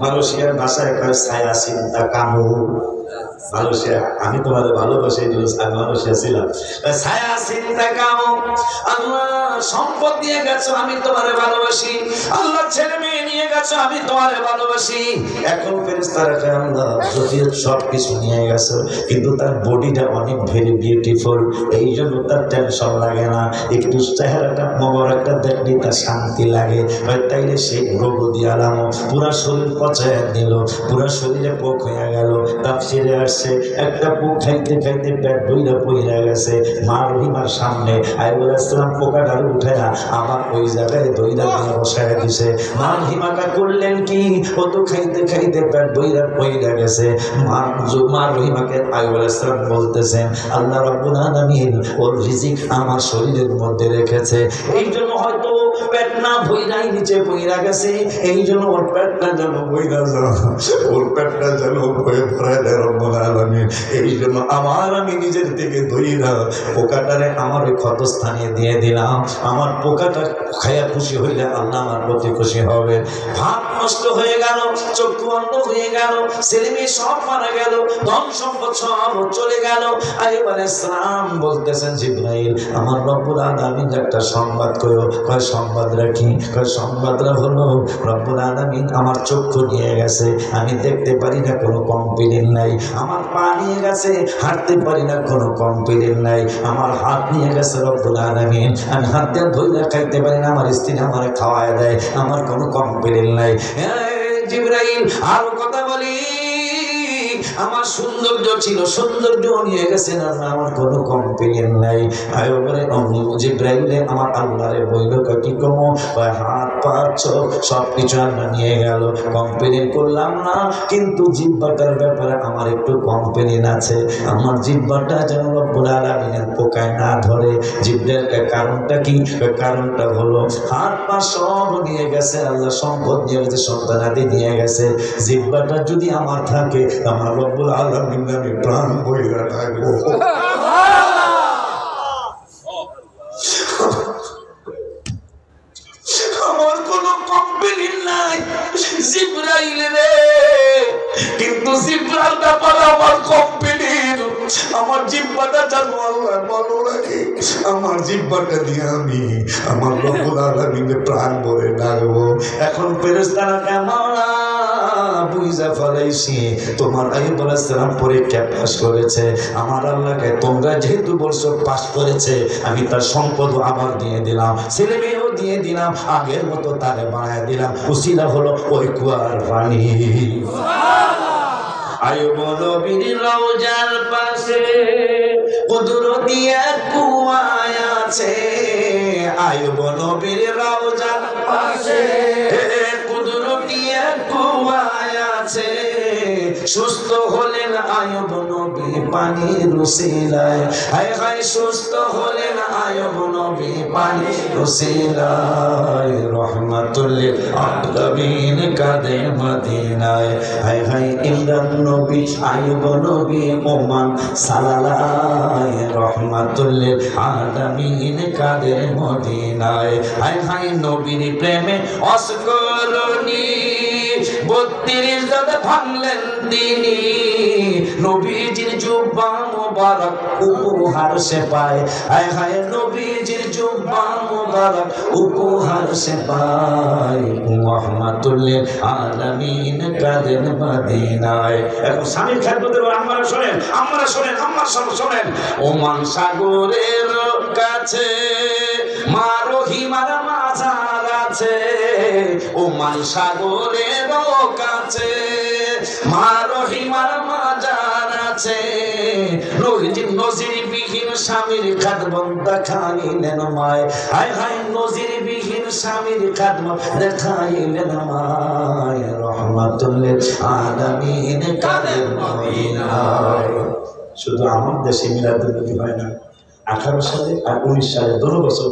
মালয়েশিয়ার ভাষায় কয় ছায়া চিন্তা কামু। মালয়েশিয়া আমি তোমার ভালোবাসি, আমি মালয়েশিয়া ছিলাম। ছায়া চিন্তা কামু, আল্লাহ সম্পদ দিয়ে গেছো আমি তোমারে ভালোবাসি, আল্লাহ ছেলে মেয়ে নিয়ে গেছো আমি তোমারে ভালোবাসি। এখন ফেরেশতারা কয় আল্লাহ যদি সব কিছু নিয়ে গেছো কিন্তু তার বডিটা অনেক ভেরি বিউটিফুল, এই জন্য তার টেনশন লাগে না, একটু চেহারাটা মোবারকটা দেখলে তার শান্তি লাগে। তাইলে সেই রোগ দিয়ে আলাম পুরা শরীর পচায় দিল, পুরা শরীরে পোক হয়ে গেল। তাফসীরে আসছে একটা পোক খাইতে খাইতে পেট বইরা বইরা গেছে। মা রহিমার সামনে আইয়ুব আলাইহিস সালাম পোকাটা উঠায়া আমার ওই জায়গায় দইরা দিয়ে বসায় দিছে। মা রহিমাকা করলেন কি, ও তো খাইতে খাইতে পেট বইরা বইরা গেছে। মা রহিমাকে আইয়ুব আলাইহিস সালাম বলতেছেন আল্লাহ রাব্বুল আলামিন ওর রিজিক আমার শরীরের মধ্যে রেখেছে, এই জন্য হয়তো পেট না বইরাই নিচে বইরা গেছে, এই জন্য ওর পেটটা যেন বইরা যায়, ওর পেটটা যেন বয়ে ভরায় দেয় রব্বুল আলামিন। এই জন্য আমি নিজের থেকে দইরা পোকাটারে আমার ওই ক্ষতস্থানে দিয়ে দিলাম। আমার পোকাটা খাইয়া খুশি হইলে আল্লাহ আমার প্রতি খুশি হবে। ভাত নষ্ট হয়ে গেল, চক্ষু অন্ধ হয়ে গেল, ছেলে মেয়ে সব মারা গেল, ধন সম্পদ সব চলে গেল। আইয়ুব আলাইহিস সালাম বলতেছেন, জিবরাইল আমার রব্বুল আলামিন একটা সংবাদ কইও। কয় সংবাদ রাখি? কয় সংবাদটা হলো রব্বুল আলামিন আমার চক্ষু নিয়ে গেছে, আমি দেখতে পারি না, কোনো কমপ্লেইন নাই। আমার পা নিয়ে গেছে, হাঁটতে পারি না, কোনো কমপ্লেইন নাই। আমার হাত নিয়ে গেছে রব্বুল আলামিন, আমি হাত দিয়ে ধরে খাইতে পারি না, আমার স্ত্রী আমারে খাওয়ায় দেয়, আমার কোনো কমপ্লেইন নাই। জিবরাইল আরো কথা বলি, আমার সৌন্দর্য ছিল, সৌন্দর্য নিয়ে গেছেন, আমার কোনো কমপ্লেইন নাই। জিবরাইলে আমার আল্লাহরে বইল, কি কমো? হাত পা চোখ সবকিছু আল্লাহ নিয়ে গেল, কমপ্লেইন করলাম না, কিন্তু জিহ্বাটার ব্যাপারে আমার একটু কমপ্লেইন আছে। আমার জিহ্বাটা যেন রব্বুল আলামিনের পোকায় না ধরে। জিহ্বার কারণটা কি? কারণটা হলো হাত পা সব নিয়ে গেছে আল্লাহ, সম্পদ নিয়ে গেছে, সন্তানাদি নিয়ে গেছে। জিহ্বাটা যদি আমার থাকে, আমার রব্বুল আলামিন আমি প্রাণ বইরা থাকবো। আমার কোনো কমপ্লেইন নাই জিবরাইল রে, কিন্তু জিহ্বার ব্যাপারে আমার কমপ্লেইন। আমার জিহ্বাটা জানো আল্লাহ ভালো লাগে, আমার জিহ্বাটা দিয়ে আমি আমার রব্বুল আলামিনের প্রাণ ভরে ডাকবো। এখন ফেরেশতারা কেমন বুঝা ফেলাইছি, তোমার আইয়ুব আলাইহিস সালাম পরীক্ষা পাস করেছে, আমার আল্লাহকে তোমরা যেহেতু বলছো পাস করেছে, আমি তার সম্পদ আবার দিয়ে দিলাম, ছেলে মেয়েও দিয়ে দিলাম, আগের মতো তারে বানায় দিলাম। উসিলা হলো ওই কুয়ার পানি। আইয়ুব নবীর রওজার পাশে কুদরতি এক কুয়া আছে, আইয়ুব নবীর রওজার পাশে কুদরতি এক কুয়া আছে। সুস্থ হলেন আইয়ুব নবী পানির উসিলায়, হায় হায় সুস্থ হলেন আইয়ুব নবী পানির উসিলায়। রহমাতুল লিল আলামিন কাদে মদিনায়, হায় হায় ইমরান নবী আইয়ুব নবী ওমান সালালায়। রহমাতুল লিল আলামিন কাদে মদিনায়, হায় হায় নবীর প্রেমে অস্করণী 32 দাঁত ভাঙলেন তিনি। নবীজির জুব্বা মুবারক উপহার সে পায়, হায় হায় নবীজির জুব্বা মুবারক উপহার সে পায়। রহমাতুল লিল আলামিন কাদের মদিনায়। এখন স্বামীর খেদমতের আমরা শোনেন, আমরা শোনেন, আমার সব শোনেন। ওমান সাগরের কাছে মা রহিমার মাজার আছে, ওমান সাগরের কাছে মা রহিমার মাজার আছে। নজির বিহীন স্বামীর খাদমত দেখাইলেন মায়, হায় হায় নজির বিহীন স্বামীর খাদমত দেখাইলেন মায়। রহমাতুল লিল আলামিন কাদের মদিনায়। শুধু আমার দেশে মিলাদুন্নবী হয় না, 18 সালে আর 19 সালে 2 বছর